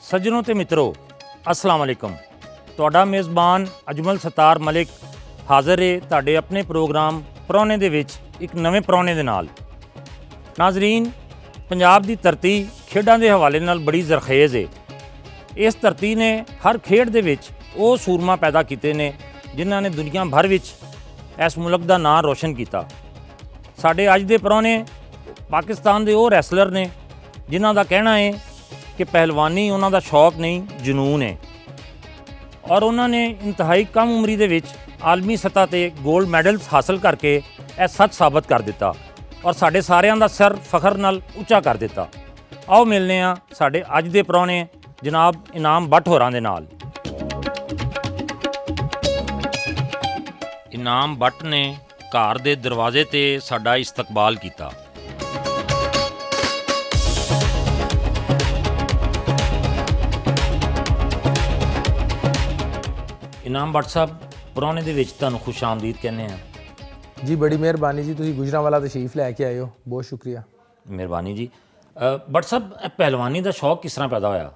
ਸੱਜਣੋ ਤੇ ਮਿੱਤਰੋ ਅਸਲਾਮ ਅਲੈਕਮ। ਤੁਹਾਡਾ ਮੇਜ਼ਬਾਨ ਅਜਮਲ ਸਤਾਰ ਮਲਿਕ ਹਾਜ਼ਰ ਹੈ ਤੁਹਾਡੇ ਆਪਣੇ ਪ੍ਰੋਗਰਾਮ ਪ੍ਰਾਹੁਣੇ ਦੇ ਵਿੱਚ ਇੱਕ ਨਵੇਂ ਪ੍ਰਾਹੁਣੇ ਦੇ ਨਾਲ। ਨਾਜ਼ਰੀਨ, ਪੰਜਾਬ ਦੀ ਧਰਤੀ ਖੇਡਾਂ ਦੇ ਹਵਾਲੇ ਨਾਲ ਬੜੀ ਜ਼ਰਖੇਜ਼ ਹੈ। ਇਸ ਧਰਤੀ ਨੇ ਹਰ ਖੇਡ ਦੇ ਵਿੱਚ ਉਹ ਸੂਰਮਾ ਪੈਦਾ ਕੀਤੇ ਨੇ ਜਿਨ੍ਹਾਂ ਨੇ ਦੁਨੀਆ ਭਰ ਵਿੱਚ ਇਸ ਮੁਲਕ ਦਾ ਨਾਂ ਰੋਸ਼ਨ ਕੀਤਾ। ਸਾਡੇ ਅੱਜ ਦੇ ਪ੍ਰਾਹੁਣੇ ਪਾਕਿਸਤਾਨ ਦੇ ਉਹ ਰੈਸਲਰ ਨੇ ਜਿਨ੍ਹਾਂ ਦਾ ਕਹਿਣਾ ਹੈ ਕਿ ਪਹਿਲਵਾਨੀ ਉਹਨਾਂ ਦਾ ਸ਼ੌਕ ਨਹੀਂ, ਜਨੂਨ ਹੈ। ਔਰ ਉਹਨਾਂ ਨੇ ਇੰਤਹਾਈ ਕਮ ਉਮਰੀ ਦੇ ਵਿੱਚ ਆਲਮੀ ਸਤ੍ਹਾ 'ਤੇ ਗੋਲਡ ਮੈਡਲਸ ਹਾਸਲ ਕਰਕੇ ਇਹ ਸੱਚ ਸਾਬਤ ਕਰ ਦਿੱਤਾ ਔਰ ਸਾਡੇ ਸਾਰਿਆਂ ਦਾ ਸਿਰ ਫਖਰ ਨਾਲ ਉੱਚਾ ਕਰ ਦਿੱਤਾ। ਆਓ ਮਿਲਦੇ ਹਾਂ ਸਾਡੇ ਅੱਜ ਦੇ ਪ੍ਰਾਹੁਣੇ ਜਨਾਬ ਇਨਾਮ ਬੱਟ ਹੋਰਾਂ ਦੇ ਨਾਲ। ਇਨਾਮ ਬੱਟ ਨੇ ਘਰ ਦੇ ਦਰਵਾਜ਼ੇ 'ਤੇ ਸਾਡਾ ਇਸਤਕਬਾਲ ਕੀਤਾ। ਇਨਾਮ ਬੱਟ ਸਾਹਿਬ, ਪ੍ਰਾਹੁਣੇ ਦੇ ਵਿੱਚ ਤੁਹਾਨੂੰ ਖੁਸ਼ ਆਮਦੀਦ ਕਹਿੰਦੇ ਆ ਜੀ। ਬੜੀ ਮਿਹਰਬਾਨੀ ਜੀ, ਤੁਸੀਂ ਗੁਜਰਾਂਵਾਲਾ ਤਸ਼ਰੀਫ ਲੈ ਕੇ ਆਏ ਹੋ, ਬਹੁਤ ਸ਼ੁਕਰੀਆ। ਮਿਹਰਬਾਨੀ ਜੀ। ਬੱਟ ਸਾਹਿਬ, ਇਹ ਪਹਿਲਵਾਨੀ ਦਾ ਸ਼ੌਕ ਕਿਸ ਤਰ੍ਹਾਂ ਪੈਦਾ ਹੋਇਆ?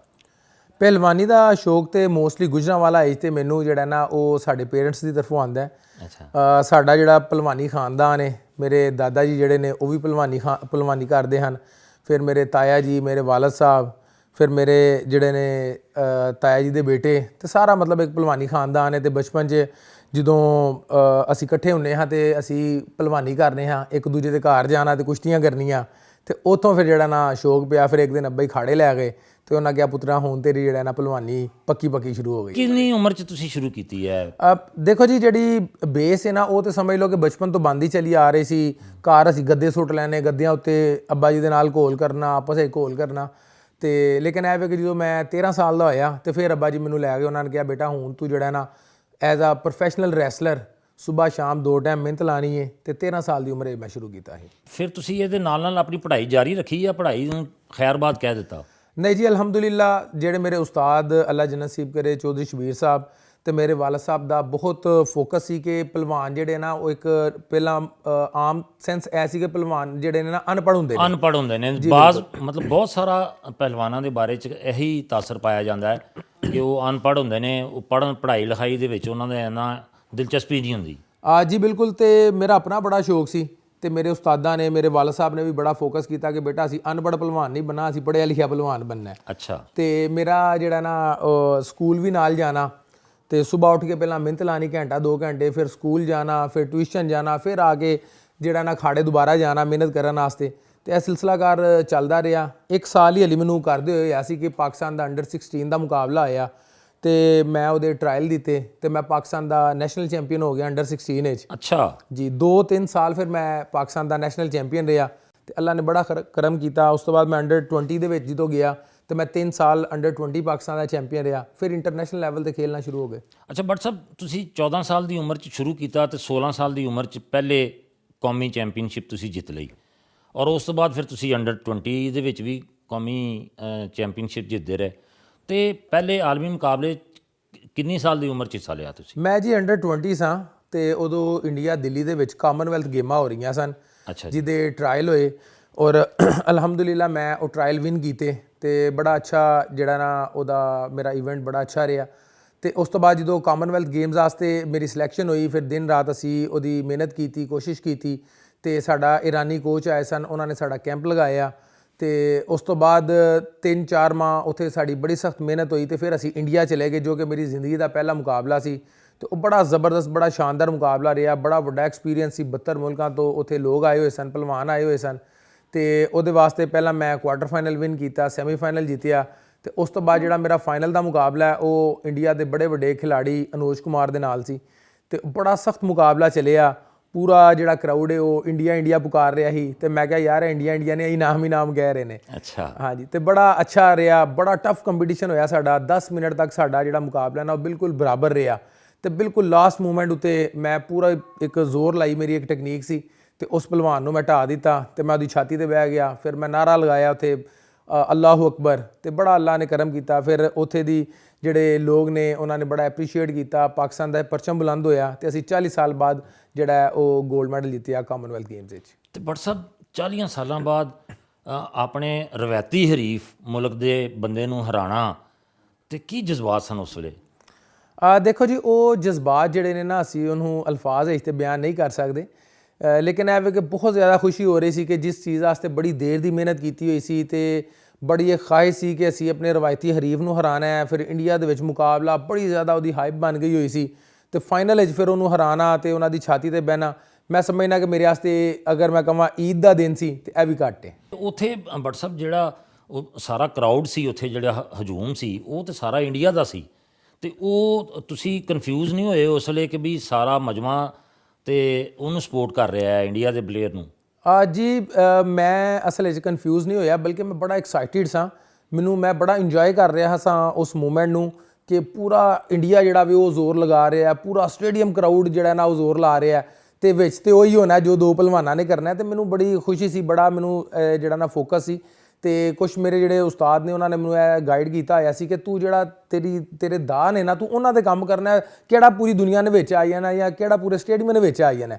ਪਹਿਲਵਾਨੀ ਦਾ ਸ਼ੌਕ ਤੇ ਮੋਸਟਲੀ ਗੁਜਰਾਂਵਾਲਾ ਏਜ ਤੇ ਮੈਨੂੰ ਜਿਹੜਾ ਨਾ ਉਹ ਸਾਡੇ ਪੇਰੈਂਟਸ ਦੀ ਤਰਫੋਂ ਆਉਂਦਾ ਹੈ। ਅੱਛਾ। ਸਾਡਾ ਜਿਹੜਾ ਪਹਿਲਵਾਨੀ ਖਾਨਦਾਨ ਹੈ, ਮੇਰੇ ਦਾਦਾ ਜੀ ਜਿਹੜੇ ਨੇ ਉਹ ਵੀ ਪਹਿਲਵਾਨੀ ਕਰਦੇ ਹਨ। ਫਿਰ ਮੇਰੇ ਤਾਇਆ ਜੀ, ਮੇਰੇ ਵਾਲਦ ਸਾਹਿਬ, ਫਿਰ ਮੇਰੇ ਜਿਹੜੇ ਨੇ ਤਾਇਆ ਜੀ ਦੇ ਬੇਟੇ, ਤੇ ਸਾਰਾ ਮਤਲਬ ਇੱਕ ਪਹਿਲਵਾਨੀ ਖਾਨਦਾਨ ਹੈ। ਤੇ ਬਚਪਨ 'ਚ ਜਦੋਂ ਅਸੀਂ ਇਕੱਠੇ ਹੁੰਦੇ ਹਾਂ ਤੇ ਅਸੀਂ ਪਹਿਲਵਾਨੀ ਕਰਨੇ ਹਾਂ, ਇੱਕ ਦੂਜੇ ਦੇ ਘਰ ਜਾਣਾ ਤੇ ਕੁਸ਼ਤੀਆਂ ਕਰਨੀਆਂ। ਤੇ ਉੱਥੋਂ ਫਿਰ ਜਿਹੜਾ ਨਾ ਸ਼ੌਕ ਪਿਆ। ਫਿਰ ਇੱਕ ਦਿਨ ਅੱਬਾ ਹੀ ਖਾੜੇ ਲੈ ਗਏ ਤੇ ਉਹਨਾਂ ਕਿਹਾ, ਪੁੱਤਰਾ ਹੁਣ ਤੇਰੀ ਜਿਹੜਾ ਨਾ ਪਹਿਲਵਾਨੀ ਪੱਕੀ ਸ਼ੁਰੂ ਹੋ ਗਈ। ਕਿੰਨੀ ਉਮਰ 'ਚ ਤੁਸੀਂ ਸ਼ੁਰੂ ਕੀਤੀ ਹੈ? ਦੇਖੋ ਜੀ, ਜਿਹੜੀ ਬੇਸ ਹੈ ਨਾ ਉਹ ਤਾਂ ਸਮਝ ਲਓ ਕਿ ਬਚਪਨ ਤੋਂ ਬੰਦ ਹੀ ਚੱਲੀ ਆ ਰਹੀ ਸੀ। ਘਰ ਅਸੀਂ ਗੱਦੇ ਸੁੱਟ ਲੈਣੇ, ਗੱਦਿਆਂ ਉੱਤੇ ਅੱਬਾ ਜੀ ਦੇ ਨਾਲ ਘੋਲ ਕਰਨਾ, ਆਪਸ ਵਿੱਚ ਘੋਲ ਕਰਨਾ। ਤੇ ਲੇਕਿਨ ਇਹ ਵੇ ਕਿ ਜਦੋਂ ਮੈਂ 13 ਸਾਲ ਦਾ ਹੋਇਆ ਤੇ ਫਿਰ ਅੱਬਾ ਜੀ ਮੈਨੂੰ ਲੈ ਗਏ। ਉਹਨਾਂ ਨੇ ਕਿਹਾ, ਬੇਟਾ ਹੁਣ ਤੂੰ ਜਿਹੜਾ ਨਾ ਐਜ਼ ਆ ਪ੍ਰੋਫੈਸ਼ਨਲ ਰੈਸਲਰ ਸੁਬਾਹ ਸ਼ਾਮ 2 ਟਾਈਮ ਮਿਹਨਤ ਲਾਣੀ ਹੈ। ਤੇ 13 ਸਾਲ ਦੀ ਉਮਰੇ ਮੈਂ ਸ਼ੁਰੂ ਕੀਤਾ ਸੀ। ਫਿਰ ਤੁਸੀਂ ਇਹਦੇ ਨਾਲ ਆਪਣੀ ਪੜ੍ਹਾਈ ਜਾਰੀ ਰੱਖੀ ਜਾਂ ਪੜ੍ਹਾਈ ਨੂੰ ਖੈਰਬਾਦ ਕਹਿ ਦਿੱਤਾ? ਨਹੀਂ ਜੀ, ਅਲਹਮਦੁਲਿਲਾ ਜਿਹੜੇ ਮੇਰੇ ਉਸਤਾਦ ਅੱਲਾ ਜੰਨਤ ਨਸੀਬ ਕਰੇ ਚੌਧਰੀ ਸ਼ਬੀਰ ਸਾਹਿਬ ਤੇ ਮੇਰੇ ਵਾਲਦ ਸਾਹਿਬ ਦਾ ਬਹੁਤ ਫੋਕਸ ਸੀ ਕਿ ਪਹਿਲਵਾਨ ਜਿਹੜੇ ਨਾ ਉਹ ਇੱਕ ਪਹਿਲਾਂ ਆਮ ਸੈਂਸ ਐ ਸੀ ਕਿ ਪਹਿਲਵਾਨ ਜਿਹੜੇ ਨੇ ਨਾ ਅਨਪੜ੍ਹ ਹੁੰਦੇ ਨੇ। ਬਾਜ਼ ਮਤਲਬ ਬਹੁਤ ਸਾਰਾ ਪਹਿਲਵਾਨਾਂ ਦੇ ਬਾਰੇ 'ਚ ਇਹੀ ਤਾਸਰ ਪਾਇਆ ਜਾਂਦਾ ਹੈ ਕਿ ਉਹ ਅਨਪੜ੍ਹ ਹੁੰਦੇ ਨੇ, ਉਹ ਪੜ੍ਹਾਈ ਲਿਖਾਈ ਦੇ ਵਿੱਚ ਉਹਨਾਂ ਦੇ ਇੰਨਾ ਦਿਲਚਸਪੀ ਨਹੀਂ ਹੁੰਦੀ। ਜੀ ਬਿਲਕੁਲ। ਤੇ ਮੇਰਾ ਆਪਣਾ ਬੜਾ ਸ਼ੌਕ ਸੀ ਤੇ ਮੇਰੇ ਉਸਤਾਦਾਂ ਨੇ, ਮੇਰੇ ਵਾਲਦ ਸਾਹਿਬ ਨੇ ਵੀ ਬੜਾ ਫੋਕਸ ਕੀਤਾ ਕਿ ਬੇਟਾ ਅਸੀਂ ਅਨਪੜ੍ਹ ਪਹਿਲਵਾਨ ਨਹੀਂ ਬਣਨਾ, ਅਸੀਂ ਪੜ੍ਹਿਆ ਲਿਖਿਆ ਪਹਿਲਵਾਨ ਬਣਨਾ ਹੈ। ਅੱਛਾ। ਤੇ ਮੇਰਾ ਜਿਹੜਾ ਨਾ ਸਕੂਲ ਵੀ ਨਾਲ ਜਾਣਾ ਤੇ ਸਵੇਰ ਉੱਠ ਕੇ ਪਹਿਲਾਂ ਮਿਹਨਤ ਲਾਣੀ ਘੰਟਾ 2 ਘੰਟੇ, ਫਿਰ ਸਕੂਲ ਜਾਣਾ, ਫਿਰ ਟਿਊਸ਼ਨ ਜਾਣਾ, ਫਿਰ ਆ ਕੇ ਜਿਹੜਾ ਨਾ ਖਾੜੇ ਦੁਬਾਰਾ ਜਾਣਾ ਮਿਹਨਤ ਕਰਨ ਵਾਸਤੇ। ਤੇ ਇਹ ਸਿਲਸਿਲਾਕਾਰ ਚੱਲਦਾ ਰਿਹਾ। 1 ਸਾਲ ਹੀ ਹਲੀ ਮੈਨੂੰ ਕਰਦੇ ਹੋਏ ਹੋਇਆ ਸੀ ਕਿ ਪਾਕਿਸਤਾਨ ਦਾ ਅੰਡਰ 16 ਦਾ ਮੁਕਾਬਲਾ ਹੋਇਆ ਤੇ ਮੈਂ ਉਹਦੇ ਟਰਾਇਲ ਦਿੱਤੇ ਤੇ ਮੈਂ ਪਾਕਿਸਤਾਨ ਦਾ ਨੈਸ਼ਨਲ ਚੈਂਪੀਅਨ ਹੋ ਗਿਆ ਅੰਡਰ 16 ਵਿੱਚ। ਅੱਛਾ ਜੀ। 2-3 ਸਾਲ ਫਿਰ ਮੈਂ ਪਾਕਿਸਤਾਨ ਦਾ ਨੈਸ਼ਨਲ ਚੈਂਪੀਅਨ ਰਿਹਾ ਤੇ ਅੱਲਾ ਨੇ ਬੜਾ ਕਰਮ ਕੀਤਾ। ਉਸ ਤੋਂ ਬਾਅਦ ਮੈਂ ਅੰਡਰ 20 ਦੇ ਵਿੱਚ ਜਦੋਂ ਗਿਆ ਤੇ ਮੈਂ 3 ਸਾਲ ਅੰਡਰ 20 ਪਾਕਿਸਤਾਨ ਦਾ ਚੈਂਪੀਅਨ ਰਿਹਾ। ਫਿਰ ਇੰਟਰਨੈਸ਼ਨਲ ਲੈਵਲ ਤੇ ਖੇਲਣਾ ਸ਼ੁਰੂ ਹੋ ਗਏ। ਅੱਛਾ। ਬੱਟ ਸਾਹਿਬ, ਤੁਸੀਂ 14 ਸਾਲ ਦੀ ਉਮਰ 'ਚ ਸ਼ੁਰੂ ਕੀਤਾ ਤੇ 16 ਸਾਲ ਦੀ ਉਮਰ 'ਚ ਪਹਿਲੇ ਕੌਮੀ ਚੈਂਪੀਅਨਸ਼ਿਪ ਤੁਸੀਂ ਜਿੱਤ ਲਈ ਔਰ ਉਸ ਤੋਂ ਬਾਅਦ ਫਿਰ ਤੁਸੀਂ ਅੰਡਰ 20 ਦੇ ਵਿੱਚ ਵੀ ਕੌਮੀ ਚੈਂਪੀਅਨਸ਼ਿਪ ਜਿੱਤਦੇ ਰਹੇ। ਤੇ ਪਹਿਲੇ ਆਲਮੀ ਮੁਕਾਬਲੇ ਕਿੰਨੀ ਸਾਲ ਦੀ ਉਮਰ 'ਚ ਹਿੱਸਾ ਲਿਆ ਤੁਸੀਂ? ਮੈਂ ਜੀ ਅੰਡਰ 20 ਸਾਂ ਤੇ ਉਦੋਂ ਇੰਡੀਆ ਦਿੱਲੀ ਦੇ ਵਿੱਚ ਕਾਮਨਵੈਲਥ ਗੇਮਾਂ ਹੋ ਰਹੀਆਂ ਸਨ। ਅੱਛਾ। ਜਿਹਦੇ ਟਰਾਇਲ ਹੋਏ ਔਰ ਅਲਹਮਦੁਲਿਲਾ ਮੈਂ ਉਹ ਟਰਾਇਲ ਵਿਨ ਕੀਤੇ ਤੇ ਬੜਾ ਅੱਛਾ ਜਿਹੜਾ ਨਾ ਉਹਦਾ ਮੇਰਾ ਇਵੈਂਟ ਬੜਾ ਅੱਛਾ ਰਿਹਾ। ਤੇ ਉਸ ਤੋਂ ਬਾਅਦ ਜਦੋਂ ਕਾਮਨਵੈਲਥ ਗੇਮਸ ਵਾਸਤੇ ਮੇਰੀ ਸਿਲੈਕਸ਼ਨ ਹੋਈ, ਫਿਰ ਦਿਨ ਰਾਤ ਅਸੀਂ ਉਹਦੀ ਮਿਹਨਤ ਕੀਤੀ, ਕੋਸ਼ਿਸ਼ ਕੀਤੀ। ਤੇ ਸਾਡਾ ਇਰਾਨੀ ਕੋਚ ਆਏ ਸਨ, ਉਹਨਾਂ ਨੇ ਸਾਡਾ ਕੈਂਪ ਲਗਾਇਆ ਤੇ ਉਸ ਤੋਂ ਬਾਅਦ 3-4 ਮਾਹ ਉੱਥੇ ਸਾਡੀ ਬੜੀ ਸਖਤ ਮਿਹਨਤ ਹੋਈ ਤੇ ਫਿਰ ਅਸੀਂ ਇੰਡੀਆ ਚਲੇ ਗਏ, ਜੋ ਕਿ ਮੇਰੀ ਜ਼ਿੰਦਗੀ ਦਾ ਪਹਿਲਾ ਮੁਕਾਬਲਾ ਸੀ। ਤੇ ਉਹ ਬੜਾ ਜ਼ਬਰਦਸਤ, ਬੜਾ ਸ਼ਾਨਦਾਰ ਮੁਕਾਬਲਾ ਰਿਹਾ, ਬੜਾ ਵੱਡਾ ਐਕਸਪੀਰੀਅੰਸ ਸੀ। 72 ਮੁਲਕਾਂ ਤੋਂ ਉੱਥੇ ਲੋਕ ਆਏ ਹੋਏ ਸਨ, ਪਹਿਲਵਾਨ ਆਏ ਹੋਏ ਸਨ। ਤੇ ਉਹਦੇ ਵਾਸਤੇ ਪਹਿਲਾਂ ਮੈਂ ਕੁਆਟਰ ਫਾਈਨਲ ਵਿਨ ਕੀਤਾ, ਸੈਮੀਫਾਈਨਲ ਜਿੱਤਿਆ ਤੇ ਉਸ ਤੋਂ ਬਾਅਦ ਜਿਹੜਾ ਮੇਰਾ ਫਾਈਨਲ ਦਾ ਮੁਕਾਬਲਾ ਹੈ ਉਹ ਇੰਡੀਆ ਦੇ ਬੜੇ ਵੱਡੇ ਖਿਲਾੜੀ ਅਨੋਜ ਕੁਮਾਰ ਦੇ ਨਾਲ ਸੀ। ਤੇ ਬੜਾ ਸਖਤ ਮੁਕਾਬਲਾ ਚੱਲਿਆ। ਪੂਰਾ ਜਿਹੜਾ ਕਰਾਊਡ ਹੈ ਉਹ ਇੰਡੀਆ ਪੁਕਾਰ ਰਿਹਾ ਸੀ ਤੇ ਮੈਂ ਕਿਹਾ ਯਾਰ ਇੰਡੀਆ ਨੇ ਇਨਾਮ ਕਹਿ ਰਹੇ ਨੇ। ਅੱਛਾ। ਹਾਂਜੀ। ਤੇ ਬੜਾ ਅੱਛਾ ਰਿਹਾ, ਬੜਾ ਟਫ ਕੰਪੀਟੀਸ਼ਨ ਹੋਇਆ ਸਾਡਾ। 10 ਮਿੰਟ ਤੱਕ ਸਾਡਾ ਜਿਹੜਾ ਮੁਕਾਬਲਾ ਨਾ ਉਹ ਬਿਲਕੁਲ ਬਰਾਬਰ ਰਿਹਾ ਤੇ ਬਿਲਕੁਲ ਲਾਸਟ ਮੂਮੈਂਟ ਉੱਤੇ ਮੈਂ ਪੂਰਾ ਇੱਕ ਜ਼ੋਰ ਲਾਈ, ਮੇਰੀ ਇੱਕ ਟੈਕਨੀਕ ਸੀ ਤੇ ਉਸ ਪਹਿਲਵਾਨ ਨੂੰ ਮੈਂ ਢਾਹ ਦਿੱਤਾ ਤੇ ਮੈਂ ਉਹਦੀ ਛਾਤੀ ਤੇ ਬਹਿ ਗਿਆ। ਫਿਰ ਮੈਂ ਨਾਰਾ ਲਗਾਇਆ ਉੱਥੇ ਅੱਲਾਹੂ ਅਕਬਰ ਤੇ ਬੜਾ ਅੱਲਾ ਨੇ ਕਰਮ ਕੀਤਾ। ਫਿਰ ਉੱਥੇ ਦੀ ਜਿਹੜੇ ਲੋਕ ਨੇ ਉਹਨਾਂ ਨੇ ਬੜਾ ਐਪਰੀਸ਼ੀਏਟ ਕੀਤਾ। ਪਾਕਿਸਤਾਨ ਦਾ ਪਰਚਮ ਬੁਲੰਦ ਹੋਇਆ ਤੇ ਅਸੀਂ 40 ਸਾਲ ਬਾਅਦ ਜਿਹੜਾ ਉਹ ਗੋਲਡ ਮੈਡਲ ਜਿੱਤਿਆ ਕਾਮਨਵੈਲਥ ਗੇਮਸ ਵਿੱਚ। ਤੇ ਬੱਟ ਸਾਹਿਬ, 40 ਸਾਲਾਂ ਬਾਅਦ ਆਪਣੇ ਰਵਾਇਤੀ ਹਰੀਫ ਮੁਲਕ ਦੇ ਬੰਦੇ ਨੂੰ ਹਰਾਉਣਾ ਤੇ ਕੀ ਜਜ਼ਬਾਤ ਸਨ ਉਸ ਵੇਲੇ? ਦੇਖੋ ਜੀ, ਉਹ ਜਜ਼ਬਾਤ ਜਿਹੜੇ ਨੇ ਨਾ, ਅਸੀਂ ਉਹਨੂੰ ਅਲਫਾਜ਼ ਵਿੱਚ ਤੇ ਬਿਆਨ ਨਹੀਂ ਕਰ ਸਕਦੇ, ਲੇਕਿਨ ਇਹ ਵੇ ਕਿ ਬਹੁਤ ਜ਼ਿਆਦਾ ਖੁਸ਼ੀ ਹੋ ਰਹੀ ਸੀ ਕਿ ਜਿਸ ਚੀਜ਼ ਵਾਸਤੇ ਬੜੀ ਦੇਰ ਦੀ ਮਿਹਨਤ ਕੀਤੀ ਹੋਈ ਸੀ ਤੇ ਬੜੀ ਇਹ ਖਾਹਿਸ਼ ਸੀ ਕਿ ਅਸੀਂ ਆਪਣੇ ਰਵਾਇਤੀ ਹਰੀਫ ਨੂੰ ਹਰਾਉਣਾ ਹੈ, ਫਿਰ ਇੰਡੀਆ ਦੇ ਵਿੱਚ ਮੁਕਾਬਲਾ ਬੜੀ ਜ਼ਿਆਦਾ ਉਹਦੀ ਹਾਈਪ ਬਣ ਗਈ ਹੋਈ ਸੀ ਤੇ ਫਾਈਨਲ ਵਿੱਚ ਫਿਰ ਉਹਨੂੰ ਹਰਾਉਣਾ ਤੇ ਉਹਨਾਂ ਦੀ ਛਾਤੀ ਤੇ ਬਹਿਣਾ, ਮੈਂ ਸਮਝਣਾ ਕਿ ਮੇਰੇ ਵਾਸਤੇ ਅਗਰ ਮੈਂ ਕਹਾਂ ਈਦ ਦਾ ਦਿਨ ਸੀ ਤੇ ਇਹ ਵੀ ਘੱਟ ਹੈ। ਉੱਥੇ ਭੱਟ ਸਾਹਿਬ ਜਿਹੜਾ ਉਹ ਸਾਰਾ ਕਰਾਊਡ ਸੀ ਉੱਥੇ, ਜਿਹੜਾ ਹਜੂਮ ਸੀ, ਉਹ ਤੇ ਸਾਰਾ ਇੰਡੀਆ ਦਾ ਸੀ, ਤੇ ਉਹ ਤੁਸੀਂ ਕਨਫਿਊਜ਼ ਨਹੀਂ ਹੋਏ ਉਸ ਵੇਲੇ ਕਿ ਵੀ ਸਾਰਾ ਮਜਮਾ ਤੇ ਉਹਨੂੰ ਸਪੋਰਟ ਕਰ ਰਿਹਾ ਹੈ, ਇੰਡੀਆ ਦੇ ਪਲੇਅਰ ਨੂੰ? ਜੀ, ਮੈਂ ਅਸਲ ਵਿੱਚ ਕਨਫਿਊਜ਼ ਨਹੀਂ ਹੋਇਆ, ਬਲਕਿ ਮੈਂ ਬੜਾ ਐਕਸਾਈਟਿਡ ਸਾਂ। ਮੈਂ ਬੜਾ ਇੰਜੋਏ ਕਰ ਰਿਹਾ ਸਾਂ ਉਸ ਮੂਮੈਂਟ ਨੂੰ ਕਿ ਪੂਰਾ ਇੰਡੀਆ ਜਿਹੜਾ ਵੀ ਉਹ ਜ਼ੋਰ ਲਗਾ ਰਿਹਾ, ਪੂਰਾ ਸਟੇਡੀਅਮ ਕਰਾਊਡ ਜਿਹੜਾ ਨਾ ਉਹ ਜ਼ੋਰ ਲਾ ਰਿਹਾ ਤੇ ਵਿੱਚ ਤੇ ਉਹੀ ਹੋਣਾ ਜੋ ਦੋ ਪਹਿਲਵਾਨਾਂ ਨੇ ਕਰਨਾ ਤੇ ਮੈਨੂੰ ਬੜੀ ਖੁਸ਼ੀ ਸੀ, ਬੜਾ ਮੈਨੂੰ ਜਿਹੜਾ ਨਾ ਫੋਕਸ ਸੀ ਤੇ ਕੁਝ ਮੇਰੇ ਜਿਹੜੇ ਉਸਤਾਦ ਨੇ ਉਹਨਾਂ ਨੇ ਮੈਨੂੰ ਇਹ ਗਾਈਡ ਕੀਤਾ ਹੋਇਆ ਸੀ ਕਿ ਤੂੰ ਜਿਹੜਾ ਤੇਰੇ ਦਾਅ ਨੇ ਨਾ, ਤੂੰ ਉਹਨਾਂ 'ਤੇ ਕੰਮ ਕਰਨਾ, ਕਿਹੜਾ ਪੂਰੀ ਦੁਨੀਆ ਨੇ ਵਿੱਚ ਆਈ ਜਾਣਾ ਜਾਂ ਕਿਹੜਾ ਪੂਰੇ ਸਟੇਡੀਅਮ ਦੇ ਵਿੱਚ ਆਈ ਜਾਣਾ।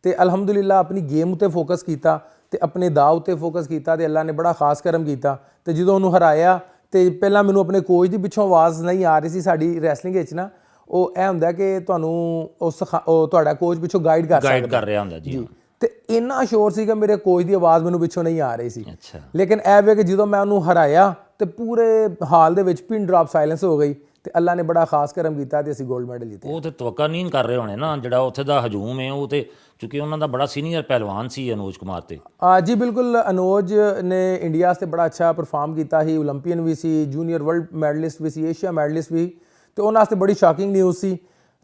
ਤੇ ਅਲਹਮਦੁਲਿਲਾ ਆਪਣੀ ਗੇਮ ਉੱਤੇ ਫੋਕਸ ਕੀਤਾ ਤੇ ਆਪਣੇ ਦਾਅ ਉੱਤੇ ਫੋਕਸ ਕੀਤਾ ਤੇ ਅੱਲਾ ਨੇ ਬੜਾ ਖਾਸ ਕਰਮ ਕੀਤਾ ਤੇ ਜਦੋਂ ਉਹਨੂੰ ਹਰਾਇਆ ਤੇ ਪਹਿਲਾਂ ਮੈਨੂੰ ਆਪਣੇ ਕੋਚ ਦੀ ਪਿੱਛੋਂ ਆਵਾਜ਼ ਨਹੀਂ ਆ ਰਹੀ ਸੀ। ਸਾਡੀ ਰੈਸਲਿੰਗ ਵਿੱਚ ਨਾ ਉਹ ਇਹ ਹੁੰਦਾ ਕਿ ਤੁਹਾਨੂੰ ਉਹ ਤੁਹਾਡਾ ਕੋਚ ਪਿੱਛੋਂ ਗਾਈਡ ਕਰ ਰਿਹਾ ਹੁੰਦਾ ਜੀ। ਤੇ ਇੰਨਾ ਸ਼ੋਰ ਸੀ ਕਿ ਮੇਰੇ ਕੋਚ ਦੀ ਆਵਾਜ਼ ਮੈਨੂੰ ਪਿੱਛੋਂ ਨਹੀਂ ਆ ਰਹੀ ਸੀ। ਅੱਛਾ। ਲੇਕਿਨ ਇਹ ਵੇ ਕਿ ਜਦੋਂ ਮੈਂ ਉਹਨੂੰ ਹਰਾਇਆ ਤੇ ਪੂਰੇ ਹਾਲ ਦੇ ਵਿੱਚ ਪਿਨ ਡ੍ਰੌਪ ਸਾਇਲੈਂਸ ਹੋ ਗਈ ਤੇ ਅੱਲਾ ਨੇ ਬੜਾ ਖਾਸ ਕਰਮ ਕੀਤਾ ਤੇ ਅਸੀਂ 골ਡ ਮੈਡਲ ਜਿੱਤੇ। ਉਹ ਤੇ ਤਵੱਕਾ ਨਹੀਂ ਕਰ ਰਹੇ ਹੋਣੇ ਨਾ, ਜਿਹੜਾ ਉੱਥੇ ਦਾ ਹਜੂਮ ਹੈ ਉਹ ਤੇ, ਕਿਉਂਕਿ ਉਹਨਾਂ ਦਾ ਬੜਾ ਸੀਨੀਅਰ ਪਹਿਲਵਾਨ ਸੀ ਅਨੋਜ ਕੁਮਾਰ ਤੇ। ਜੀ ਬਿਲਕੁਲ, ਅਨੋਜ ਨੇ ਇੰਡੀਆ ਵਾਸਤੇ ਬੜਾ ਅੱਛਾ ਪਰਫਾਰਮ ਕੀਤਾ ਸੀ, ਓਲੰਪੀਅਨ ਵੀ ਸੀ, ਜੂਨੀਅਰ ਵਰਲਡ ਮੈਡਲਿਸਟ ਵੀ ਸੀ, ਏਸ਼ੀਆ ਮੈਡਲਿਸਟ ਵੀ, ਤੇ ਉਹਨਾਂ ਵਾਸਤੇ ਬੜੀ ਸ਼ਾਕਿੰਗ ਨਿਊਜ਼ ਸੀ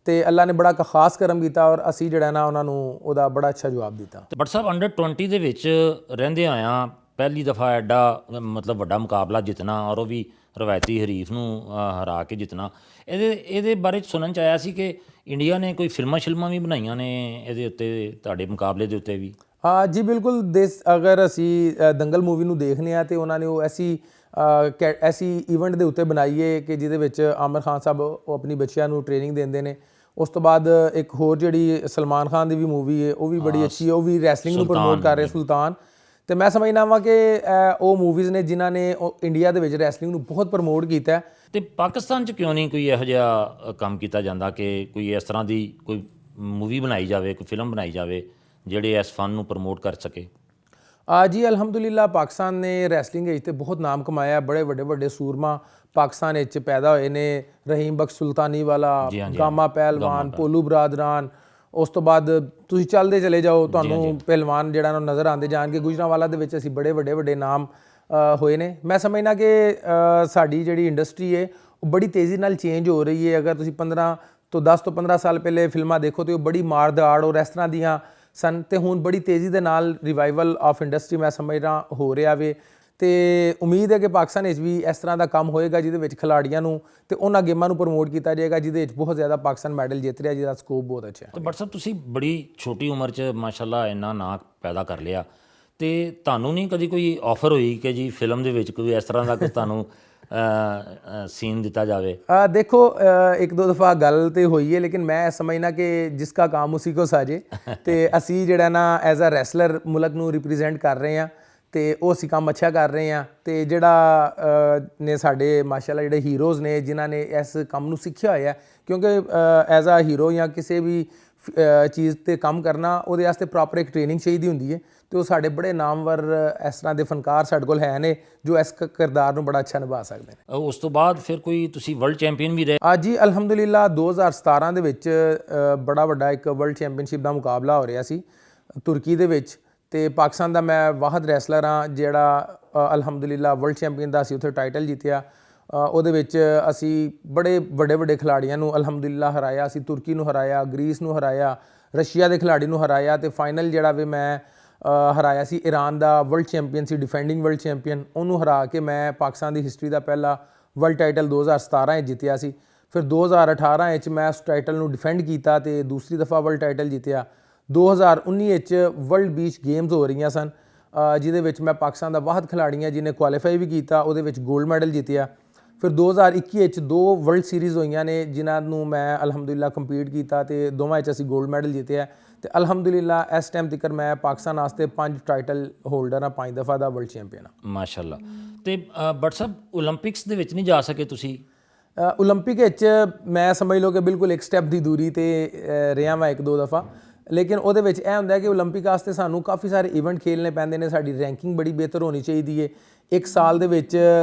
ਤੇ ਅੱਲਾ ਨੇ ਬੜਾ ਖਾਸ ਕਰਮ ਕੀਤਾ ਔਰ ਅਸੀਂ ਜਿਹੜਾ ਨਾ ਉਹਨਾਂ ਨੂੰ ਉਹਦਾ ਬੜਾ ਅੱਛਾ ਜਵਾਬ ਦਿੱਤਾ। ਤੇ ਭੱਟ ਸਾਹਿਬ, ਅੰਡਰ 20 ਦੇ ਵਿੱਚ ਰਹਿੰਦੇ ਆਇਆ ਪਹਿਲੀ ਦਫਾ ਐਡਾ ਮਤਲਬ ਵੱਡਾ ਮੁਕਾਬਲਾ ਜਿੱਤਣਾ ਔਰ ਉਹ ਵੀ ਰਵਾਇਤੀ ਹਰੀਫ ਨੂੰ ਹਰਾ ਕੇ ਜਿੱਤਣਾ, ਇਹਦੇ ਬਾਰੇ ਸੁਣਨ ਚ ਆਇਆ ਸੀ ਕਿ ਇੰਡੀਆ ਨੇ ਕੋਈ ਫਿਲਮਾਂ ਵੀ ਬਣਾਈਆਂ ਨੇ ਇਹਦੇ ਉੱਤੇ, ਤੁਹਾਡੇ ਮੁਕਾਬਲੇ ਦੇ ਉੱਤੇ ਵੀ? ਜੀ ਬਿਲਕੁਲ, ਅਗਰ ਅਸੀਂ ਦੰਗਲ ਮੂਵੀ ਨੂੰ ਦੇਖਦੇ ਹਾਂ ਤੇ ਉਹਨਾਂ ਨੇ ਉਹ ਐਸੀ ਇਵੈਂਟ ਦੇ ਉੱਤੇ ਬਣਾਈਏ ਕਿ ਜਿਹਦੇ ਵਿੱਚ ਆਮਰ ਖਾਨ ਸਾਹਿਬ ਉਹ ਆਪਣੀ ਬੱਚਿਆਂ ਨੂੰ ਟ੍ਰੇਨਿੰਗ ਦਿੰਦੇ ਨੇ। ਉਸ ਤੋਂ ਬਾਅਦ ਇੱਕ ਹੋਰ ਜਿਹੜੀ ਸਲਮਾਨ ਖਾਨ ਦੀ ਵੀ ਮੂਵੀ ਹੈ ਉਹ ਵੀ ਬੜੀ ਅੱਛੀ ਹੈ, ਉਹ ਵੀ ਰੈਸਲਿੰਗ ਨੂੰ ਪ੍ਰਮੋਟ ਕਰ ਰਿਹਾ, ਸੁਲਤਾਨ। ਤੇ ਮੈਂ ਸਮਝਦਾ ਵਾਂ ਕਿ ਉਹ ਮੂਵੀਜ਼ ਨੇ ਜਿਨ੍ਹਾਂ ਨੇ ਇੰਡੀਆ ਦੇ ਵਿੱਚ ਰੈਸਲਿੰਗ ਨੂੰ ਬਹੁਤ ਪ੍ਰਮੋਟ ਕੀਤਾ। ਤੇ ਪਾਕਿਸਤਾਨ 'ਚ ਕਿਉਂ ਨਹੀਂ ਕੋਈ ਇਹੋ ਜਿਹਾ ਕੰਮ ਕੀਤਾ ਜਾਂਦਾ ਕਿ ਕੋਈ ਇਸ ਤਰ੍ਹਾਂ ਦੀ ਕੋਈ ਮੂਵੀ ਬਣਾਈ ਜਾਵੇ, ਕੋਈ ਫਿਲਮ ਬਣਾਈ ਜਾਵੇ ਜਿਹੜੇ ਇਸ ਫਨ ਨੂੰ ਪ੍ਰਮੋਟ ਕਰ ਸਕੇ? ਜੀ ਅਲਹਮਦੁਲਿਲਾ, ਪਾਕਿਸਤਾਨ ਨੇ ਰੈਸਲਿੰਗ ਵਿੱਚ ਤੇ ਬਹੁਤ ਨਾਮ ਕਮਾਇਆ, ਬੜੇ ਵੱਡੇ ਸੂਰਮਾ ਪਾਕਿਸਤਾਨ ਵਿੱਚ ਪੈਦਾ ਹੋਏ ਨੇ, ਰਹੀਮ ਬਖਸ਼ ਸੁਲਤਾਨੀ ਵਾਲਾ, ਗਾਮਾ ਪਹਿਲਵਾਨ, ਪੋਲੂ ਬਰਾਦਰਾਨ। ਉਸ ਤੋਂ ਬਾਅਦ ਤੁਸੀਂ ਚੱਲਦੇ ਚਲੇ ਜਾਓ, ਤੁਹਾਨੂੰ ਪਹਿਲਵਾਨ ਜਿਹੜਾ ਨਜ਼ਰ ਆਉਂਦੇ ਜਾਣਗੇ। ਗੁਜਰਾਂਵਾਲਾ ਦੇ ਵਿੱਚ ਅਸੀਂ ਬੜੇ ਵੱਡੇ ਨਾਮ ਹੋਏ ਨੇ। ਮੈਂ ਸਮਝਦਾ ਕਿ ਸਾਡੀ ਜਿਹੜੀ ਇੰਡਸਟਰੀ ਹੈ ਉਹ ਬੜੀ ਤੇਜ਼ੀ ਨਾਲ ਚੇਂਜ ਹੋ ਰਹੀ ਹੈ। ਅਗਰ ਤੁਸੀਂ 10 ਤੋਂ 15 ਸਾਲ ਪਹਿਲੇ ਫਿਲਮਾਂ ਦੇਖੋ ਤੇ ਉਹ ਬੜੀ ਮਾਰ ਦਾੜ ਔਰ ਇਸ ਤਰ੍ਹਾਂ ਦੀਆਂ ਸਨ, ਤੇ ਹੁਣ ਬੜੀ ਤੇਜ਼ੀ ਦੇ ਨਾਲ ਰਿਵਾਈਵਲ ਆਫ ਇੰਡਸਟਰੀ ਮੈਂ ਸਮਝਦਾ ਹੋ ਰਿਹਾ ਵੇ। ਤੇ ਉਮੀਦ ਹੈ ਕਿ ਪਾਕਿਸਤਾਨ ਵਿੱਚ ਵੀ ਇਸ ਤਰ੍ਹਾਂ ਦਾ ਕੰਮ ਹੋਏਗਾ ਜਿਹਦੇ ਵਿੱਚ ਖਿਲਾੜੀਆਂ ਨੂੰ ਤੇ ਉਹਨਾਂ ਗੇਮਾਂ ਨੂੰ ਪ੍ਰਮੋਟ ਕੀਤਾ ਜਾਏਗਾ ਜਿਹਦੇ ਵਿੱਚ ਬਹੁਤ ਜ਼ਿਆਦਾ ਪਾਕਿਸਤਾਨ ਮੈਡਲ ਜਿੱਤ ਰਿਹਾ, ਜਿਹਦਾ ਸਕੋਪ ਬਹੁਤ ਅੱਛਾ ਹੈ। ਤੇ ਭੱਟ ਸਾਹਿਬ, ਤੁਸੀਂ ਬੜੀ ਛੋਟੀ ਉਮਰ 'ਚ ਮਾਸ਼ਾਅੱਲਾ ਇੰਨਾ ਨਾਂ ਪੈਦਾ ਕਰ ਲਿਆ, ਤੇ ਤੁਹਾਨੂੰ ਨਹੀਂ ਕਦੀ ਕੋਈ ਆਫਰ ਹੋਈ ਕਿ ਜੀ ਫਿਲਮ ਦੇ ਵਿੱਚ ਕੋਈ ਇਸ ਤਰ੍ਹਾਂ ਦਾ ਕੋਈ ਤੁਹਾਨੂੰ ਸੀਨ ਦਿੱਤਾ ਜਾਵੇ? ਦੇਖੋ, ਇੱਕ ਦੋ ਦਫਾ ਗੱਲ ਤੇ ਹੋਈ ਹੈ, ਲੇਕਿਨ ਮੈਂ ਸਮਝਣਾ ਕਿ ਜਿਸ ਕਾ ਕੰਮ ਉਸੀ ਕੋ ਸਾਜੇ। ਤੇ ਅਸੀਂ ਜਿਹੜਾ ਨਾ ਐਜ਼ ਅ ਰੈਸਲਰ ਮੁਲਕ ਨੂੰ ਰਿਪਰੈਜ਼ੈਂਟ ਕਰ ਰਹੇ ਹਾਂ ਤੇ ਉਹ ਅਸੀਂ ਕੰਮ ਅੱਛਾ ਕਰ ਰਹੇ ਹਾਂ। ਤੇ ਜਿਹੜਾ ਨੇ ਸਾਡੇ ਮਾਸ਼ਾਅੱਲਾ ਜਿਹੜੇ ਹੀਰੋਜ਼ ਨੇ ਜਿਨ੍ਹਾਂ ਨੇ ਇਸ ਕੰਮ ਨੂੰ ਸਿੱਖਿਆ ਹੋਇਆ, ਕਿਉਂਕਿ ਐਜ਼ ਅ ਹੀਰੋ ਜਾਂ ਕਿਸੇ ਵੀ ਚੀਜ਼ ਤੇ ਕੰਮ ਕਰਨਾ ਉਹਦੇ ਵਾਸਤੇ ਪ੍ਰੋਪਰ ਇੱਕ ਟ੍ਰੇਨਿੰਗ ਚਾਹੀਦੀ ਹੁੰਦੀ ਹੈ ਤੇ ਉਹ ਸਾਡੇ ਬੜੇ ਨਾਮਵਰ ਇਸ ਤਰ੍ਹਾਂ ਦੇ ਫਨਕਾਰ ਸਾਡੇ ਕੋਲ ਹੈ ਨੇ ਜੋ ਇਸ ਕਿਰਦਾਰ ਨੂੰ ਬੜਾ ਅੱਛਾ ਨਿਭਾ ਸਕਦੇ ਨੇ। ਉਸ ਤੋਂ ਬਾਅਦ ਫਿਰ ਕੋਈ ਤੁਸੀਂ ਵਰਲਡ ਚੈਂਪੀਅਨ ਵੀ ਰਹੇ? ਜੀ ਅਲਹਮਦੁਲਿਲਾ, 2017 ਦੇ ਵਿੱਚ ਬੜਾ ਵੱਡਾ ਇੱਕ ਵਰਲਡ ਚੈਂਪੀਅਨਸ਼ਿਪ ਦਾ ਮੁਕਾਬਲਾ ਹੋ ਰਿਹਾ ਸੀ ਤੁਰਕੀ ਦੇ ਵਿੱਚ, ਤੇ ਪਾਕਿਸਤਾਨ ਦਾ ਮੈਂ ਵਾਹਦ ਰੈਸਲਰ ਹਾਂ ਜਿਹੜਾ ਅਲਹਮਦੁਲਿਲਾ ਵਰਲਡ ਚੈਂਪੀਅਨ ਦਾ ਅਸੀਂ ਉੱਥੇ ਟਾਈਟਲ ਜਿੱਤਿਆ। ਉਹਦੇ ਵਿੱਚ ਅਸੀਂ ਬੜੇ ਵੱਡੇ ਖਿਲਾੜੀਆਂ ਨੂੰ ਅਲਹਮਦੁਲਿਲਾ ਹਰਾਇਆ। ਅਸੀਂ ਤੁਰਕੀ ਨੂੰ ਹਰਾਇਆ, ਗਰੀਸ ਨੂੰ ਹਰਾਇਆ, ਰਸ਼ੀਆ ਦੇ ਖਿਲਾੜੀ ਨੂੰ ਹਰਾਇਆ ਤੇ ਫਾਈਨਲ ਜਿਹੜਾ ਵੀ ਮੈਂ ਹਰਾਇਆ ਸੀ ਈਰਾਨ ਦਾ ਵਰਲਡ ਚੈਂਪੀਅਨ ਸੀ, ਡਿਫੈਂਡਿੰਗ ਵਰਲਡ ਚੈਂਪੀਅਨ, ਉਹਨੂੰ ਹਰਾ ਕੇ ਮੈਂ ਪਾਕਿਸਤਾਨ ਦੀ ਹਿਸਟਰੀ ਦਾ ਪਹਿਲਾ ਵਰਲਡ ਟਾਈਟਲ 2017 ਵਿੱਚ ਜਿੱਤਿਆ ਸੀ। ਫਿਰ 2018 ਵਿੱਚ ਮੈਂ ਉਸ ਟਾਈਟਲ ਨੂੰ ਡਿਫੈਂਡ ਕੀਤਾ ਤੇ ਦੂਸਰੀ ਦਫਾ ਵਰਲਡ ਟਾਈਟਲ ਜਿੱਤਿਆ। 2019 ਵਿੱਚ ਵਰਲਡ ਬੀਚ ਗੇਮਸ ਹੋ ਰਹੀਆਂ ਸਨ ਜਿਹਦੇ ਵਿੱਚ ਮੈਂ ਪਾਕਿਸਤਾਨ ਦਾ ਵਾਹਦ ਖਿਲਾੜੀ ਹਾਂ ਜਿਹਨੇ ਕੁਆਲੀਫਾਈ ਵੀ ਕੀਤਾ, ਉਹਦੇ ਵਿੱਚ 골ਡ ਮੈਡਲ ਜਿੱਤਿਆ। ਫਿਰ 2021 ਵਿੱਚ 2 ਵਰਲਡ ਸੀਰੀਜ਼ ਹੋਈਆਂ ਨੇ ਜਿਨ੍ਹਾਂ ਨੂੰ ਮੈਂ ਅਲਹਮਦੁਲਿਲਾ ਕੰਪੀਟ ਕੀਤਾ ਤੇ ਦੋਵਾਂ ਵਿੱਚ ਅਸੀਂ 골ਡ ਮੈਡਲ ਜਿੱਤਿਆ। ਤੇ ਅਲਹਮਦੁਲਿਲਾ ਇਸ ਟਾਈਮ ਤੱਕ ਮੈਂ ਪਾਕਿਸਤਾਨ ਵਾਸਤੇ 5 ਟਾਈਟਲ ਹੋਲਡਰ ਹਾਂ, 5 ਦਫਾ ਦਾ ਵਰਲਡ ਚੈਂਪੀਅਨ ਹਾਂ। ਮਾਸ਼ਾਅੱਲਾ। ਤੇ ਭੱਟ ਸਾਹਿਬ, ਓਲੰਪਿਕਸ ਦੇ ਵਿੱਚ ਨਹੀਂ ਜਾ ਸਕੇ ਤੁਸੀਂ? ਓਲੰਪਿਕ ਵਿੱਚ ਮੈਂ ਸਮਝ ਲਓ ਕਿ ਬਿਲਕੁਲ ਇੱਕ ਸਟੈਪ ਦੀ ਦੂਰੀ ਤੇ ਰਿਹਾ ਮੈਂ 1-2 ਦਫਾ, ਲੇਕਿਨ ਉਹਦੇ ਵਿੱਚ ਇਹ ਹੁੰਦਾ ਕਿ ਓਲੰਪਿਕ ਵਾਸਤੇ ਸਾਨੂੰ ਕਾਫੀ ਸਾਰੇ ਇਵੈਂਟ ਖੇਲਣੇ ਪੈਂਦੇ ਨੇ, ਸਾਡੀ ਰੈਂਕਿੰਗ ਬੜੀ ਬਿਹਤਰ ਹੋਣੀ ਚਾਹੀਦੀ ਹੈ। ਇੱਕ ਸਾਲ ਦੇ ਵਿੱਚ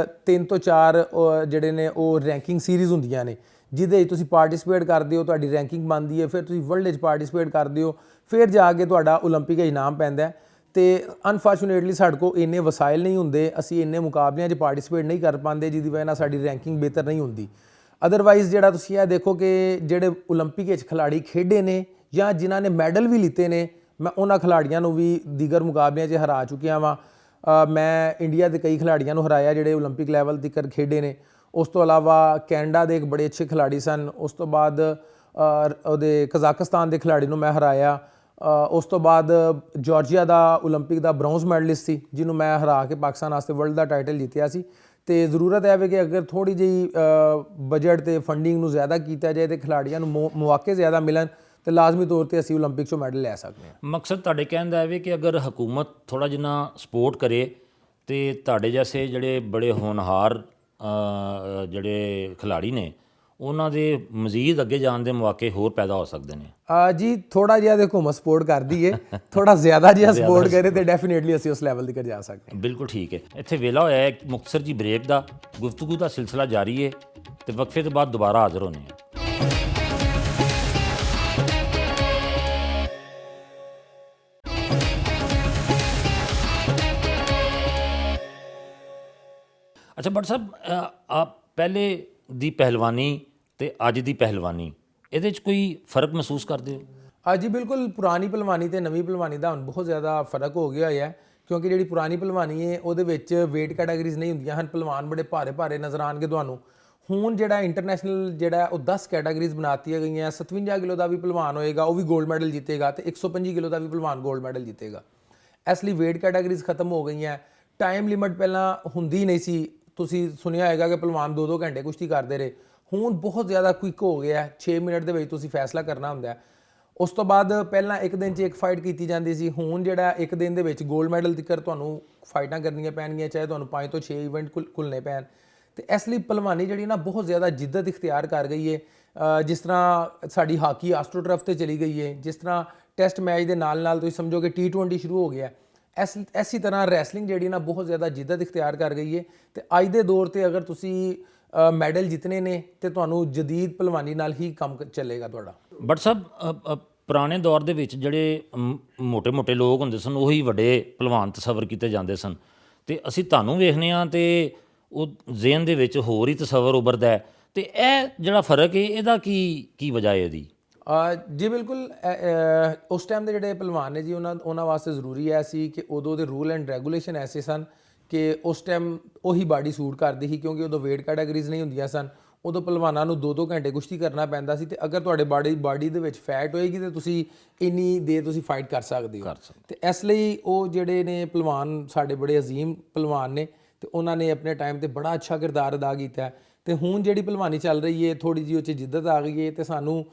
3 ਤੋਂ 4 ਜਿਹੜੇ ਨੇ ਉਹ ਰੈਂਕਿੰਗ ਸੀਰੀਜ਼ ਹੁੰਦੀਆਂ ਨੇ, ਜਿਹਦੇ ਵਿੱਚ ਤੁਸੀਂ ਪਾਰਟਿਸਿਪੇਟ ਕਰਦੇ ਹੋ, ਤੁਹਾਡੀ ਰੈਂਕਿੰਗ ਬਣਦੀ ਹੈ, ਫਿਰ ਤੁਸੀਂ ਵਰਲਡ ਵਿੱਚ ਪਾਰਟਿਸਿਪੇਟ ਕਰਦੇ ਹੋ, ਫਿਰ ਜਾ ਕੇ ਤੁਹਾਡਾ ਓਲੰਪਿਕ ਵਿੱਚ ਇਨਾਮ ਪੈਂਦਾ ਹੈ। ਤੇ ਅਨਫੋਰਚੂਨੇਟਲੀ ਸਾਡੇ ਕੋਲ ਇੰਨੇ ਵਸਾਇਲ ਨਹੀਂ ਹੁੰਦੇ, ਅਸੀਂ ਇੰਨੇ ਮੁਕਾਬਲਿਆਂ 'ਚ ਪਾਰਟਿਸਿਪੇਟ ਨਹੀਂ ਕਰ ਪਾਉਂਦੇ, ਜਿਹਦੀ ਵਜ੍ਹਾ ਨਾਲ ਸਾਡੀ ਰੈਂਕਿੰਗ ਬਿਹਤਰ ਨਹੀਂ ਹੁੰਦੀ। ਅਦਰਵਾਈਜ਼ ਜਿਹੜਾ ਤੁਸੀਂ ਇਹ ਦੇਖੋ ਕਿ ਜਿਹੜੇ ਓਲੰਪਿਕ ਵਿੱਚ ਖਿਲਾੜੀ ਖੇਡੇ ਨੇ ਜਾਂ ਜਿਨ੍ਹਾਂ ਨੇ ਮੈਡਲ ਵੀ ਲਿੱਤੇ ਨੇ, ਮੈਂ ਉਹਨਾਂ ਖਿਲਾੜੀਆਂ ਨੂੰ ਵੀ ਦੀਗਰ ਮੁਕਾਬਲਿਆਂ 'ਚ ਹਰਾ ਚੁੱਕਿਆ ਵਾਂ। ਮੈਂ ਇੰਡੀਆ ਦੇ ਕਈ ਖਿਲਾੜੀਆਂ ਨੂੰ ਹਰਾਇਆ ਜਿਹੜੇ ਓਲੰਪਿਕ ਲੈਵਲ ਤੱਕ ਖੇਡੇ ਨੇ। ਉਸ ਤੋਂ ਇਲਾਵਾ ਕੈਨੇਡਾ ਦੇ ਇੱਕ ਬੜੇ ਅੱਛੇ ਖਿਲਾੜੀ ਸਨ, ਉਸ ਤੋਂ ਬਾਅਦ ਉਹਦੇ ਕਜ਼ਾਕਿਸਤਾਨ ਦੇ ਖਿਲਾੜੀ ਨੂੰ ਮੈਂ ਹਰਾਇਆ। ਉਸ ਤੋਂ ਬਾਅਦ ਜਾਰਜੀਆ ਦਾ ਓਲੰਪਿਕ ਦਾ ਬ੍ਰੌਂਜ਼ ਮੈਡਲਿਸਟ ਸੀ, ਜਿਹਨੂੰ ਮੈਂ ਹਰਾ ਕੇ ਪਾਕਿਸਤਾਨ ਵਾਸਤੇ ਵਰਲਡ ਦਾ ਟਾਈਟਲ ਜਿੱਤਿਆ ਸੀ। ਤੇ ਜ਼ਰੂਰਤ ਹੈ ਕਿ ਅਗਰ ਥੋੜੀ ਜਿਹੀ ਬਜਟ ਤੇ ਫੰਡਿੰਗ ਨੂੰ ਜ਼ਿਆਦਾ ਕੀਤਾ ਜਾਏ ਤੇ ਖਿਲਾੜੀਆਂ ਨੂੰ ਮੌਕੇ ਜ਼ਿਆਦਾ ਮਿਲਣ ਤੇ ਲਾਜ਼ਮੀ ਤੌਰ ਤੇ ਅਸੀਂ ਓਲੰਪਿਕ 'ਚੋਂ ਮੈਡਲ ਲੈ ਸਕਦੇ ਹਾਂ। ਮਕਸਦ ਤੁਹਾਡੇ ਕਹਿਣ ਦਾ ਹੈ ਕਿ ਅਗਰ ਹਕੂਮਤ ਥੋੜਾ ਜਿਹਾ ਸਪੋਰਟ ਕਰੇ ਤੇ ਤੁਹਾਡੇ ਜੈਸੇ ਜਿਹੜੇ ਬੜੇ ਹੋਣਹਾਰ ਜਿਹੜੇ ਖਿਲਾੜੀ ਨੇ ਉਹਨਾਂ ਦੇ ਮਜ਼ੀਦ ਅੱਗੇ ਜਾਣ ਦੇ ਮੌਕੇ ਹੋਰ ਪੈਦਾ ਹੋ ਸਕਦੇ ਨੇ। ਜੀ ਥੋੜਾ ਜਿਹਾ ਤੇ ਹਕੂਮਤ ਸਪੋਰਟ ਕਰਦੀ ਏ, ਥੋੜਾ ਜ਼ਿਆਦਾ ਜਿਹਾ ਸਪੋਰਟ ਕਰੇ ਤੇ ਡੈਫੀਨੇਟਲੀ ਅਸੀਂ ਉਸ ਲੈਵਲ ਤੱਕ ਜਾ ਸਕਦੇ ਹਾਂ। ਬਿਲਕੁਲ ਠੀਕ ਹੈ। ਇੱਥੇ ਵੇਲਾ ਹੋਇਆ ਹੈ ਮੁਖਤਸਰ ਜੀ ਬ੍ਰੇਕ ਦਾ, ਗੁਫ਼ਤਗੂ ਦਾ ਸਿਲਸਿਲਾ ਜਾਰੀ ਹੈ ਤੇ ਵਕਫੇ ਤੋਂ ਬਾਅਦ ਦੁਬਾਰਾ ਹਾਜ਼ਰ ਹੋਣੇ ਆ। ਅੱਛਾ ਭੱਟ ਸਾਹਿਬ, ਆਪ ਪਹਿਲੇ ਦੀ ਪਹਿਲਵਾਨੀ ਤੇ ਅੱਜ ਦੀ ਪਹਿਲਵਾਨੀ ਇਹਦੇ 'ਚ ਕੋਈ ਫਰਕ ਮਹਿਸੂਸ ਕਰਦੇ ਹੋ? ਜੀ ਬਿਲਕੁਲ, ਪੁਰਾਣੀ ਪਹਿਲਵਾਨੀ ਤੇ ਨਵੀਂ ਪਹਿਲਵਾਨੀ ਦਾ ਹੁਣ ਬਹੁਤ ਜ਼ਿਆਦਾ ਫਰਕ ਹੋ ਗਿਆ ਹੈ, ਕਿਉਂਕਿ ਜਿਹੜੀ ਪੁਰਾਣੀ ਪਹਿਲਵਾਨੀ ਹੈ ਉਹਦੇ ਵਿੱਚ ਵੇਟ ਕੈਟਾਗਰੀਜ਼ ਨਹੀਂ ਹੁੰਦੀਆਂ ਹਨ, ਪਹਿਲਵਾਨ ਬੜੇ ਭਾਰੇ ਭਾਰੇ ਨਜ਼ਰ ਆਉਣਗੇ ਤੁਹਾਨੂੰ। ਹੁਣ ਜਿਹੜਾ ਇੰਟਰਨੈਸ਼ਨਲ ਜਿਹੜਾ ਉਹ 10 ਕੈਟਾਗਰੀਜ਼ ਬਣਾਤੀਆਂ ਗਈਆਂ। 57 ਕਿਲੋ ਦਾ ਵੀ ਪਹਿਲਵਾਨ ਹੋਏਗਾ, ਉਹ ਵੀ 골ਡ ਮੈਡਲ ਜਿੱਤੇਗਾ, ਤੇ 125 ਕਿਲੋ ਦਾ ਵੀ ਪਹਿਲਵਾਨ 골ਡ ਮੈਡਲ ਜਿੱਤੇਗਾ। ਇਸ ਲਈ ਵੇਟ ਕੈਟਾਗਰੀਜ਼ ਖਤਮ ਹੋ ਗਈਆਂ। ਟਾਈਮ ਲਿਮਿਟ ਪਹਿਲਾਂ ਹੁੰਦੀ ਨਹੀਂ ਸੀ, ਤੁਸੀਂ ਸੁਣਿਆ ਹੋਏਗਾ ਕਿ ਪਹਿਲਵਾਨ 2-2 ਘੰਟੇ ਕੁਸ਼ਤੀ ਕਰਦੇ ਰਹੇ। ਹੁਣ ਬਹੁਤ ਜ਼ਿਆਦਾ ਕੁਇੱਕ ਹੋ ਗਿਆ, 6 ਮਿੰਟ ਦੇ ਵਿੱਚ ਤੁਸੀਂ ਫੈਸਲਾ ਕਰਨਾ ਹੁੰਦਾ। ਉਸ ਤੋਂ ਬਾਅਦ ਪਹਿਲਾਂ ਇੱਕ ਦਿਨ 'ਚ ਇੱਕ ਫਾਈਟ ਕੀਤੀ ਜਾਂਦੀ ਸੀ, ਹੁਣ ਜਿਹੜਾ ਇੱਕ ਦਿਨ ਦੇ ਵਿੱਚ 골ਡ ਮੈਡਲ ਤੱਕ ਤੁਹਾਨੂੰ ਫਾਈਟਾਂ ਕਰਨੀਆਂ ਪੈਣਗੀਆਂ, ਚਾਹੇ ਤੁਹਾਨੂੰ 5 ਤੋਂ 6 ਇਵੈਂਟ ਖੁੱਲ੍ਹਣੇ ਪੈਣ। ਤੇ ਇਸ ਲਈ ਪਹਿਲਵਾਨੀ ਜਿਹੜੀ ਨਾ ਬਹੁਤ ਜ਼ਿਆਦਾ ਜਿੱਦਤ ਇਖਤਿਆਰ ਕਰ ਗਈ ਹੈ। ਜਿਸ ਤਰ੍ਹਾਂ ਸਾਡੀ ਹਾਕੀ ਆਸਟ੍ਰੋਟਰਫ ਤੇ ਚਲੀ ਗਈ ਹੈ, ਜਿਸ ਤਰ੍ਹਾਂ ਟੈਸਟ ਮੈਚ ਦੇ ਨਾਲ ਨਾਲ ਤੁਸੀਂ ਸਮਝੋ ਕਿ T20 ਸ਼ੁਰੂ ਹੋ ਗਿਆ, ਐਸੀ ਤਰ੍ਹਾਂ ਰੈਸਲਿੰਗ ਜਿਹੜੀ ਨਾ ਬਹੁਤ ਜ਼ਿਆਦਾ ਜਿੱਦਤ ਇਖਤਿਆਰ ਕਰ ਗਈ ਹੈ। ਤੇ ਅੱਜ ਦੇ ਦੌਰ ਤੇ ਅਗਰ ਤੁਸੀਂ ਮੈਡਲ ਜਿੱਤਣੇ ਨੇ ਤੇ ਤੁਹਾਨੂੰ ਜਦੀਦ ਪਹਿਲਵਾਨੀ ਨਾਲ ਹੀ ਕੰਮ ਚੱਲੇਗਾ ਤੁਹਾਡਾ। ਭੱਟ ਸਾਹਿਬ, ਪੁਰਾਣੇ ਦੌਰ ਦੇ ਵਿੱਚ ਜਿਹੜੇ ਮੋਟੇ-ਮੋਟੇ ਲੋਕ ਹੁੰਦੇ ਸਨ ਉਹੀ ਵੱਡੇ ਪਹਿਲਵਾਨ ਤਸੱਵਰ ਕੀਤੇ ਜਾਂਦੇ ਸਨ, ਤੇ ਅਸੀਂ ਤੁਹਾਨੂੰ ਵੇਖਦੇ ਹਾਂ ਤੇ ਉਹ ਜ਼ਿਹਨ ਦੇ ਵਿੱਚ ਹੋਰ ਹੀ ਤਸੱਵਰ ਉੱਭਰਦਾ ਹੈ। ਤੇ ਇਹ ਜਿਹੜਾ ਫਰਕ ਹੈ ਇਹਦਾ ਕੀ ਵਜ੍ਹਾ ਹੈ ਇਹਦੀ? ਜੀ ਬਿਲਕੁਲ, ਉਸ ਟਾਈਮ ਦੇ ਜਿਹੜੇ ਪਹਿਲਵਾਨ ਨੇ ਜੀ ਉਹਨਾਂ ਵਾਸਤੇ ਜ਼ਰੂਰੀ ਹੈ ਸੀ ਕਿ ਉਦੋਂ ਦੇ ਰੂਲ ਐਂਡ ਰੈਗੂਲੇਸ਼ਨ ਐਸੇ ਸਨ ਕਿ ਉਸ ਟਾਈਮ ਉਹੀ ਬਾਡੀ ਸੂਟ ਕਰਦੀ ਸੀ, ਕਿਉਂਕਿ ਉਦੋਂ ਵੇਟ ਕੈਟਾਗਰੀਜ਼ ਨਹੀਂ ਹੁੰਦੀਆਂ ਸਨ। ਉਦੋਂ ਪਹਿਲਵਾਨਾਂ ਨੂੰ 2-2 ਘੰਟੇ ਕੁਸ਼ਤੀ ਕਰਨਾ ਪੈਂਦਾ ਸੀ, ਤੇ ਅਗਰ ਤੁਹਾਡੇ ਬਾਡੀ ਦੇ ਵਿੱਚ ਫੈਟ ਹੋਏਗੀ ਤੇ ਤੁਸੀਂ ਇੰਨੀ ਦੇਰ ਤੁਸੀਂ ਫਾਈਟ ਕਰ ਸਕਦੇ ਹੋ। ਤੇ ਇਸ ਲਈ ਉਹ ਜਿਹੜੇ ਨੇ ਪਹਿਲਵਾਨ ਸਾਡੇ ਬੜੇ ਅਜ਼ੀਮ ਪਹਿਲਵਾਨ ਨੇ, ਤੇ ਉਹਨਾਂ ਨੇ ਆਪਣੇ ਟਾਈਮ ਤੇ ਬੜਾ ਅੱਛਾ ਕਿਰਦਾਰ ਅਦਾ ਕੀਤਾ। ਤੇ ਹੁਣ ਜਿਹੜੀ ਪਹਿਲਵਾਨੀ ਚੱਲ ਰਹੀ ਹੈ ਥੋੜੀ ਜਿਹੀ ਉਹ 'ਚ ਜਿੱਦਤ ਆ ਗਈ ਹੈ, ਤੇ ਸਾਨੂੰ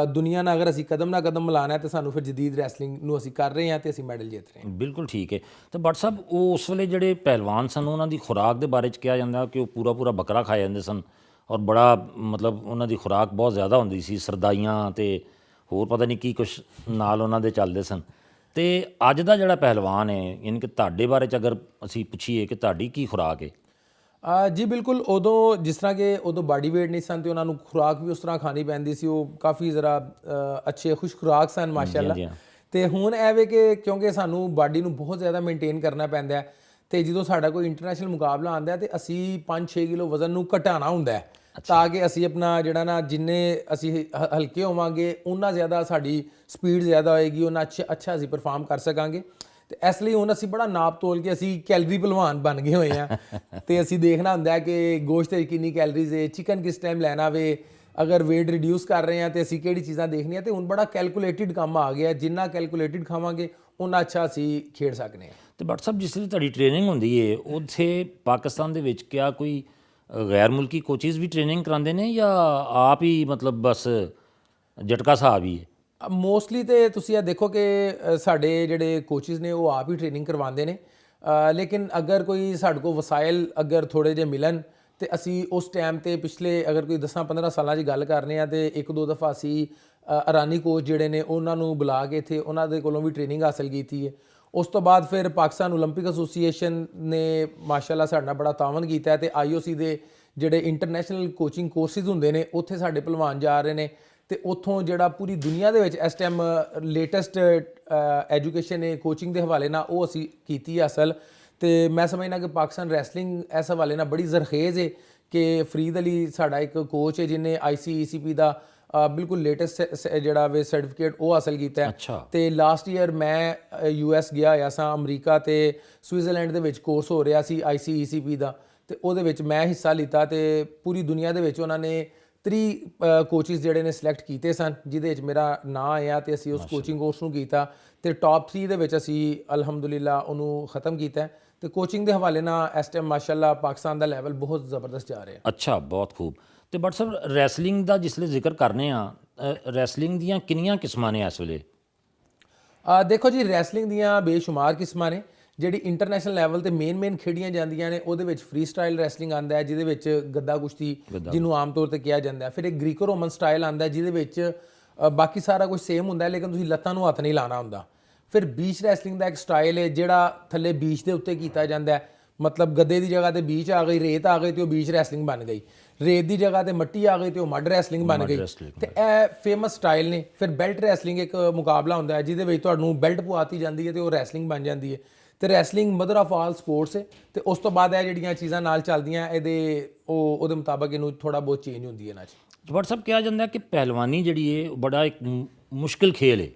ਦੁਨੀਆ ਨਾਲ ਅਗਰ ਅਸੀਂ ਕਦਮ ਨਾਲ ਕਦਮ ਮਿਲਾਉਣਾ ਹੈ ਤੇ ਸਾਨੂੰ ਫਿਰ ਜਦੀਦ ਰੈਸਲਿੰਗ ਨੂੰ ਅਸੀਂ ਕਰ ਰਹੇ ਹਾਂ ਤੇ ਅਸੀਂ ਮੈਡਲ ਜਿੱਤ ਰਹੇ ਹਾਂ। ਬਿਲਕੁਲ ਠੀਕ ਹੈ। ਤੇ ਭੱਟ ਸਾਹਿਬ, ਉਹ ਉਸ ਵੇਲੇ ਜਿਹੜੇ ਪਹਿਲਵਾਨ ਸਨ ਉਹਨਾਂ ਦੀ ਖੁਰਾਕ ਦੇ ਬਾਰੇ 'ਚ ਕਿਹਾ ਜਾਂਦਾ ਕਿ ਉਹ ਪੂਰਾ ਬੱਕਰਾ ਖਾਏ ਜਾਂਦੇ ਸਨ, ਔਰ ਬੜਾ ਮਤਲਬ ਉਹਨਾਂ ਦੀ ਖੁਰਾਕ ਬਹੁਤ ਜ਼ਿਆਦਾ ਹੁੰਦੀ ਸੀ, ਸਰਦਾਈਆਂ ਤੇ ਹੋਰ ਪਤਾ ਨਹੀਂ ਕੀ ਕੁਛ ਨਾਲ ਉਹਨਾਂ ਦੇ ਚੱਲਦੇ ਸਨ। ਤੇ ਅੱਜ ਦਾ ਜਿਹੜਾ ਪਹਿਲਵਾਨ ਹੈ, ਯਾਨੀ ਕਿ ਤੁਹਾਡੇ ਬਾਰੇ 'ਚ ਅਗਰ ਅਸੀਂ ਪੁੱਛੀਏ ਕਿ ਤੁਹਾਡੀ ਕੀ ਖੁਰਾਕ ਹੈ? ਜੀ ਬਿਲਕੁਲ, ਉਦੋਂ ਜਿਸ ਤਰ੍ਹਾਂ ਕਿ ਉਦੋਂ ਬਾਡੀ ਵੇਟ ਨਹੀਂ ਸਨ ਤੇ ਉਹਨਾਂ ਨੂੰ ਖੁਰਾਕ ਵੀ ਉਸ ਤਰ੍ਹਾਂ ਖਾਣੀ ਪੈਂਦੀ ਸੀ, ਉਹ ਕਾਫੀ ਜ਼ਰਾ ਅੱਛੇ ਖੁਸ਼ ਖੁਰਾਕ ਸਨ ਮਾਸ਼ਾਅੱਲਾ। ਤੇ ਹੁਣ ਇਹ ਵੇ ਕਿ ਕਿਉਂਕਿ ਸਾਨੂੰ ਬਾਡੀ ਨੂੰ ਬਹੁਤ ਜ਼ਿਆਦਾ ਮੇਨਟੇਨ ਕਰਨਾ ਪੈਂਦਾ, ਤੇ ਜਦੋਂ ਸਾਡਾ ਕੋਈ ਇੰਟਰਨੈਸ਼ਨਲ ਮੁਕਾਬਲਾ ਆਉਂਦਾ ਤੇ ਅਸੀਂ 5-6 ਕਿਲੋ ਵਜ਼ਨ ਨੂੰ ਘਟਾਉਣਾ ਹੁੰਦਾ ਤਾਂ ਕਿ ਅਸੀਂ ਆਪਣਾ ਜਿਹੜਾ ਨਾ ਜਿੰਨੇ ਅਸੀਂ ਹਲਕੇ ਹੋਵਾਂਗੇ ਉਹਨਾਂ ਜ਼ਿਆਦਾ ਸਾਡੀ ਸਪੀਡ ਜ਼ਿਆਦਾ ਹੋਏਗੀ, ਉਹਨਾਂ ਅੱਛਾ ਅਸੀਂ ਪਰਫਾਰਮ ਕਰ ਸਕਾਂਗੇ। ਤੇ ਇਸ ਲਈ ਹੁਣ ਅਸੀਂ ਬੜਾ ਨਾਪ ਤੋਲ ਕੇ ਅਸੀਂ ਕੈਲਰੀ ਪਹਿਲਵਾਨ ਬਣ ਗਏ ਹੋਏ ਹਾਂ। ਤੇ ਅਸੀਂ ਦੇਖਣਾ ਹੁੰਦਾ ਕਿ ਗੋਸ਼ਤ ਵਿੱਚ ਕਿੰਨੀ ਕੈਲਰੀਜ਼ ਹੈ, ਚਿਕਨ ਕਿਸ ਟਾਈਮ ਲੈਣਾ ਵੇ, ਅਗਰ ਵੇਟ ਰਿਡਿਊਸ ਕਰ ਰਹੇ ਹਾਂ ਤੇ ਅਸੀਂ ਕਿਹੜੀ ਚੀਜ਼ਾਂ ਦੇਖਣੀਆਂ। ਤੇ ਹੁਣ ਬੜਾ ਕੈਲਕੂਲੇਟਿਡ ਕੰਮ ਆ ਗਿਆ, ਜਿੰਨਾ ਕੈਲਕੂਲੇਟਿਡ ਖਾਵਾਂਗੇ ਉਨਾ ਅੱਛਾ ਅਸੀਂ ਖੇਡ ਸਕਦੇ ਹਾਂ। ਤੇ ਭੱਟ ਸਾਹਿਬ, ਜਿਸ ਲਈ ਤੁਹਾਡੀ ਟ੍ਰੇਨਿੰਗ ਹੁੰਦੀ ਹੈ ਉੱਥੇ ਪਾਕਿਸਤਾਨ ਦੇ ਵਿੱਚ ਕਿਆ ਕੋਈ ਗੈਰ ਮੁਲਕੀ ਕੋਚਿਸ ਵੀ ਟ੍ਰੇਨਿੰਗ ਕਰਾਉਂਦੇ ਨੇ ਜਾਂ ਆਪ ਹੀ ਮਤਲਬ ਬਸ ਜਟਕਾ ਸਾਹਿਬ ਹੀ ਹੈ? ਮੋਸਟਲੀ ਤੇ ਤੁਸੀਂ ਇਹ ਦੇਖੋ ਕਿ ਸਾਡੇ ਜਿਹੜੇ ਕੋਚਿਸ ਨੇ ਉਹ ਆਪ ਹੀ ਟ੍ਰੇਨਿੰਗ ਕਰਵਾਉਂਦੇ ਨੇ, ਲੇਕਿਨ ਅਗਰ ਕੋਈ ਸਾਡੇ ਕੋਲ ਵਸਾਇਲ ਅਗਰ ਥੋੜ੍ਹੇ ਜਿਹੇ ਮਿਲਣ ਤੇ ਅਸੀਂ ਉਸ ਟਾਈਮ ਤੇ ਪਿਛਲੇ ਅਗਰ ਕੋਈ 10-15 ਸਾਲਾਂ ਦੀ ਗੱਲ ਕਰ ਰਹੇ ਆ ਤੇ ਇੱਕ ਦੋ ਦਫਾ ਅਸੀਂ ਇਰਾਨੀ ਕੋਚ ਜਿਹੜੇ ਨੇ ਉਹਨਾਂ ਨੂੰ ਬੁਲਾ ਕੇ ਇੱਥੇ ਉਹਨਾਂ ਦੇ ਕੋਲੋਂ ਵੀ ਟ੍ਰੇਨਿੰਗ ਹਾਸਲ ਕੀਤੀ ਹੈ। ਉਸ ਤੋਂ ਬਾਅਦ ਫਿਰ ਪਾਕਿਸਤਾਨ ਓਲੰਪਿਕ ਐਸੋਸੀਏਸ਼ਨ ਨੇ ਮਾਸ਼ਾਅੱਲਾ ਸਾਡੇ ਨਾਲ ਬੜਾ ਤਾਵਨ ਕੀਤਾ ਤੇ IOC ਦੇ ਜਿਹੜੇ ਇੰਟਰਨੈਸ਼ਨਲ ਕੋਚਿੰਗ ਕੋਰਸਿਸ ਹੁੰਦੇ ਨੇ ਉੱਥੇ ਸਾਡੇ ਪਹਿਲਵਾਨ ਜਾ ਰਹੇ ਨੇ ਤੇ ਉੱਥੋਂ ਜਿਹੜਾ ਪੂਰੀ ਦੁਨੀਆ ਦੇ ਵਿੱਚ ਇਸ ਟਾਈਮ ਲੇਟੈਸਟ ਐਜੂਕੇਸ਼ਨ ਹੈ ਕੋਚਿੰਗ ਦੇ ਹਵਾਲੇ ਨਾਲ ਉਹ ਅਸੀਂ ਕੀਤੀ ਹਾਸਲ। ਤੇ ਮੈਂ ਸਮਝਦਾ ਕਿ ਪਾਕਿਸਤਾਨ ਰੈਸਲਿੰਗ ਇਸ ਹਵਾਲੇ ਨਾਲ ਬੜੀ ਜ਼ਰਖੇਜ਼ ਹੈ ਕਿ ਫਰੀਦ ਅਲੀ ਸਾਡਾ ਇੱਕ ਕੋਚ ਹੈ ਜਿਹਨੇ ICECP ਦਾ ਬਿਲਕੁਲ ਲੇਟੈਸਟ ਜਿਹੜਾ ਵੇ ਸਰਟੀਫਿਕੇਟ ਉਹ ਹਾਸਲ ਕੀਤਾ ਹੈ। ਤੇ ਲਾਸਟ ਈਅਰ ਮੈਂ US ਗਿਆ ਹੋਇਆ ਸਾਂ ਅਮਰੀਕਾ ਤੇ ਸਵਿਟਜ਼ਰਲੈਂਡ ਦੇ ਵਿੱਚ ਕੋਰਸ ਹੋ ਰਿਹਾ ਸੀ ICECP ਦਾ ਤੇ ਉਹਦੇ ਵਿੱਚ ਮੈਂ ਹਿੱਸਾ ਲਿੱਤਾ ਤੇ ਪੂਰੀ ਦੁਨੀਆ ਦੇ ਵਿੱਚ ਉਹਨਾਂ ਨੇ 3 ਕੋਚਿਸ ਜਿਹੜੇ ਨੇ ਸਿਲੈਕਟ ਕੀਤੇ ਸਨ ਜਿਹਦੇ ਵਿੱਚ ਮੇਰਾ ਨਾਂ ਆਇਆ ਤੇ ਅਸੀਂ ਉਸ ਕੋਚਿੰਗ ਕੋਰਸ ਨੂੰ ਕੀਤਾ ਤੇ ਟੌਪ 3 ਦੇ ਵਿੱਚ ਅਸੀਂ ਅਲਹਮਦੁਲਿਲਾ ਉਹਨੂੰ ਖਤਮ ਕੀਤਾ ਤੇ ਕੋਚਿੰਗ ਦੇ ਹਵਾਲੇ ਨਾਲ ਇਸ ਟਾਈਮ ਮਾਸ਼ਾਅੱਲਾ ਪਾਕਿਸਤਾਨ ਦਾ ਲੈਵਲ ਬਹੁਤ ਜ਼ਬਰਦਸਤ ਜਾ ਰਿਹਾ। ਅੱਛਾ, ਬਹੁਤ ਖੂਬ। ਤੇ ਬਟ ਸਰ ਰੈਸਲਿੰਗ ਦਾ ਜਿਸਲੇ ਜ਼ਿਕਰ ਕਰਨੇ ਆ, ਰੈਸਲਿੰਗ ਦੀਆਂ ਕਿੰਨੀਆਂ ਕਿਸਮਾਂ ਨੇ ਇਸ ਵੇਲੇ? ਦੇਖੋ ਜੀ, ਰੈਸਲਿੰਗ ਦੀਆਂ ਬੇਸ਼ੁਮਾਰ ਕਿਸਮਾਂ ਨੇ। ਜਿਹੜੀ ਇੰਟਰਨੈਸ਼ਨਲ ਲੈਵਲ ਤੇ ਮੇਨ ਖੇਡੀਆਂ ਜਾਂਦੀਆਂ ਨੇ ਉਹਦੇ ਵਿੱਚ ਫ੍ਰੀ ਸਟਾਈਲ ਰੈਸਲਿੰਗ ਆਉਂਦਾ ਹੈ ਜਿਹਦੇ ਵਿੱਚ ਗੱਦਾ ਕੁਸ਼ਤੀ ਜਿਹਨੂੰ ਆਮ ਤੌਰ ਤੇ ਕਿਹਾ ਜਾਂਦਾ ਹੈ। ਫਿਰ ਇੱਕ ਗ੍ਰੀਕੋ ਰੋਮਨ ਸਟਾਈਲ ਆਉਂਦਾ ਹੈ ਜਿਹਦੇ ਵਿੱਚ ਬਾਕੀ ਸਾਰਾ ਕੁਝ ਸੇਮ ਹੁੰਦਾ ਹੈ ਲੇਕਿਨ ਤੁਸੀਂ ਲੱਤਾਂ ਨੂੰ ਹੱਥ ਨਹੀਂ ਲਾਣਾ ਹੁੰਦਾ। ਫਿਰ ਬੀਚ ਰੈਸਲਿੰਗ ਦਾ ਇੱਕ ਸਟਾਈਲ ਹੈ ਜਿਹੜਾ ਥੱਲੇ ਬੀਚ ਦੇ ਉੱਤੇ ਕੀਤਾ ਜਾਂਦਾ ਹੈ, ਮਤਲਬ ਗੱਦੇ ਦੀ ਜਗ੍ਹਾ ਤੇ ਬੀਚ ਆ ਗਈ, ਰੇਤ ਆ ਗਈ ਤੇ ਉਹ ਬੀਚ ਰੈਸਲਿੰਗ ਬਣ ਗਈ। ਰੇਤ ਦੀ ਜਗ੍ਹਾ ਤੇ ਮਿੱਟੀ ਆ ਗਈ ਤੇ ਉਹ ਮੱਡ ਰੈਸਲਿੰਗ ਬਣ ਗਈ ਤੇ ਇਹ ਫੇਮਸ ਸਟਾਈਲ ਨੇ। ਫਿਰ ਬੈਲਟ ਰੈਸਲਿੰਗ ਇੱਕ ਮੁਕਾਬਲਾ ਹੁੰਦਾ ਹੈ ਜਿਹਦੇ ਵਿੱਚ ਤੁਹਾਨੂੰ ਬੈਲਟ ਪਵਾਤੀ ਜਾਂਦੀ ਹੈ ਤੇ ਉਹ ਰੈਸਲਿੰਗ ਬਣ ਜਾਂਦੀ ਹੈ ਤੇ wrestling mother of all sports ਹੈ। ਤੇ ਉਸ ਤੋਂ ਬਾਅਦ ਇਹ ਜਿਹੜੀਆਂ ਚੀਜ਼ਾਂ ਨਾਲ ਚੱਲਦੀਆਂ ਉਹਦੇ ਮੁਤਾਬਕ ਇਹਨੂੰ ਥੋੜਾ ਬਹੁਤ ਚੇਂਜ ਹੁੰਦੀ ਹੈ ਇਹਨਾਂ 'ਚ। ਬਟ ਸਭ ਕਿਹਾ ਜਾਂਦਾ ਕਿ ਪਹਿਲਵਾਨੀ ਜਿਹੜੀ ਹੈ ਬੜਾ ਇੱਕ ਮੁਸ਼ਕਿਲ ਖੇਲ ਹੈ,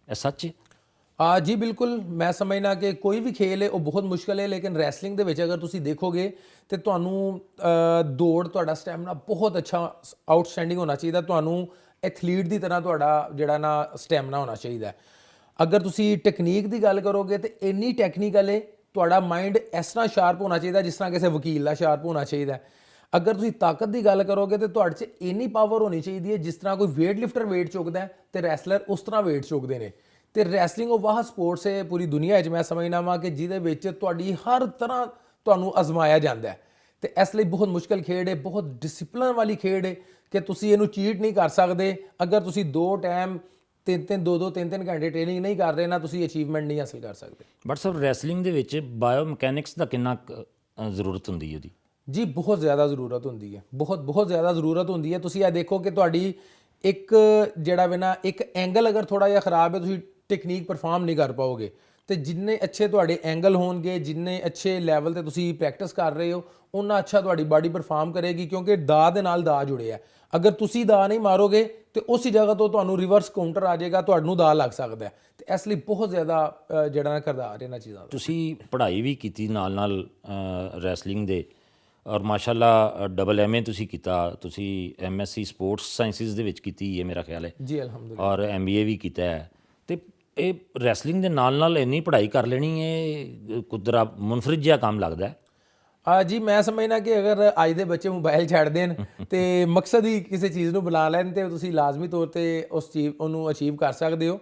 ਇਹ ਸੱਚ ਹੈ? ਜੀ ਬਿਲਕੁਲ, ਮੈਂ ਸਮਝਦਾ ਕਿ ਕੋਈ ਵੀ ਖੇਲ ਹੈ ਉਹ ਬਹੁਤ ਮੁਸ਼ਕਲ ਹੈ ਲੇਕਿਨ ਰੈਸਲਿੰਗ ਦੇ ਵਿੱਚ ਅਗਰ ਤੁਸੀਂ ਦੇਖੋਗੇ ਤੇ ਤੁਹਾਨੂੰ ਦੌੜ, ਤੁਹਾਡਾ ਸਟੈਮਿਨਾ ਬਹੁਤ ਅੱਛਾ ਆਊਟਸਟੈਂਡਿੰਗ ਹੋਣਾ ਚਾਹੀਦਾ। ਤੁਹਾਨੂੰ ਐਥਲੀਟ ਦੀ ਤਰ੍ਹਾਂ ਤੁਹਾਡਾ ਜਿਹੜਾ ਨਾ ਸਟੈਮਿਨਾ ਹੋਣਾ ਚਾਹੀਦਾ। ਅਗਰ ਤੁਸੀਂ ਟੈਕਨੀਕ ਦੀ ਗੱਲ ਕਰੋਗੇ ਤੇ ਇੰਨੀ ਟੈਕਨੀਕਲ ਹੈ, ਤੁਹਾਡਾ ਮਾਈਂਡ ਇਸ ਤਰ੍ਹਾਂ ਸ਼ਾਰਪ ਹੋਣਾ ਚਾਹੀਦਾ ਜਿਸ ਤਰ੍ਹਾਂ ਕਿਸੇ ਵਕੀਲ ਦਾ ਸ਼ਾਰਪ ਹੋਣਾ ਚਾਹੀਦਾ। ਅਗਰ ਤੁਸੀਂ ਤਾਕਤ ਦੀ ਗੱਲ ਕਰੋਗੇ ਤੇ ਤੁਹਾਡੇ 'ਚ ਇੰਨੀ ਪਾਵਰ ਹੋਣੀ ਚਾਹੀਦੀ ਹੈ ਜਿਸ ਤਰ੍ਹਾਂ ਕੋਈ ਵੇਟ ਲਿਫਟਰ ਵੇਟ ਚੁੱਕਦਾ ਤੇ ਰੈਸਲਰ ਉਸ ਤਰ੍ਹਾਂ ਵੇਟ ਚੁੱਕਦੇ ਨੇ। ਤੇ ਰੈਸਲਿੰਗ ਉਹ ਵਾਹ ਸਪੋਰਟਸ ਹੈ ਪੂਰੀ ਦੁਨੀਆ 'ਚ ਮੈਂ ਸਮਝਦਾ ਵਾਂ ਕਿ ਜਿਹਦੇ ਵਿੱਚ ਤੁਹਾਡੀ ਹਰ ਤਰ੍ਹਾਂ ਤੁਹਾਨੂੰ ਅਜ਼ਮਾਇਆ ਜਾਂਦਾ ਤੇ ਇਸ ਲਈ ਬਹੁਤ ਮੁਸ਼ਕਲ ਖੇਡ ਹੈ, ਬਹੁਤ ਡਿਸਪਲਿਨ ਵਾਲੀ ਖੇਡ ਹੈ ਕਿ ਤੁਸੀਂ ਇਹਨੂੰ ਚੀਟ ਨਹੀਂ ਕਰ ਸਕਦੇ। ਅਗਰ ਤੁਸੀਂ 2 ਟਾਈਮ 3-3 ਘੰਟੇ ਟ੍ਰੇਨਿੰਗ ਨਹੀਂ ਕਰ ਰਹੇ ਨਾ ਤੁਸੀਂ ਅਚੀਵਮੈਂਟ ਨਹੀਂ ਹਾਸਲ ਕਰ ਸਕਦੇ। ਬਟ ਸਰ ਰੈਸਲਿੰਗ ਦੇ ਵਿੱਚ ਬਾਇਓ ਮਕੈਨਿਕਸ ਦਾ ਕਿੰਨਾ ਜ਼ਰੂਰਤ ਹੁੰਦੀ ਹੈ ਉਹਦੀ? ਜੀ ਬਹੁਤ ਜ਼ਿਆਦਾ ਜ਼ਰੂਰਤ ਹੁੰਦੀ ਹੈ, ਬਹੁਤ ਜ਼ਿਆਦਾ ਜ਼ਰੂਰਤ ਹੁੰਦੀ ਹੈ। ਤੁਸੀਂ ਇਹ ਦੇਖੋ ਕਿ ਤੁਹਾਡੀ ਇੱਕ ਜਿਹੜਾ ਵੇ ਨਾ ਇੱਕ ਐਂਗਲ ਅਗਰ ਥੋੜਾ ਜਿਹਾ ਖਰਾਬ ਹੈ ਤੁਸੀਂ ਟੈਕਨੀਕ ਪਰਫਾਰਮ ਨਹੀਂ ਕਰ ਪਾਓਗੇ ਤੇ ਜਿੰਨੇ ਅੱਛੇ ਤੁਹਾਡੇ ਐਂਗਲ ਹੋਣਗੇ, ਜਿੰਨੇ ਅੱਛੇ ਲੈਵਲ ਤੇ ਤੁਸੀਂ ਪ੍ਰੈਕਟਿਸ ਕਰ ਰਹੇ ਹੋ ਉਨਾ ਅੱਛਾ ਤੁਹਾਡੀ ਬਾਡੀ ਪਰਫਾਰਮ ਕਰੇਗੀ ਕਿਉਂਕਿ ਦਾ ਦੇ ਨਾਲ ਦਾ ਜੁੜਿਆ। ਅਗਰ ਤੁਸੀਂ ਦਾ ਨਹੀਂ ਮਾਰੋਗੇ ਤੇ ਉਸੇ ਜਗ੍ਹਾ ਤੋਂ ਤੁਹਾਨੂੰ ਰਿਵਰਸ ਕਾਊਂਟਰ ਆ ਜਾਏਗਾ, ਤੁਹਾਨੂੰ ਦਾ ਲੱਗ ਸਕਦਾ ਤੇ ਇਸ ਲਈ ਬਹੁਤ ਜ਼ਿਆਦਾ ਜਿਹੜਾ ਨਾ ਕਰਦਾਰ ਇਹਨਾਂ ਚੀਜ਼ਾਂ ਦਾ। ਤੁਸੀਂ ਪੜ੍ਹਾਈ ਵੀ ਕੀਤੀ ਨਾਲ ਰੈਸਲਿੰਗ ਦੇ ਔਰ ਮਾਸ਼ਾਅੱਲਾ MA ਤੁਸੀਂ ਕੀਤਾ, ਤੁਸੀਂ MSc ਸਪੋਰਟਸ ਸਾਇੰਸਿਸ ਦੇ ਵਿੱਚ ਕੀਤੀ ਹੈ ਮੇਰਾ ਖਿਆਲ ਹੈ ਜੀ ਅਲਹਮਦੁਲਿਲਾ, ਔਰ MBA ਵੀ ਕੀਤਾ ਹੈ। ਤੇ ਇਹ ਰੈਸਲਿੰਗ ਦੇ ਨਾਲ ਇੰਨੀ ਪੜ੍ਹਾਈ ਕਰ ਲੈਣੀ ਹੈ ਕੁਦਰਾ ਮੁਨਫਰਿਦ ਜਿਹਾ ਕੰਮ ਲੱਗਦਾ ਹੈ। ਜੀ ਮੈਂ ਸਮਝਦਾ ਕਿ ਅਗਰ ਅੱਜ ਦੇ ਬੱਚੇ ਮੋਬਾਈਲ ਛੱਡ ਦੇਣ ਤੇ ਮਕਸਦ ਹੀ ਕਿਸੇ ਚੀਜ਼ ਨੂੰ ਬਣਾ ਲੈਣ ਤੇ ਤੁਸੀਂ ਲਾਜ਼ਮੀ ਤੌਰ ਤੇ ਉਹਨੂੰ ਅਚੀਵ ਕਰ ਸਕਦੇ ਹੋ।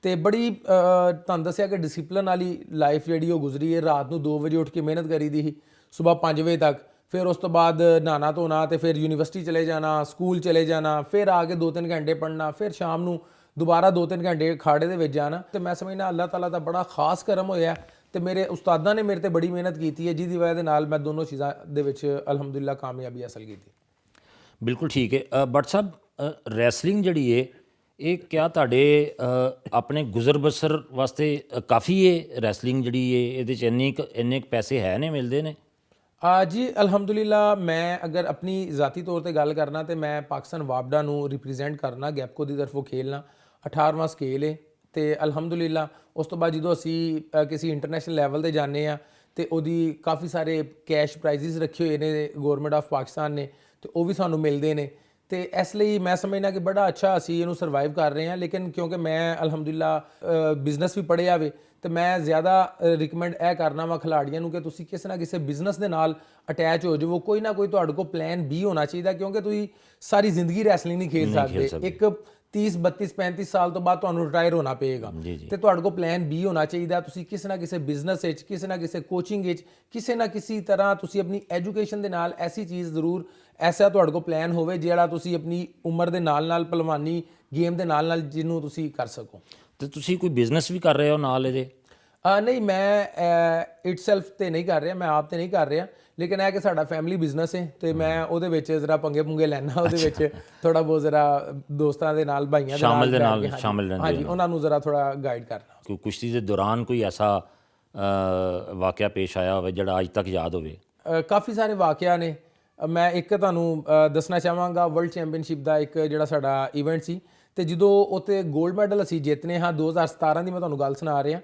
ਤੇ ਬੜੀ ਤੁਹਾਨੂੰ ਦੱਸਿਆ ਕਿ ਡਿਸਪਲਿਨ ਵਾਲੀ ਲਾਈਫ ਜਿਹੜੀ ਉਹ ਗੁਜ਼ਰੀ ਹੈ। ਰਾਤ ਨੂੰ 2 ਵਜੇ ਉੱਠ ਕੇ ਮਿਹਨਤ ਕਰੀਦੀ ਸੀ, ਸਵੇਰ 5 ਵਜੇ ਤੱਕ, ਫਿਰ ਉਸ ਤੋਂ ਬਾਅਦ ਨਹਾਣਾ ਧੋਣਾ ਤੇ ਫਿਰ ਯੂਨੀਵਰਸਿਟੀ ਚਲੇ ਜਾਣਾ, ਸਕੂਲ ਚਲੇ ਜਾਣਾ, ਫਿਰ ਆ ਕੇ 2-3 ਘੰਟੇ ਪੜ੍ਹਨਾ, ਫਿਰ ਸ਼ਾਮ ਨੂੰ ਦੁਬਾਰਾ 2-3 ਘੰਟੇ ਅਖਾੜੇ ਦੇ ਵਿੱਚ ਜਾਣਾ। ਤੇ ਮੈਂ ਸਮਝਦਾ ਅੱਲਾਹ ਤਾਲਾ ਦਾ ਬੜਾ ਖਾਸ ਕਰਮ ਹੋਇਆ ਤੇ ਮੇਰੇ ਉਸਤਾਦਾਂ ਨੇ ਮੇਰੇ ਤੇ ਬੜੀ ਮਿਹਨਤ ਕੀਤੀ ਹੈ ਜਿਹਦੀ ਵਜ੍ਹਾ ਦੇ ਨਾਲ ਮੈਂ ਦੋਨੋਂ ਚੀਜ਼ਾਂ ਦੇ ਵਿੱਚ ਅਲਹਮਦੁਲਿਲਾ ਕਾਮਯਾਬੀ ਹਾਸਲ ਕੀਤੀ। ਬਿਲਕੁਲ ਠੀਕ ਹੈ। ਬਟ ਸਾਹਿਬ ਰੈਸਲਿੰਗ ਜਿਹੜੀ ਹੈ ਇਹ ਕਿਆ ਤੁਹਾਡੇ ਆਪਣੇ ਗੁਜ਼ਰ ਬਸਰ ਵਾਸਤੇ ਕਾਫੀ ਹੈ? ਰੈਸਲਿੰਗ ਜਿਹੜੀ ਹੈ ਇਹਦੇ 'ਚ ਇੰਨੇ ਪੈਸੇ ਹੈ ਨੇ, ਮਿਲਦੇ ਨੇ? ਜੀ ਅਲਹਮਦੁਲਿਲਾ, ਮੈਂ ਅਗਰ ਆਪਣੀ ਜ਼ਾਤੀ ਤੌਰ ਤੇ ਗੱਲ ਕਰਨਾ ਤੇ ਮੈਂ ਪਾਕਿਸਤਾਨ ਵਾਪਡਾ ਨੂੰ ਰਿਪਰੈਜ਼ੈਂਟ ਕਰਨਾ, ਗੈਪਕੋ ਦੀ ਤਰਫੋਂ ਖੇਲਣਾ। 18ਵਾਂ ਸਕੇਲ ਹੈ ਤੇ ਅਲਹਮਦੁਲਿਲਾ ਉਸ ਤੋਂ ਬਾਅਦ ਜਦੋਂ ਅਸੀਂ ਕਿਸੇ ਇੰਟਰਨੈਸ਼ਨਲ ਲੈਵਲ ਤੇ ਜਾਂਦੇ ਆ ਤੇ ਉਹਦੀ ਕਾਫੀ ਸਾਰੇ ਕੈਸ਼ ਪ੍ਰਾਈਜ਼ਸ ਰੱਖੇ ਹੋਏ ਨੇ ਗਵਰਨਮੈਂਟ ਆਫ ਪਾਕਿਸਤਾਨ ਨੇ ਤੇ ਉਹ ਵੀ ਸਾਨੂੰ ਮਿਲਦੇ ਨੇ। ਤੇ ਇਸ ਲਈ ਮੈਂ ਸਮਝਦਾ ਕਿ ਬੜਾ ਅੱਛਾ ਅਸੀਂ ਇਹਨੂੰ ਸਰਵਾਈਵ ਕਰ ਰਹੇ ਹਾਂ। ਲੇਕਿਨ ਕਿਉਂਕਿ ਮੈਂ ਅਲਹਮਦੁਲਿਲਾ ਬਿਜ਼ਨਸ ਵੀ ਪੜ੍ਹਿਆ ਵੇ ਤੇ ਮੈਂ ਜ਼ਿਆਦਾ ਰਿਕਮੈਂਡ ਇਹ ਕਰਨਾ ਵਾ ਖਿਲਾੜੀਆਂ ਨੂੰ ਕਿ ਤੁਸੀਂ ਕਿਸੇ ਨਾ ਕਿਸੇ ਬਿਜ਼ਨਸ ਦੇ ਨਾਲ ਅਟੈਚ ਹੋ ਜਾਵੋ। ਕੋਈ ਨਾ ਕੋਈ ਤੁਹਾਡੇ ਕੋਲ ਪਲਾਨ B ਹੋਣਾ ਚਾਹੀਦਾ ਕਿਉਂਕਿ ਤੁਸੀਂ ਸਾਰੀ ਜ਼ਿੰਦਗੀ ਰੈਸਲਿੰਗ ਨਹੀਂ ਖੇਡ ਸਕਦੇ। ਇੱਕ 30 32 35 ਸਾਲ ਤੋਂ ਬਾਅਦ ਤੁਹਾਨੂੰ ਰਿਟਾਇਰ ਹੋਣਾ ਪਏਗਾ ਤੇ ਤੁਹਾਡੇ ਕੋਲ ਪਲਾਨ ਬੀ ਹੋਣਾ ਚਾਹੀਦਾ। ਤੁਸੀਂ ਕਿਸੇ ਨਾ ਕਿਸੇ ਬਿਜ਼ਨਸ ਵਿੱਚ, ਕਿਸੇ ਨਾ ਕਿਸੇ ਕੋਚਿੰਗ ਵਿੱਚ, ਕਿਸੇ ਨਾ ਕਿਸੇ ਤਰ੍ਹਾਂ ਤੁਸੀਂ ਆਪਣੀ ਐਜੂਕੇਸ਼ਨ ਦੇ ਨਾਲ ਐਸੀ ਚੀਜ਼ ਜ਼ਰੂਰ, ਐਸਾ ਤੁਹਾਡੇ ਕੋਲ ਪਲਾਨ ਹੋਵੇ ਜਿਹੜਾ ਤੁਸੀਂ ਆਪਣੀ ਉਮਰ ਦੇ ਨਾਲ ਨਾਲ ਪਹਿਲਵਾਨੀ ਗੇਮ ਦੇ ਨਾਲ ਨਾਲ ਜਿਹਨੂੰ ਤੁਸੀਂ ਕਰ ਸਕੋ। ਤੇ ਤੁਸੀਂ ਕੋਈ ਬਿਜ਼ਨਸ ਵੀ ਕਰ ਰਹੇ ਹੋ ਨਾਲ ਇਹਦੇ? ਨਹੀਂ, ਮੈਂ ਇਟਸੈਲਫ ਤੇ ਨਹੀਂ ਕਰ ਰਿਹਾ, ਮੈਂ ਆਪ ਤੇ ਨਹੀਂ ਕਰ ਰਿਹਾ, ਲੇਕਿਨ ਇਹ ਕਿ ਸਾਡਾ ਫੈਮਿਲੀ ਬਿਜ਼ਨਸ ਹੈ ਤੇ ਮੈਂ ਉਹਦੇ ਵਿੱਚ ਜ਼ਰਾ ਪੰਗੇ ਪੁੰਗੇ ਲੈਣਾ, ਉਹਦੇ ਵਿੱਚ ਥੋੜਾ ਬਹੁਤ ਜ਼ਰਾ ਦੋਸਤਾਂ ਦੇ ਨਾਲ, ਭਾਈਆਂ ਸ਼ਾਮਲ ਰਹਿੰਦੇ, ਹਾਂਜੀ, ਉਹਨਾਂ ਨੂੰ ਜ਼ਰਾ ਥੋੜਾ ਗਾਈਡ ਕਰਨਾ। ਕੋਈ ਕੁਸ਼ਤੀ ਦੇ ਦੌਰਾਨ ਕੋਈ ਐਸਾ ਵਾਕਿਆ ਪੇਸ਼ ਆਇਆ ਹੋਵੇ ਜਿਹੜਾ ਅੱਜ ਤੱਕ ਯਾਦ ਹੋਵੇ? ਕਾਫੀ ਸਾਰੇ ਵਾਕਿਆ ਨੇ। ਮੈਂ ਇੱਕ ਤੁਹਾਨੂੰ ਦੱਸਣਾ ਚਾਹਾਂਗਾ, ਵਰਲਡ ਚੈਂਪੀਅਨਸ਼ਿਪ ਦਾ ਇੱਕ ਜਿਹੜਾ ਸਾਡਾ ਇਵੈਂਟ ਸੀ ਤੇ ਜਦੋਂ ਉੱਥੇ 골ਡ ਮੈਡਲ ਅਸੀਂ ਜਿੱਤਨੇ ਹਾਂ, 2017 ਦੀ ਮੈਂ ਤੁਹਾਨੂੰ ਗੱਲ ਸੁਣਾ ਰਿਹਾ।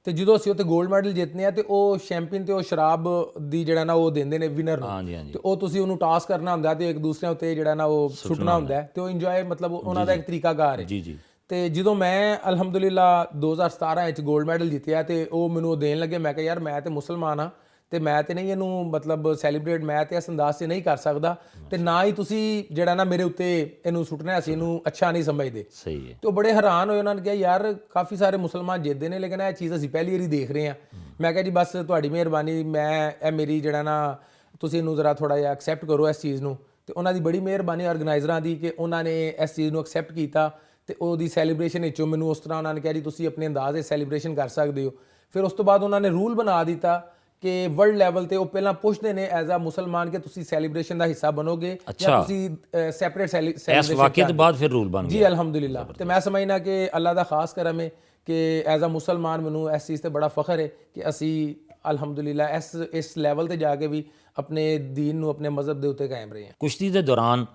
ਤੇ ਜਦੋਂ ਅਸੀਂ ਉੱਥੇ 골ਡ ਮੈਡਲ ਜਿੱਤਨੇ ਆ ਤੇ ਉਹ ਚੈਂਪੀਅਨ ਤੇ ਉਹ ਸ਼ਰਾਬ ਦੀ ਜਿਹੜਾ ਨਾ ਉਹ ਦਿੰਦੇ ਨੇ ਵਿਨਰ ਨੂੰ, ਤੇ ਉਹ ਤੁਸੀਂ ਉਹਨੂੰ ਟਾਸ ਕਰਨਾ ਹੁੰਦਾ ਤੇ ਇੱਕ ਦੂਸਰੇ ਉੱਤੇ ਜਿਹੜਾ ਨਾ ਉਹ ਸੁੱਟਣਾ ਹੁੰਦਾ ਤੇ ਉਹ ਇੰਜੋਏ, ਮਤਲਬ ਉਹਨਾਂ ਦਾ ਇੱਕ ਤਰੀਕਾਕਾਰ ਹੈ। ਤੇ ਜਦੋਂ ਮੈਂ ਅਲਹਮਦੁਲਿਲਾ 2017 ਵਿੱਚ 골ਡ ਮੈਡਲ ਜਿੱਤਿਆ ਤੇ ਉਹ ਮੈਨੂੰ ਦੇਣ ਲੱਗੇ, ਮੈਂ ਕਿਹਾ ਯਾਰ ਮੈਂ ਤੇ ਮੁਸਲਮਾਨ ਹਾਂ ਤੇ ਮੈਂ ਤੇ ਨਹੀਂ ਇਹਨੂੰ ਮਤਲਬ ਸੈਲੀਬ੍ਰੇਟ ਮੈਂ ਤੇ ਇਸ ਅੰਦਾਜ਼ 'ਚ ਨਹੀਂ ਕਰ ਸਕਦਾ ਤੇ ਨਾ ਹੀ ਤੁਸੀਂ ਜਿਹੜਾ ਨਾ ਮੇਰੇ ਉੱਤੇ ਇਹਨੂੰ ਸੁੱਟਣਾ, ਅਸੀਂ ਇਹਨੂੰ ਅੱਛਾ ਨਹੀਂ ਸਮਝਦੇ। ਸਹੀ ਹੈ। ਤੇ ਉਹ ਬੜੇ ਹੈਰਾਨ ਹੋਏ, ਉਹਨਾਂ ਨੇ ਕਿਹਾ ਯਾਰ ਕਾਫੀ ਸਾਰੇ ਮੁਸਲਮਾਨ ਜਿੱਤਦੇ ਨੇ ਲੇਕਿਨ ਇਹ ਚੀਜ਼ ਅਸੀਂ ਪਹਿਲੀ ਵਾਰੀ ਦੇਖ ਰਹੇ ਹਾਂ। ਮੈਂ ਕਿਹਾ ਜੀ ਬਸ ਤੁਹਾਡੀ ਮਿਹਰਬਾਨੀ, ਮੈਂ ਇਹ ਮੇਰੀ ਜਿਹੜਾ ਨਾ ਤੁਸੀਂ ਇਹਨੂੰ ਜ਼ਰਾ ਥੋੜਾ ਜਿਹਾ ਐਕਸੈਪਟ ਕਰੋ ਇਸ ਚੀਜ਼ ਨੂੰ। ਤੇ ਉਹਨਾਂ ਦੀ ਬੜੀ ਮਿਹਰਬਾਨੀ ਆਰਗੇਨਾਈਜ਼ਰਾਂ ਦੀ ਕਿ ਉਹਨਾਂ ਨੇ ਇਸ ਚੀਜ਼ ਨੂੰ ਐਕਸੈਪਟ ਕੀਤਾ ਤੇ ਉਹਦੀ ਸੈਲੀਬ੍ਰੇਸ਼ਨ ਵਿੱਚੋਂ ਮੈਨੂੰ ਉਸ ਤਰ੍ਹਾਂ ਉਹਨਾਂ ਨੇ ਕਿਹਾ ਜੀ ਤੁਸੀਂ ਆਪਣੇ ਅੰਦਾਜ਼ 'ਤੇ ਸੈਲੀਬ੍ਰੇਸ਼ਨ ਕਰ ਸਕਦੇ ਹੋ। ਫਿਰ ਉਸ ਤੋਂ ਬਾਅਦ ਉਹਨਾਂ ਨੇ ਰੂਲ ਬਣਾ ਦਿੱਤਾ ਕਿ ਵਰਲਡ ਲੈਵਲ ਤੇ ਉਹ ਪਹਿਲਾਂ ਪੁੱਛਦੇ ਨੇ ਐਜ਼ ਅ ਮੁਸਲਮਾਨ ਕਿ ਤੁਸੀਂ ਸੈਲੀਬ੍ਰੇਸ਼ਨ ਦਾ ਹਿੱਸਾ ਬਣੋਗੇ ਜਾਂ ਤੁਸੀਂ ਸੈਪਰੇਟ ਸੈਲੀਬ੍ਰੇਸ਼ਨ। ਇਸ ਵਾਕਿਆ ਤੋਂ ਬਾਅਦ ਫਿਰ ਰੂਲ ਬਣ ਗਿਆ? ਜੀ ਅਲਹਮਦੁਲਿਲਾ। ਤੇ ਮੈਂ ਸਮਝਣਾ ਕਿ ਅੱਲਾ ਦਾ ਖਾਸ ਕਰਮ ਹੈ ਕਿ ਐਜ਼ ਅ ਮੁਸਲਮਾਨ ਮੈਨੂੰ ਇਸ ਚੀਜ਼ ਤੇ ਬੜਾ ਫਖਰ ਹੈ ਕਿ ਅਸੀਂ ਅਲਹਮਦੁਲਿਲਾ ਇਸ ਲੈਵਲ ਤੇ ਜਾ ਕੇ ਵੀ ਆਪਣੇ ਦੀਨ ਨੂੰ, ਆਪਣੇ ਮਜ਼ਹਬ ਦੇ ਉੱਤੇ ਕਾਇਮ ਰਹੇ ਹਾਂ। ਕੁਸ਼ਤੀ ਦੇ ਦੌਰਾਨ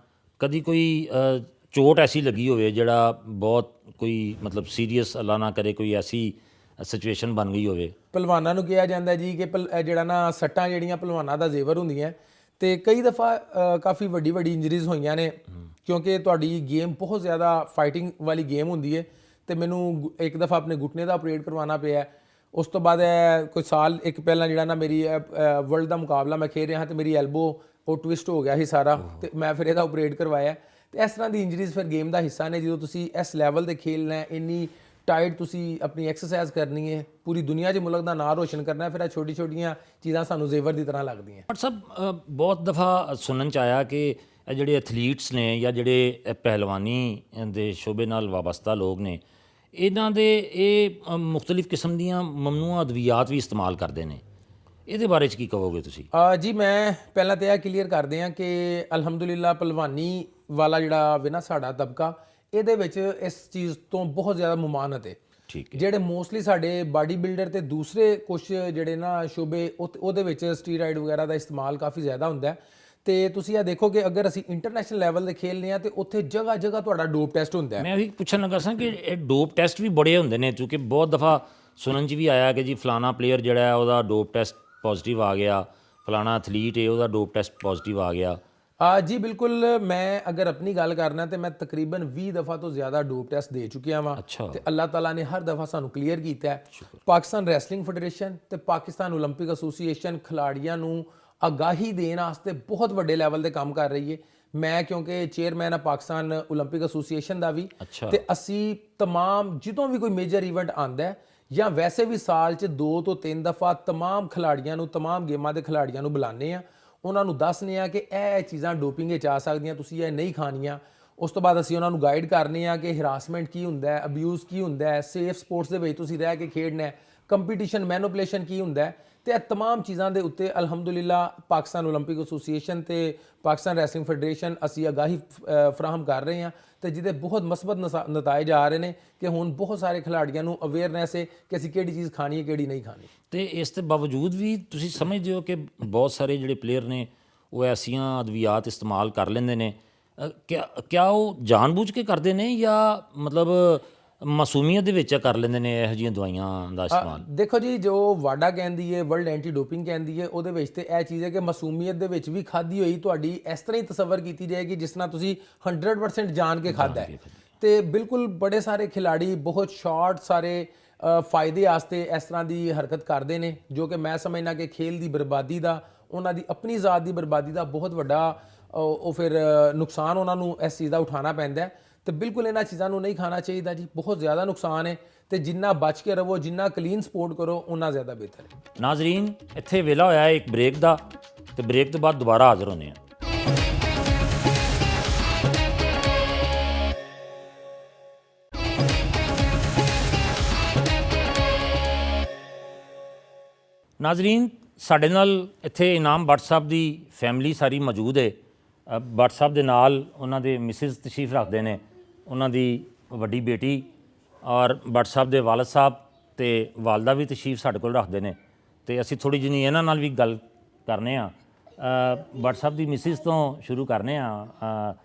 ਕਦੀ ਕੋਈ ਚੋਟ ਐਸੀ ਲੱਗੀ ਹੋਵੇ ਜਿਹੜਾ ਬਹੁਤ ਕੋਈ ਮਤਲਬ ਸੀਰੀਅਸ, ਅੱਲਾ ਨਾ ਕਰੇ ਕੋਈ ਐਸੀ ਸਿਚੁਏਸ਼ਨ ਬਣ ਗਈ ਹੋਵੇ? ਪਹਿਲਵਾਨਾਂ ਨੂੰ ਕਿਹਾ ਜਾਂਦਾ ਜੀ ਕਿ ਜਿਹੜਾ ਨਾ ਸੱਟਾਂ ਜਿਹੜੀਆਂ ਪਹਿਲਵਾਨਾਂ ਦਾ ਜ਼ੇਵਰ ਹੁੰਦੀਆਂ ਤੇ ਕਈ ਦਫਾ ਕਾਫੀ ਵੱਡੀ ਇੰਜਰੀਜ਼ ਹੋਈਆਂ ਨੇ ਕਿਉਂਕਿ ਤੁਹਾਡੀ ਗੇਮ ਬਹੁਤ ਜ਼ਿਆਦਾ ਫਾਈਟਿੰਗ ਵਾਲੀ ਗੇਮ ਹੁੰਦੀ ਹੈ। ਤੇ ਮੈਨੂੰ ਇੱਕ ਦਫਾ ਆਪਣੇ ਘੁਟਨੇ ਦਾ ਆਪਰੇਟ ਕਰਵਾਉਣਾ ਪਿਆ। ਉਸ ਤੋਂ ਬਾਅਦ ਕੋਈ ਸਾਲ ਇੱਕ ਪਹਿਲਾਂ ਜਿਹੜਾ ਨਾ ਮੇਰੀ ਵਰਲਡ ਦਾ ਮੁਕਾਬਲਾ ਮੈਂ ਖੇਡ ਰਿਹਾ ਹਾਂ ਤੇ ਮੇਰੀ ਐਲਬੋ ਉਹ ਟਵਿਸਟ ਹੋ ਗਿਆ ਸੀ ਸਾਰਾ ਤੇ ਮੈਂ ਫਿਰ ਇਹਦਾ ਆਪਰੇਟ ਕਰਵਾਇਆ। ਤੇ ਇਸ ਤਰ੍ਹਾਂ ਦੀ ਇੰਜਰੀਜ਼ ਫਿਰ ਗੇਮ ਦਾ ਹਿੱਸਾ ਨੇ। ਜਦੋਂ ਤੁਸੀਂ ਇਸ ਲੈਵਲ ਤੇ ਖੇਲਣਾ ਹੈ, ਇੰਨੀ ਟਾਈਟ ਤੁਸੀਂ ਆਪਣੀ ਐਕਸਰਸਾਈਜ਼ ਕਰਨੀ ਹੈ, ਪੂਰੀ ਦੁਨੀਆ 'ਚ ਮੁਲਕ ਦਾ ਨਾਂ ਰੋਸ਼ਨ ਕਰਨਾ ਹੈ, ਫਿਰ ਇਹ ਛੋਟੀਆਂ ਚੀਜ਼ਾਂ ਸਾਨੂੰ ਜ਼ੇਵਰ ਦੀ ਤਰ੍ਹਾਂ ਲੱਗਦੀਆਂ। ਪਰ ਸਭ ਬਹੁਤ ਦਫਾ ਸੁਣਨ 'ਚ ਆਇਆ ਕਿ ਇਹ ਜਿਹੜੇ ਐਥਲੀਟਸ ਨੇ ਜਾਂ ਜਿਹੜੇ ਪਹਿਲਵਾਨੀ ਦੇ ਸ਼ੋਬੇ ਨਾਲ ਵਾਬਸਤਾ ਲੋਕ ਨੇ, ਇਹਨਾਂ ਦੇ ਇਹ ਮੁਖਤਲਿਫ ਕਿਸਮ ਦੀਆਂ ਮਮਨੂਆ ਅਦਵਿਆਤ ਵੀ ਇਸਤੇਮਾਲ ਕਰਦੇ ਨੇ। ਇਹਦੇ ਬਾਰੇ 'ਚ ਕੀ ਕਹੋਗੇ ਤੁਸੀਂ? ਜੀ ਮੈਂ ਪਹਿਲਾਂ ਤਾਂ ਇਹ ਕਲੀਅਰ ਕਰਦੇ ਹਾਂ ਕਿ ਅਲਹਮਦੁਲਿਲਾ ਪਹਿਲਵਾਨੀ ਵਾਲਾ ਜਿਹੜਾ ਵੇ ਨਾ ਸਾਡਾ ਤਬਕਾ, ਇਹਦੇ ਵਿੱਚ ਇਸ ਚੀਜ਼ ਤੋਂ ਬਹੁਤ ਜ਼ਿਆਦਾ ਮੁਮਾਨਤ ਹੈ। ਠੀਕ ਹੈ। ਜਿਹੜੇ ਮੋਸਟਲੀ ਸਾਡੇ ਬਾਡੀ ਬਿਲਡਰ ਤੇ ਦੂਸਰੇ ਕੁਝ ਜਿਹੜੇ ਨਾ ਸ਼ੋਬੇ ਉਹਦੇ ਵਿੱਚ ਸਟੀਰਾਇਡ ਵਗੈਰਾ ਦਾ ਇਸਤੇਮਾਲ ਕਾਫੀ ਜ਼ਿਆਦਾ ਹੁੰਦਾ ਹੈ। ਤੇ ਤੁਸੀਂ ਇਹ ਦੇਖੋ ਕਿ ਅਗਰ ਅਸੀਂ ਇੰਟਰਨੈਸ਼ਨਲ ਲੈਵਲ ਤੇ ਖੇਲਨੇ ਆ ਤੇ ਉੱਥੇ ਜਗ੍ਹਾ ਤੁਹਾਡਾ ਡੋਪ ਟੈਸਟ ਹੁੰਦਾ ਹੈ। ਮੈਂ ਵੀ ਪੁੱਛਣ ਲੱਗਾ ਸਾਂ ਕਿ ਇਹ ਡੋਪ ਟੈਸਟ ਵੀ ਬੜੇ ਹੁੰਦੇ ਨੇ, ਕਿਉਂਕਿ ਬਹੁਤ ਦਫਾ ਸੁਣਨ 'ਚ ਵੀ ਆਇਆ ਕਿ ਜੀ ਫਲਾਣਾ ਪਲੇਅਰ ਜਿਹੜਾ ਹੈ ਉਹਦਾ ਡੋਪ ਟੈਸਟ ਪੋਜ਼ਿਟਿਵ ਆ ਗਿਆ, ਫਲਾਣਾ ਐਥਲੀਟ ਹੈ ਉਹਦਾ ਡੋਪ ਟੈਸਟ ਪੋਜ਼ਿਟਿਵ ਆ ਗਿਆ। ਜੀ ਬਿਲਕੁਲ। ਮੈਂ ਅਗਰ ਆਪਣੀ ਗੱਲ ਕਰਨਾ ਤੇ ਮੈਂ ਤਕਰੀਬਨ 20 ਦਫਾ ਤੋਂ ਜ਼ਿਆਦਾ ਡੋਪ ਟੈਸਟ ਦੇ ਚੁੱਕਿਆ ਵਾਂ ਤੇ ਅੱਲਾਹ ਤਾਲਾ ਨੇ ਹਰ ਦਫਾ ਸਾਨੂੰ ਕਲੀਅਰ ਕੀਤਾ ਹੈ। ਪਾਕਿਸਤਾਨ ਰੈਸਲਿੰਗ ਫੈਡਰੇਸ਼ਨ ਤੇ ਪਾਕਿਸਤਾਨ ਓਲੰਪਿਕ ਐਸੋਸੀਏਸ਼ਨ ਖਿਲਾੜੀਆਂ ਨੂੰ ਆਗਾਹੀ ਦੇਣ ਵਾਸਤੇ ਬਹੁਤ ਵੱਡੇ ਲੈਵਲ ਤੇ ਕੰਮ ਕਰ ਰਹੀ ਹੈ। ਮੈਂ ਕਿਉਂਕਿ ਚੇਅਰਮੈਨ ਆ ਪਾਕਿਸਤਾਨ ਓਲੰਪਿਕ ਐਸੋਸੀਏਸ਼ਨ ਦਾ ਵੀ, ਤੇ ਅਸੀਂ तमाम ਜਦੋਂ ਵੀ ਕੋਈ ਮੇਜਰ ਇਵੈਂਟ ਆਉਂਦਾ ਹੈ ਜਾਂ ਵੈਸੇ ਵੀ ਸਾਲ 'ਚ 2 ਤੋਂ 3 ਦਫਾ तमाम ਖਿਲਾੜੀਆਂ ਨੂੰ, तमाम ਗੇਮਾਂ ਦੇ ਖਿਲਾੜੀਆਂ ਨੂੰ ਬੁਲਾਉਂਦੇ ਆ, ਉਹਨਾਂ ਨੂੰ ਦੱਸਦੇ ਆ ਕਿ ਇਹ ਚੀਜ਼ਾਂ ਡੋਪਿੰਗ ਵਿੱਚ ਆ ਸਕਦੀਆਂ, ਤੁਸੀਂ ਇਹ ਨਹੀਂ ਖਾਣੀਆਂ। ਉਸ ਤੋਂ ਬਾਅਦ ਅਸੀਂ ਉਹਨਾਂ ਨੂੰ ਗਾਈਡ ਕਰਨੇ ਆ ਕਿ ਹਰਾਸਮੈਂਟ ਕੀ ਹੁੰਦਾ ਹੈ, ਅਬਿਊਜ਼ ਕੀ ਹੁੰਦਾ ਹੈ, ਸੇਫ ਸਪੋਰਟਸ ਦੇ ਵਿੱਚ ਤੁਸੀਂ ਰਹਿ ਕੇ ਖੇਡਣਾ ਹੈ, ਕੰਪੀਟੀਸ਼ਨ ਮੈਨੂਪੂਲੇਸ਼ਨ ਕੀ ਹੁੰਦਾ ਹੈ। ਤੇ ਇਹ तमाम ਚੀਜ਼ਾਂ ਦੇ ਉੱਤੇ ਅਲਹਮਦੁਲਿਲਾ ਪਾਕਿਸਤਾਨ ਓਲੰਪਿਕ ਐਸੋਸੀਏਸ਼ਨ ਤੇ ਪਾਕਿਸਤਾਨ ਰੈਸਲਿੰਗ ਫੈਡਰੇਸ਼ਨ ਅਸੀਂ ਆਗਾਹੀ ਫਰਾਹਮ ਕਰ ਰਹੇ ਹਾਂ ਤੇ ਜਿਹਦੇ ਬਹੁਤ ਮਸਬਤ ਨਤਾਇਜ ਆ ਰਹੇ ਨੇ ਕਿ ਹੁਣ ਬਹੁਤ ਸਾਰੇ ਖਿਲਾੜੀਆਂ ਨੂੰ ਅਵੇਅਰਨੈਸ ਹੈ ਕਿ ਅਸੀਂ ਕਿਹੜੀ ਚੀਜ਼ ਖਾਣੀ ਹੈ, ਕਿਹੜੀ ਨਹੀਂ ਖਾਣੀ। ਤੇ ਇਸ ਦੇ ਬਾਵਜੂਦ ਵੀ ਤੁਸੀਂ ਸਮਝਦੇ ਹੋ ਕਿ ਬਹੁਤ ਸਾਰੇ ਜਿਹੜੇ ਪਲੇਅਰ ਨੇ ਉਹ ਐਸੀਆਂ ਅਦਵਿਆਤ ਇਸਤੇਮਾਲ ਕਰ ਲੈਂਦੇ ਨੇ? ਕਿਆ ਉਹ ਜਾਣਬੁੱਝ ਕੇ ਕਰਦੇ ਨੇ ਜਾਂ ਮਤਲਬ ਮਾਸੂਮੀਅਤ ਦੇ ਵਿੱਚ ਕਰ ਲੈਂਦੇ ਨੇ ਇਹੋ ਜਿਹੀਆਂ ਦਵਾਈਆਂ ਦਾ ਇਸਤੇਮਾਲ? ਦੇਖੋ ਜੀ, ਜੋ ਵਾਡਾ ਕਹਿੰਦੀ ਹੈ, ਵਰਲਡ ਐਂਟੀ ਡੋਪਿੰਗ ਕਹਿੰਦੀ ਹੈ, ਉਹਦੇ ਵਿੱਚ ਤੇ ਇਹ ਚੀਜ਼ ਹੈ ਕਿ ਮਾਸੂਮੀਅਤ ਦੇ ਵਿੱਚ ਵੀ ਖਾਧੀ ਹੋਈ ਤੁਹਾਡੀ ਇਸ ਤਰ੍ਹਾਂ ਹੀ ਤਸੱਵਰ ਕੀਤੀ ਜਾਏਗੀ ਜਿਸ ਨਾਲ ਤੁਸੀਂ 100% ਜਾਣ ਕੇ ਖਾਧਾ ਹੈ। ਤੇ ਬਿਲਕੁਲ ਬੜੇ ਸਾਰੇ ਖਿਲਾੜੀ ਬਹੁਤ ਸ਼ਾਰਟ ਸਾਰੇ ਫਾਇਦੇ ਵਾਸਤੇ ਇਸ ਤਰ੍ਹਾਂ ਦੀ ਹਰਕਤ ਕਰਦੇ ਨੇ, ਜੋ ਕਿ ਮੈਂ ਸਮਝਣਾ ਕਿ ਖੇਲ ਦੀ ਬਰਬਾਦੀ ਦਾ, ਉਹਨਾਂ ਦੀ ਆਪਣੀ ਜ਼ਾਤ ਦੀ ਬਰਬਾਦੀ ਦਾ ਬਹੁਤ ਵੱਡਾ ਉਹ ਫਿਰ ਨੁਕਸਾਨ ਉਹਨਾਂ ਨੂੰ ਇਸ ਚੀਜ਼ ਦਾ ਉਠਾਉਣਾ ਪੈਂਦਾ ਹੈ। ਤੇ ਬਿਲਕੁਲ ਇਹਨਾਂ ਚੀਜ਼ਾਂ ਨੂੰ ਨਹੀਂ ਖਾਣਾ ਚਾਹੀਦਾ ਜੀ, ਬਹੁਤ ਜ਼ਿਆਦਾ ਨੁਕਸਾਨ ਹੈ। ਤੇ ਜਿੰਨਾ ਬਚ ਕੇ ਰਹੋ, ਜਿੰਨਾ ਕਲੀਨ ਸਪੋਰਟ ਕਰੋ, ਉਨਾ ਜ਼ਿਆਦਾ ਬਿਹਤਰ ਹੈ। ਨਾਜ਼ਰੀਨ, ਇੱਥੇ ਵੇਲਾ ਹੋਇਆ ਇੱਕ ਬ੍ਰੇਕ ਦਾ, ਤੇ ਬ੍ਰੇਕ ਤੋਂ ਬਾਅਦ ਦੁਬਾਰਾ ਹਾਜ਼ਰ ਹੋਣੇ ਆ। ਨਾਜ਼ਰੀਨ, ਸਾਡੇ ਨਾਲ ਇੱਥੇ ਇਨਾਮ ਭੱਟ ਸਾਹਿਬ ਦੀ ਫੈਮਿਲੀ ਸਾਰੀ ਮੌਜੂਦ ਹੈ। ਭੱਟ ਸਾਹਿਬ ਦੇ ਨਾਲ ਉਹਨਾਂ ਦੇ ਮਿਸਿਸ ਤਸ਼ਰੀਫ ਰੱਖਦੇ ਨੇ, ਉਹਨਾਂ ਦੀ ਵੱਡੀ ਬੇਟੀ, ਔਰ ਭੱਟ ਸਾਹਿਬ ਦੇ ਵਾਲਦ ਸਾਹਿਬ ਤੇ ਵਾਲਦਾ ਵੀ ਤਸ਼ਰੀਫ ਸਾਡੇ ਕੋਲ ਰੱਖਦੇ ਨੇ। ਤੇ ਅਸੀਂ ਥੋੜ੍ਹੀ ਜਿਹੀ ਇਹਨਾਂ ਨਾਲ ਵੀ ਗੱਲ ਕਰਨੇ ਆ। ਭੱਟ ਸਾਹਿਬ ਦੀ ਮਿਸਿਸ ਤੋਂ ਸ਼ੁਰੂ ਕਰਨੇ ਆ।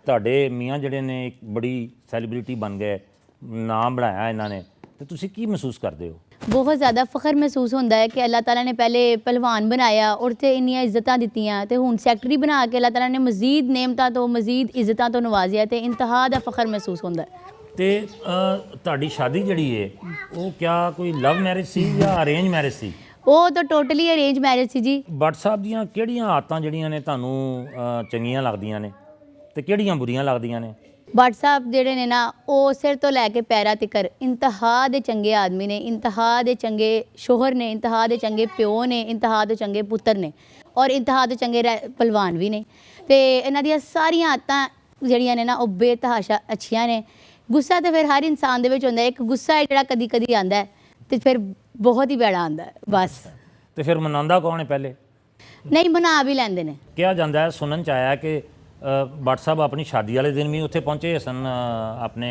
ਤੁਹਾਡੇ ਮੀਆਂ ਜਿਹੜੇ ਨੇ ਇੱਕ ਬੜੀ ਸੈਲੀਬ੍ਰਿਟੀ ਬਣ ਗਏ, ਨਾਮ ਬਣਾਇਆ ਇਹਨਾਂ ਨੇ, ਤੇ ਤੁਸੀਂ ਕੀ ਮਹਿਸੂਸ ਕਰਦੇ ਹੋ? ਬਹੁਤ ਜ਼ਿਆਦਾ ਫਖਰ ਮਹਿਸੂਸ ਹੁੰਦਾ ਹੈ ਕਿ ਅੱਲਾਹ ਤਾਲਾ ਨੇ ਪਹਿਲੇ ਪਹਿਲਵਾਨ ਬਣਾਇਆ ਔਰ ਤੇ ਇੰਨੀਆਂ ਇੱਜ਼ਤਾਂ ਦਿੱਤੀਆਂ, ਤੇ ਹੁਣ ਸੈਕਟਰੀ ਬਣਾ ਕੇ ਅੱਲਾਹ ਤਾਲਾ ਨੇ ਮਜ਼ੀਦ ਨੇਮਤਾਂ ਤੋਂ, ਮਜ਼ੀਦ ਇੱਜ਼ਤਾਂ ਤੋਂ ਨਵਾਜ਼ਿਆ, ਤੇ ਇੰਤਹਾ ਦਾ ਫਖਰ ਮਹਿਸੂਸ ਹੁੰਦਾ ਹੈ। ਤੇ ਤੁਹਾਡੀ ਸ਼ਾਦੀ ਜਿਹੜੀ ਹੈ ਉਹ ਕਿਆ ਕੋਈ ਲਵ ਮੈਰਿਜ ਸੀ ਜਾਂ ਅਰੇਂਜ ਮੈਰਿਜ ਸੀ? ਉਹ ਤਾਂ ਟੋਟਲੀ ਅਰੇਂਜ ਮੈਰਿਜ ਸੀ ਜੀ। ਭੱਟ ਸਾਹਿਬ ਦੀਆਂ ਕਿਹੜੀਆਂ ਆਦਤਾਂ ਜਿਹੜੀਆਂ ਨੇ ਤੁਹਾਨੂੰ ਚੰਗੀਆਂ ਲੱਗਦੀਆਂ ਨੇ ਤੇ ਕਿਹੜੀਆਂ ਬੁਰੀਆਂ ਲੱਗਦੀਆਂ ਨੇ? ਭੱਟ ਸਾਹਿਬ ਜਿਹੜੇ ਨੇ ਨਾ, ਉਹ ਸਿਰ ਤੋਂ ਲੈ ਕੇ ਪੈਰਾਂ ਤੱਕ ਇੰਤਹਾ ਦੇ ਚੰਗੇ ਆਦਮੀ ਨੇ, ਇੰਤਹਾ ਦੇ ਚੰਗੇ ਸ਼ੋਹਰ ਨੇ, ਇੰਤਹਾ ਦੇ ਚੰਗੇ ਪਿਓ ਨੇ, ਇੰਤਹਾ ਦੇ ਚੰਗੇ ਪੁੱਤਰ ਨੇ, ਔਰ ਇੰਤਹਾ ਦੇ ਚੰਗੇ ਪਹਿਲਵਾਨ ਵੀ ਨੇ। ਤੇ ਇਹਨਾਂ ਦੀਆਂ ਸਾਰੀਆਂ ਆਦਤਾਂ ਜਿਹੜੀਆਂ ਨੇ ਨਾ, ਉਹ ਬੇਤਹਾਸ਼ਾ ਅੱਛੀਆਂ ਨੇ। ਗੁੱਸਾ ਤਾਂ ਫਿਰ ਹਰ ਇਨਸਾਨ ਦੇ ਵਿੱਚ ਹੁੰਦਾ ਹੈ, ਇੱਕ ਗੁੱਸਾ ਹੈ ਜਿਹੜਾ ਕਦੀ ਕਦੀ ਆਉਂਦਾ ਹੈ ਤੇ ਫਿਰ ਬਹੁਤ ਹੀ ਭੈੜਾ ਆਉਂਦਾ ਹੈ ਬਸ। ਤੇ ਫਿਰ ਮਨਾਉਂਦਾ ਕੌਣ ਹੈ ਪਹਿਲੇ? ਨਹੀਂ, ਬਣਾ ਵੀ ਲੈਂਦੇ ਨੇ। ਕਿਹਾ ਜਾਂਦਾ ਹੈ, ਸੁਣਨ ਚ ਆਇਆ ਕਿ ਭੱਟ ਸਾਹਿਬ ਆਪਣੀ ਸ਼ਾਦੀ ਵਾਲੇ ਦਿਨ ਵੀ ਉੱਥੇ ਪਹੁੰਚੇ ਸਨ ਆਪਣੇ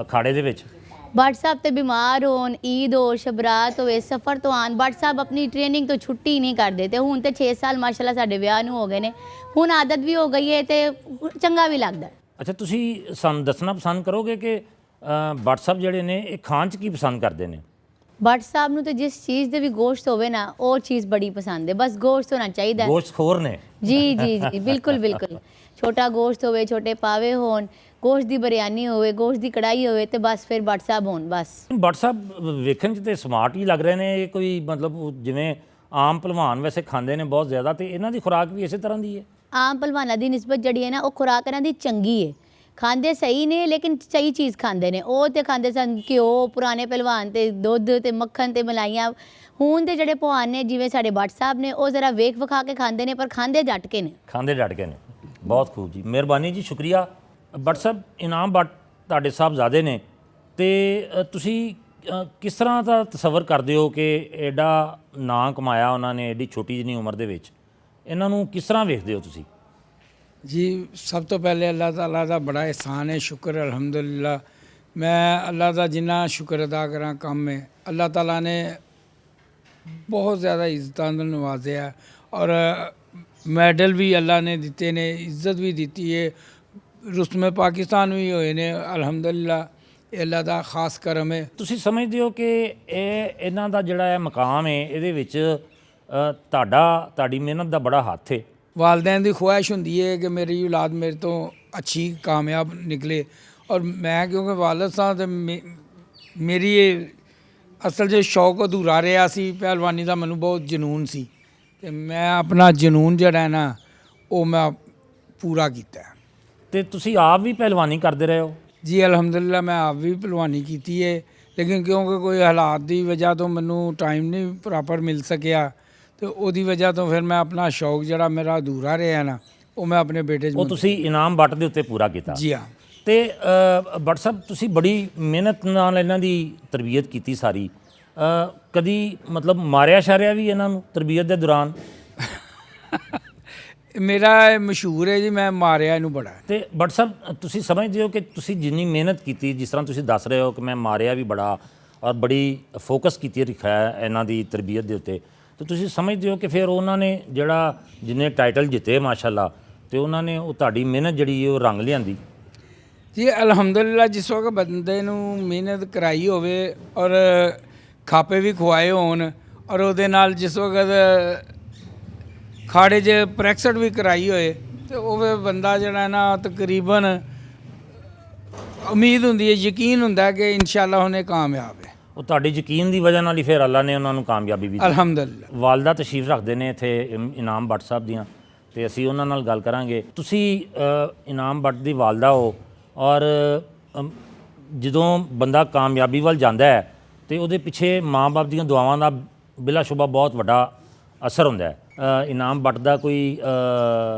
ਅਖਾੜੇ ਦੇ ਵਿੱਚ। ਭੱਟ ਸਾਹਿਬ ਤੇ ਬਿਮਾਰ ਹੋਣ, ਈਦ ਹੋ, ਸ਼ਬਰਾਤ ਹੋਵੇ, ਸਫ਼ਰ ਤੋਂ ਆਉਣ, ਭੱਟ ਸਾਹਿਬ ਆਪਣੀ ਟ੍ਰੇਨਿੰਗ ਤੋਂ ਛੁੱਟੀ ਨਹੀਂ ਕਰਦੇ। ਤੇ ਹੁਣ ਤੇ 6 ਸਾਲ ਮਾਸ਼ਾਅੱਲਾ ਸਾਡੇ ਵਿਆਹ ਨੂੰ ਹੋ ਗਏ ਨੇ, ਹੁਣ ਆਦਤ ਵੀ ਹੋ ਗਈ ਹੈ ਤੇ ਚੰਗਾ ਵੀ ਲੱਗਦਾ। ਅੱਛਾ, ਤੁਸੀਂ ਸਾਨੂੰ ਦੱਸਣਾ ਪਸੰਦ ਕਰੋਗੇ ਕਿ ਭੱਟ ਸਾਹਿਬ ਜਿਹੜੇ ਨੇ ਇਹ ਖਾਣ 'ਚ ਕੀ ਪਸੰਦ ਕਰਦੇ ਨੇ? ਭੱਟ ਸਾਹਿਬ ਨੂੰ ਤੇ ਜਿਸ ਚੀਜ਼ ਦੇ ਵੀ ਗੋਸ਼ਤ ਹੋਵੇ ਨਾ, ਉਹ ਚੀਜ਼ ਬੜੀ ਪਸੰਦ ਹੈ। ਬਸ ਗੋਸ਼ਤ ਹੋਣਾ ਚਾਹੀਦਾ। ਗੋਸ਼ਤਖੋਰ ਨੇ? ਜੀ ਜੀ ਜੀ, ਬਿਲਕੁਲ ਬਿਲਕੁਲ। ਛੋਟਾ ਗੋਸ਼ਤ ਹੋਵੇ, ਛੋਟੇ ਪਾਵੇ ਹੋਣ, ਗੋਸ਼ਤ ਦੀ ਬਿਰਿਆਨੀ ਹੋਵੇ, ਗੋਸ਼ਤ ਦੀ ਕੜਾਈ ਹੋਵੇ, ਤੇ ਬਸ ਫਿਰ ਭੱਟ ਸਾਹਿਬ ਹੋਣ ਬਸ। ਭੱਟ ਸਾਹਿਬ ਵੇਖਣ 'ਚ ਤੇ ਸਮਾਰਟ ਹੀ ਲੱਗ ਰਹੇ ਨੇ। ਇਹ ਕੋਈ ਮਤਲਬ ਜਿਵੇਂ ਆਮ ਭਲਵਾਨ ਵੈਸੇ ਖਾਂਦੇ ਨੇ ਬਹੁਤ ਜ਼ਿਆਦਾ, ਤੇ ਇਹਨਾਂ ਦੀ ਖੁਰਾਕ ਵੀ ਇਸੇ ਤਰ੍ਹਾਂ ਦੀ ਹੈ? ਆਮ ਪਹਿਲਵਾਨਾਂ ਦੀ ਨਿਸਬਤ ਜਿਹੜੀ ਹੈ ਨਾ, ਉਹ ਖੁਰਾਕ ਇਹਨਾਂ ਦੀ ਚੰਗੀ ਹੈ। ਖਾਂਦੇ ਸਹੀ ਨੇ, ਲੇਕਿਨ ਸਹੀ ਚੀਜ਼ ਖਾਂਦੇ ਨੇ। ਉਹ ਤੇ ਖਾਂਦੇ ਸਨ ਘਿਓ, ਪੁਰਾਣੇ ਪਹਿਲਵਾਨ, ਤੇ ਦੁੱਧ ਤੇ ਮੱਖਣ ਤੇ ਮਲਾਈਆਂ। ਹੁਣ ਦੇ ਜਿਹੜੇ ਭਲਵਾਨ ਨੇ, ਜਿਵੇਂ ਸਾਡੇ ਭੱਟ ਸਾਹਿਬ ਨੇ, ਉਹ ਜ਼ਰਾ ਵੇਖ ਵਿਖਾ ਕੇ ਖਾਂਦੇ ਨੇ, ਪਰ ਖਾਂਦੇ ਡਟ ਕੇ ਨੇ। ਖਾਂਦੇ ਡਟ ਕੇ ਨੇ। ਬਹੁਤ ਖੂਬ ਜੀ, ਮਿਹਰਬਾਨੀ ਜੀ, ਸ਼ੁਕਰੀਆ। ਭੱਟ ਸਾਹਿਬ, ਇਨਾਮ ਭੱਟ ਤੁਹਾਡੇ ਸਾਹਿਬਜ਼ਾਦੇ ਨੇ, ਤੇ ਤੁਸੀਂ ਕਿਸ ਤਰ੍ਹਾਂ ਦਾ ਤਸੱਵਰ ਕਰਦੇ ਹੋ ਕਿ ਐਡਾ ਨਾਂ ਕਮਾਇਆ ਉਹਨਾਂ ਨੇ ਐਡੀ ਛੋਟੀ ਜਿਹੀ ਉਮਰ ਦੇ ਵਿੱਚ? ਇਹਨਾਂ ਨੂੰ ਕਿਸ ਤਰ੍ਹਾਂ ਵੇਖਦੇ ਹੋ ਤੁਸੀਂ? जी, सब तो पहले अल्लाह ताला का बड़ा एहसान है, शुक्र अल्हम्दुलिल्लाह। मैं अल्लाह का जिन्ना शुक्र अदा करा कम है। अल्लाह ताला ने बहुत ज़्यादा इज्जतां नाल नवाज़िया और मैडल भी अल्लाह ने दिते ने, इज्जत भी दी है। रुस्म पाकिस्तान भी होए ने अल्हम्दुलिल्लाह, अल्लाह का खास करम है। ਤੁਸੀਂ ਸਮਝਦੇ ਹੋ ਕਿ ਇਹਨਾਂ ਦਾ ਜਿਹੜਾ ਹੈ ਮਕਾਮ ਹੈ, ਇਹਦੇ ਵਿੱਚ ਤੁਹਾਡੀ ਮਿਹਨਤ ਦਾ ਬੜਾ ਹੱਥ ਹੈ? वालदैन की ख्वाहिश होंदी है कि मेरी औलाद मेरे तो अच्छी कामयाब निकले, और मैं क्योंकि वालद साहब ते मेरी असल जो शौक अधूरा रहा सी पहलवानी का, मैनू बहुत जनून सी, ते मैं अपना जनून जड़ा है ना, वो मैं पूरा किया। ਤੇ ਤੁਸੀਂ ਆਪ ਵੀ ਪਹਿਲਵਾਨੀ ਕਰਦੇ ਰਹੇ ਹੋ? जी अलहमदुलिल्लाह, मैं आप भी पहलवानी की है, लेकिन क्योंकि कोई हालात की वजह तो मैनू टाइम नहीं प्रॉपर मिल सकिया, तो ਉਹਦੀ ਵਜ੍ਹਾ ਤੋਂ ਫਿਰ ਮੈਂ ਆਪਣਾ ਸ਼ੌਕ ਜਿਹੜਾ ਮੇਰਾ ਅਧੂਰਾ ਰਿਹਾ ਨਾ, ਉਹ ਮੈਂ ਆਪਣੇ ਬੇਟੇ 'ਚ ਉਹ ਤੁਸੀਂ ਇਨਾਮ ਭੱਟ ਦੇ ਉੱਤੇ ਪੂਰਾ ਕੀਤਾ? ਜੀ ਹਾਂ। ਤੇ ਭੱਟ ਸਾਹਿਬ, ਤੁਸੀਂ ਬੜੀ ਮਿਹਨਤ ਨਾਲ ਇਹਨਾਂ ਦੀ ਤਰਬੀਅਤ ਕੀਤੀ ਸਾਰੀ। ਕਦੀ ਮਤਲਬ ਮਾਰਿਆ ਸ਼ਾਰਿਆ ਵੀ ਇਹਨਾਂ ਨੂੰ ਤਰਬੀਅਤ ਦੇ ਦੌਰਾਨ? ਮੇਰਾ ਇਹ ਮਸ਼ਹੂਰ ਹੈ ਜੀ, ਮੈਂ ਮਾਰਿਆ ਇਹਨੂੰ ਬੜਾ। ਤੇ ਭੱਟ ਸਾਹਿਬ, ਤੁਸੀਂ ਸਮਝਦੇ ਹੋ ਕਿ ਤੁਸੀਂ ਜਿੰਨੀ ਮਿਹਨਤ ਕੀਤੀ, ਜਿਸ ਤਰ੍ਹਾਂ ਤੁਸੀਂ ਦੱਸ ਰਹੇ ਹੋ ਕਿ ਮੈਂ ਮਾਰਿਆ ਵੀ ਬੜਾ ਔਰ ਬੜੀ ਫੋਕਸ ਕੀਤੀ ਰੱਖਿਆ ਇਹਨਾਂ ਦੀ ਤਰਬੀਅਤ ਦੇ ਉੱਤੇ, ਤੇ ਤੁਸੀਂ ਸਮਝਦੇ ਹੋ ਕਿ ਫਿਰ ਉਹਨਾਂ ਨੇ ਜਿਹੜਾ ਜਿੰਨੇ ਟਾਈਟਲ ਜਿੱਤੇ ਮਾਸ਼ਾਅੱਲਾ, ਤੇ ਉਹਨਾਂ ਨੇ ਉਹ ਤੁਹਾਡੀ ਮਿਹਨਤ ਜਿਹੜੀ ਉਹ ਰੰਗ ਲਿਆਂਦੀ? ਜੀ ਅਲਹਮਦੁਲਿਲਾ, ਜਿਸ ਵਕਤ ਬੰਦੇ ਨੂੰ ਮਿਹਨਤ ਕਰਾਈ ਹੋਵੇ ਔਰ ਖਾਪੇ ਵੀ ਖਵਾਏ ਹੋਣ, ਔਰ ਉਹਦੇ ਨਾਲ ਜਿਸ ਵਕਤ ਖਾੜੇ 'ਚ ਪ੍ਰੈਕਟਿਸ ਵੀ ਕਰਾਈ ਹੋਏ, ਤੇ ਉਹ ਬੰਦਾ ਜਿਹੜਾ ਨਾ ਤਕਰੀਬਨ ਉਮੀਦ ਹੁੰਦੀ ਹੈ, ਯਕੀਨ ਹੁੰਦਾ ਕਿ ਇਨਸ਼ਾਅੱਲਾ ਉਹਨੇ ਕਾਮਯਾਬ ਹੈ। ਉਹ ਤੁਹਾਡੇ ਯਕੀਨ ਦੀ ਵਜ੍ਹਾ ਨਾਲ ਹੀ ਫਿਰ ਅੱਲਾ ਨੇ ਉਹਨਾਂ ਨੂੰ ਕਾਮਯਾਬੀ ਵੀ ਦਿੱਤੀ। ਅਲਹਮਦੁਲਿਲਾ। ਵਾਲਦਾ ਤਸ਼ਰੀਫ ਰੱਖਦੇ ਨੇ ਇੱਥੇ ਇਨਾਮ ਭੱਟ ਸਾਹਿਬ ਦੀਆਂ, ਤੇ ਅਸੀਂ ਉਹਨਾਂ ਨਾਲ ਗੱਲ ਕਰਾਂਗੇ। ਤੁਸੀਂ ਇਨਾਮ ਭੱਟ ਦੀ ਵਾਲਦਾ ਹੋ, ਔਰ ਜਦੋਂ ਬੰਦਾ ਕਾਮਯਾਬੀ ਵੱਲ ਜਾਂਦਾ ਹੈ ਤੇ ਉਹਦੇ ਪਿੱਛੇ ਮਾਂ-ਬਾਪ ਦੀਆਂ ਦੁਆਵਾਂ ਦਾ ਬਿਲਾਸ਼ੁਬਾ ਬਹੁਤ ਵੱਡਾ ਅਸਰ ਹੁੰਦਾ ਹੈ। ਇਨਾਮ ਵੱਟ ਦਾ ਕੋਈ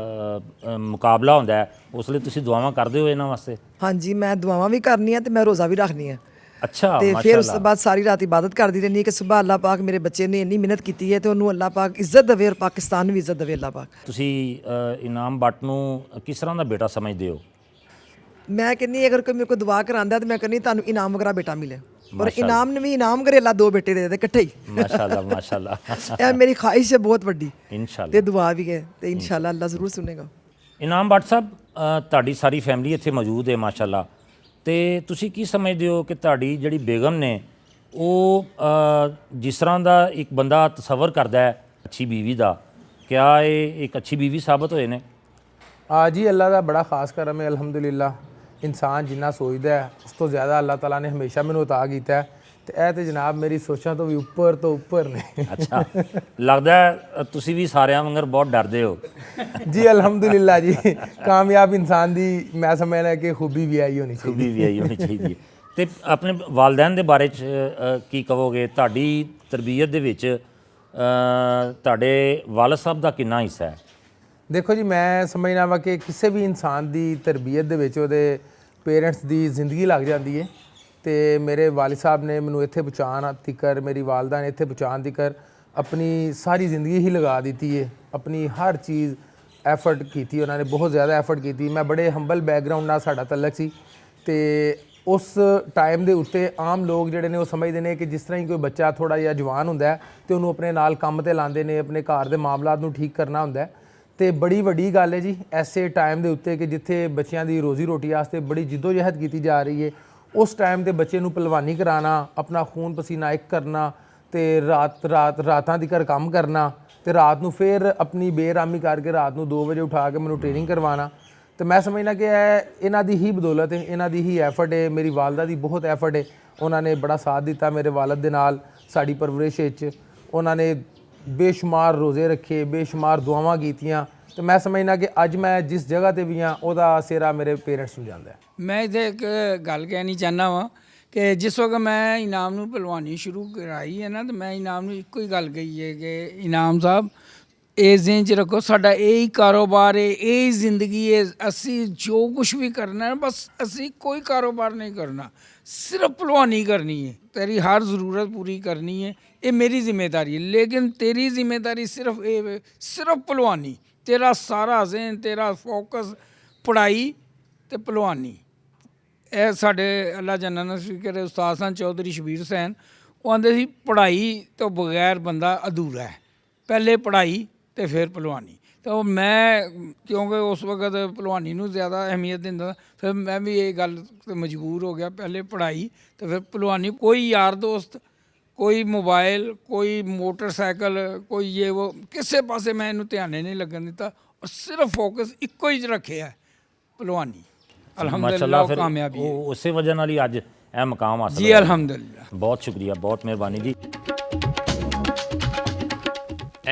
ਮੁਕਾਬਲਾ ਹੁੰਦਾ ਹੈ, ਉਸ ਲਈ ਤੁਸੀਂ ਦੁਆਵਾਂ ਕਰਦੇ ਹੋ ਇਹਨਾਂ ਵਾਸਤੇ? ਹਾਂਜੀ, ਮੈਂ ਦੁਆਵਾਂ ਵੀ ਕਰਨੀਆਂ ਤੇ ਮੈਂ ਰੋਜ਼ਾ ਵੀ ਰੱਖਣੀ ਆ। ਅੱਛਾ, ਤੇ ਫਿਰ ਉਸ ਤੋਂ ਬਾਅਦ ਸਾਰੀ ਰਾਤ ਇਬਾਦਤ ਕਰਦੀ ਰਹਿੰਦੀ ਕਿ ਸੁਬਹ ਅੱਲਾਹ ਪਾਕ ਮੇਰੇ ਬੱਚੇ ਨੇ ਇੰਨੀ ਮਿਹਨਤ ਕੀਤੀ ਹੈ ਤੇ ਉਹਨੂੰ ਅੱਲਾਹ ਪਾਕ ਇੱਜ਼ਤ ਦੇਵੇ ਔਰ ਪਾਕਿਸਤਾਨ ਨੂੰ ਵੀ ਇੱਜ਼ਤ ਦੇਵੇ ਅੱਲਾਹ ਪਾਕ। ਤੁਸੀਂ ਇਨਾਮ ਵੱਟ ਨੂੰ ਕਿਸ ਤਰ੍ਹਾਂ ਦਾ ਬੇਟਾ ਸਮਝਦੇ ਹੋ? ਮੈਂ ਕਹਿੰਦੀ ਅਗਰ ਕੋਈ ਮੇਰੇ ਕੋਲ ਦੁਆ ਕਰਾਂਦਾ ਤੇ ਮੈਂ ਕਹਿੰਦੀ ਤੁਹਾਨੂੰ ਇਨਾਮ ਵਗਰਾ ਬੇਟਾ ਮਿਲੇ ਔਰ ਇਨਾਮ ਨੇ ਵੀ ਇਨਾਮ ਕਰੇ ਅੱਲਾਹ 2 ਬੇਟੇ ਦੇ ਦੇ ਇਕੱਠੇ ਹੀ। ਮਾਸ਼ਾਅੱਲਾ ਮਾਸ਼ਾਅੱਲਾ। ਇਹ ਮੇਰੀ ਖਾਹਿਸ਼ ਹੈ ਬਹੁਤ ਵੱਡੀ ਇਨਸ਼ਾਅੱਲਾ ਤੇ ਦੁਆ ਵੀ ਹੈ ਤੇ ਇਨਸ਼ਾਅੱਲਾ ਅੱਲਾਹ ਜ਼ਰੂਰ ਸੁਣੇਗਾ। ਇਨਾਮ ਭੱਟ ਸਾਹਿਬ, ਤੁਹਾਡੀ ਸਾਰੀ ਫੈਮਿਲੀ ਇੱਥੇ ਮੌਜੂਦ ਹੈ ਮਾਸ਼ਾਅੱਲਾ, ਤੇ ਤੁਸੀਂ ਕੀ ਸਮਝਦੇ ਹੋ ਕਿ ਤੁਹਾਡੀ ਜਿਹੜੀ ਬੇਗਮ ਨੇ ਉਹ ਜਿਸ ਤਰ੍ਹਾਂ ਦਾ ਇੱਕ ਬੰਦਾ ਤਸੱਵਰ ਕਰਦਾ ਹੈ ਅੱਛੀ ਬੀਵੀ ਦਾ, ਕਿਆ ਇਹ ਇੱਕ ਅੱਛੀ ਬੀਵੀ ਸਾਬਤ ਹੋਏ ਨੇ? ਜੀ ਅੱਲਾ ਦਾ ਬੜਾ ਖਾਸ ਕਰਮ ਹੈ ਅਲਹਮਦੁਲਿਲਾ। ਇਨਸਾਨ ਜਿੰਨਾ ਸੋਚਦਾ ਹੈ ਉਸ ਤੋਂ ਜ਼ਿਆਦਾ ਅੱਲਾਹ ਤਾਲਾ ਨੇ ਹਮੇਸ਼ਾ ਮੈਨੂੰ ਅਤਾ ਕੀਤਾ ਹੈ ਤੇ ਇਹ ਤੇ ਜਨਾਬ ਮੇਰੀ ਸੋਚਾਂ ਤੋਂ ਵੀ ਉੱਪਰ ਤੋਂ ਉੱਪਰ ਨੇ। ਅੱਛਾ, ਲੱਗਦਾ ਹੈ ਤੁਸੀਂ ਵੀ ਸਾਰਿਆਂ ਵਾਂਗਰ ਬਹੁਤ ਡਰਦੇ ਹੋ। ਜੀ ਅਲਹਮਦੁਲਿਲਾ ਜੀ, ਕਾਮਯਾਬ ਇਨਸਾਨ ਦੀ ਮੈਂ ਸਮਝਦਾ ਕਿ ਖੂਬੀ ਵੀ ਆਈ ਹੋਣੀ ਚਾਹੀਦੀ। ਖੂਬੀ ਵੀ ਆਈ ਹੋਣੀ ਚਾਹੀਦੀ ਹੈ। ਤੇ ਆਪਣੇ ਵਾਲਦੈਨ ਦੇ ਬਾਰੇ 'ਚ ਕੀ ਕਹੋਗੇ? ਤੁਹਾਡੀ ਤਰਬੀਅਤ ਦੇ ਵਿੱਚ ਤੁਹਾਡੇ ਵਾਲਦ ਸਾਹਿਬ ਦਾ ਕਿੰਨਾ ਹਿੱਸਾ ਹੈ? ਦੇਖੋ ਜੀ, ਮੈਂ ਸਮਝਦਾ ਵਾ ਕਿ ਕਿਸੇ ਵੀ ਇਨਸਾਨ ਦੀ ਤਰਬੀਅਤ ਦੇ ਵਿੱਚ ਉਹਦੇ ਪੇਰੈਂਟਸ ਦੀ ਜ਼ਿੰਦਗੀ ਲੱਗ ਜਾਂਦੀ ਹੈ ਤੇ ਮੇਰੇ ਵਾਲਿਦ ਸਾਹਿਬ ਨੇ ਮੈਨੂੰ ਇੱਥੇ ਪਹੁੰਚਾਉਣ ਤੀਕਰ, ਮੇਰੀ ਵਾਲਦਾ ਨੇ ਇੱਥੇ ਪਹੁੰਚਾਉਣ ਤੀਕਰ ਆਪਣੀ ਸਾਰੀ ਜ਼ਿੰਦਗੀ ਹੀ ਲਗਾ ਦਿੱਤੀ ਹੈ। ਆਪਣੀ ਹਰ ਚੀਜ਼ ਐਫਰਟ ਕੀਤੀ ਉਹਨਾਂ ਨੇ, ਬਹੁਤ ਜ਼ਿਆਦਾ ਐਫਰਟ ਕੀਤੀ। ਮੈਂ ਬੜੇ ਹੰਬਲ ਬੈਕਗਰਾਊਂਡ ਨਾਲ ਸਾਡਾ ਤਲਕ ਸੀ ਤੇ ਉਸ ਟਾਈਮ ਦੇ ਉੱਤੇ ਆਮ ਲੋਕ ਜਿਹੜੇ ਨੇ ਉਹ ਸਮਝਦੇ ਨੇ ਕਿ ਜਿਸ ਤਰ੍ਹਾਂ ਹੀ ਕੋਈ ਬੱਚਾ ਥੋੜ੍ਹਾ ਜਿਹਾ ਜਵਾਨ ਹੁੰਦਾ ਹੈ ਤੇ ਉਹਨੂੰ ਆਪਣੇ ਨਾਲ ਕੰਮ ਤੇ ਲਾਉਂਦੇ ਨੇ, ਆਪਣੇ ਘਰ ਦੇ ਮਾਮਲਾਤ ਨੂੰ ਠੀਕ ਕਰਨਾ ਹੁੰਦਾ ਹੈ। ਤੇ ਬੜੀ ਵੱਡੀ ਗੱਲ ਹੈ ਜੀ ਐਸੇ ਟਾਈਮ ਦੇ ਉੱਤੇ ਕਿ ਜਿੱਥੇ ਬੱਚਿਆਂ ਦੀ ਰੋਜ਼ੀ ਰੋਟੀ ਵਾਸਤੇ ਬੜੀ ਜਿੱਦੋਜਹਿਦ ਕੀਤੀ ਜਾ ਰਹੀ ਹੈ, ਉਸ ਟਾਈਮ ਤੇ ਬੱਚੇ ਨੂੰ ਪਹਿਲਵਾਨੀ ਕਰਾਉਣਾ, ਆਪਣਾ ਖੂਨ ਪਸੀਨਾ ਇੱਕ ਕਰਨਾ ਤੇ ਰਾਤਾਂ ਤੀਕਰ ਕੰਮ ਕਰਨਾ ਤੇ ਰਾਤ ਨੂੰ ਫਿਰ ਆਪਣੀ ਬੇਰਾਮੀ ਕਰਕੇ ਰਾਤ ਨੂੰ 2 ਵਜੇ ਉਠਾ ਕੇ ਮੈਨੂੰ ਟ੍ਰੇਨਿੰਗ ਕਰਵਾਉਣਾ। ਤੇ ਮੈਂ ਸਮਝਦਾ ਕਿ ਇਹ ਇਹਨਾਂ ਦੀ ਹੀ ਬਦੌਲਤ ਹੈ, ਇਹਨਾਂ ਦੀ ਹੀ ਐਫਰਟ ਹੈ। ਮੇਰੀ ਵਾਲਦਾ ਦੀ ਬਹੁਤ ਐਫਰਟ ਹੈ, ਉਹਨਾਂ ਨੇ ਬੜਾ ਸਾਥ ਦਿੱਤਾ ਮੇਰੇ ਵਾਲਦ ਦੇ ਨਾਲ ਸਾਡੀ ਪਰਵਰਿਸ਼ ਵਿੱਚ। ਉਹਨਾਂ ਨੇ ਬੇਸ਼ੁਮਾਰ ਰੋਜ਼ੇ ਰੱਖੇ, ਬੇਸ਼ੁਮਾਰ ਦੁਆਵਾਂ ਕੀਤੀਆਂ ਤੇ ਮੈਂ ਸਮਝਦਾ ਕਿ ਅੱਜ ਮੈਂ ਜਿਸ ਜਗ੍ਹਾ ਤੇ ਵੀ ਹਾਂ ਉਹਦਾ ਸਿਹਰਾ ਮੇਰੇ ਪੇਰੈਂਟਸ ਨੂੰ ਜਾਂਦਾ ਹੈ। ਮੈਂ ਇਹਦੇ ਇੱਕ ਗੱਲ ਕਹਿਣੀ ਚਾਹੁੰਦਾ ਵਾਂ ਕਿ ਜਿਸ ਵਕਤ ਮੈਂ ਇਨਾਮ ਨੂੰ ਪਹਿਲਵਾਨੀ ਸ਼ੁਰੂ ਕਰਾਈ ਹੈ ਨਾ, ਤਾਂ ਮੈਂ ਇਨਾਮ ਨੂੰ ਇੱਕੋ ਹੀ ਗੱਲ ਕਹੀ ਹੈ ਕਿ ਇਨਾਮ ਸਾਹਿਬ ਇਹ ਜ਼ਿਹਨ 'ਚ ਰੱਖੋ, ਸਾਡਾ ਇਹ ਹੀ ਕਾਰੋਬਾਰ ਹੈ, ਇਹ ਹੀ ਜ਼ਿੰਦਗੀ ਹੈ। ਅਸੀਂ ਜੋ ਕੁਝ ਵੀ ਕਰਨਾ ਹੈ ਬਸ ਅਸੀਂ ਕੋਈ ਕਾਰੋਬਾਰ ਨਹੀਂ ਕਰਨਾ, ਸਿਰਫ ਪਹਿਲਵਾਨੀ ਕਰਨੀ ਹੈ, ਤੇਰੀ ਹਰ ਜ਼ਰੂਰਤ ਪੂਰੀ ਕਰਨੀ ਹੈ, ਇਹ ਮੇਰੀ ਜ਼ਿੰਮੇਵਾਰੀ ਹੈ। ਲੇਕਿਨ ਤੇਰੀ ਜ਼ਿੰਮੇਵਾਰੀ ਸਿਰਫ ਇਹ ਵੇ, ਸਿਰਫ ਪਹਿਲਵਾਨੀ, ਤੇਰਾ ਸਾਰਾ ਜ਼ਿਹਨ, ਤੇਰਾ ਫੋਕਸ ਪੜ੍ਹਾਈ ਤੇ ਪਹਿਲਵਾਨੀ। ਇਹ ਸਾਡੇ ਅੱਲਾ ਜੰਨਤ ਨਸੀਬ ਕਰੇ ਉਸਤਾਦ ਸਨ ਚੌਧਰੀ ਸ਼ਬੀਰ ਹੁਸੈਨ, ਉਹ ਆਂਦੇ ਸੀ ਪੜ੍ਹਾਈ ਤੋਂ ਬਗੈਰ ਬੰਦਾ ਅਧੂਰਾ ਹੈ, ਪਹਿਲੇ ਪੜ੍ਹਾਈ ਤੇ ਫਿਰ ਪਹਿਲਵਾਨੀ। ਤਾਂ ਮੈਂ ਕਿਉਂਕਿ ਉਸ ਵਕਤ ਪਹਿਲਵਾਨੀ ਨੂੰ ਜ਼ਿਆਦਾ ਅਹਿਮੀਅਤ ਦਿੰਦਾ, ਫਿਰ ਮੈਂ ਵੀ ਇਹ ਗੱਲ 'ਤੇ ਮਜਬੂਰ ਹੋ ਗਿਆ, ਪਹਿਲੇ ਪੜ੍ਹਾਈ ਤੇ ਫਿਰ ਪਹਿਲਵਾਨੀ। ਕੋਈ ਯਾਰ ਦੋਸਤ, ਕੋਈ ਮੋਬਾਈਲ, ਕੋਈ ਮੋਟਰਸਾਈਕਲ, ਕੋਈ ਇਹ ਉਹ ਕਿਸੇ ਪਾਸੇ ਮੈਂ ਇਹਨੂੰ ਧਿਆਨ ਨਹੀਂ ਲੱਗਣ ਦਿੱਤਾ ਔਰ ਸਿਰਫ ਫੋਕਸ ਇੱਕੋ ਹੀ ਰੱਖਿਆ ਪਹਿਲਵਾਨੀ। ਅਲਹਮਦੁਲਿਲਾ ਫਿਰ ਕਾਮਯਾਬੀ ਹੈ ਉਹ ਉਸੇ ਵਜ੍ਹਾ ਨਾਲ ਹੀ ਅੱਜ ਇਹ ਮਕਾਮ ਹਾਸਲ ਜੀ। ਅਲਹਮਦੁਲਿਲਾ, ਬਹੁਤ ਸ਼ੁਕਰੀਆ, ਬਹੁਤ ਮਿਹਰਬਾਨੀ ਜੀ।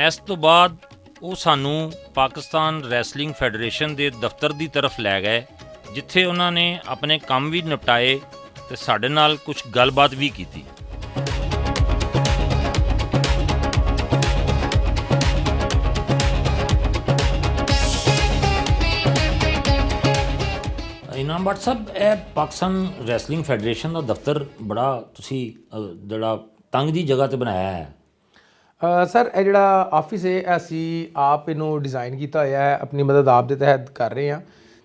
ਇਸ ਤੋਂ ਬਾਅਦ ਉਹ ਸਾਨੂੰ ਪਾਕਿਸਤਾਨ ਰੈਸਲਿੰਗ ਫੈਡਰੇਸ਼ਨ ਦੇ ਦਫ਼ਤਰ ਦੀ ਤਰਫ ਲੈ ਗਏ, ਜਿੱਥੇ ਉਹਨਾਂ ਨੇ ਆਪਣੇ ਕੰਮ ਵੀ ਨਿਪਟਾਏ ਤੇ ਸਾਡੇ ਨਾਲ ਕੁਝ ਗੱਲਬਾਤ ਵੀ ਕੀਤੀ। ਇਨਾਮ ਭੱਟ ਸਾਹਿਬ, ਇਹ ਪਾਕਿਸਤਾਨ ਰੈਸਲਿੰਗ ਫੈਡਰੇਸ਼ਨ ਦਾ ਦਫ਼ਤਰ ਬੜਾ ਤੁਸੀਂ ਜਿਹੜਾ ਤੰਗ ਦੀ ਜਗ੍ਹਾ ਤੇ ਬਣਾਇਆ ਹੈ। ਸਰ ਇਹ ਜਿਹੜਾ ਆਫਿਸ ਹੈ ਅਸੀਂ ਆਪ ਇਹਨੂੰ ਡਿਜ਼ਾਈਨ ਕੀਤਾ ਹੋਇਆ ਹੈ, ਆਪਣੀ ਮਦਦ ਆਪ ਦੇ ਤਹਿਤ ਕਰ ਰਹੇ ਹਾਂ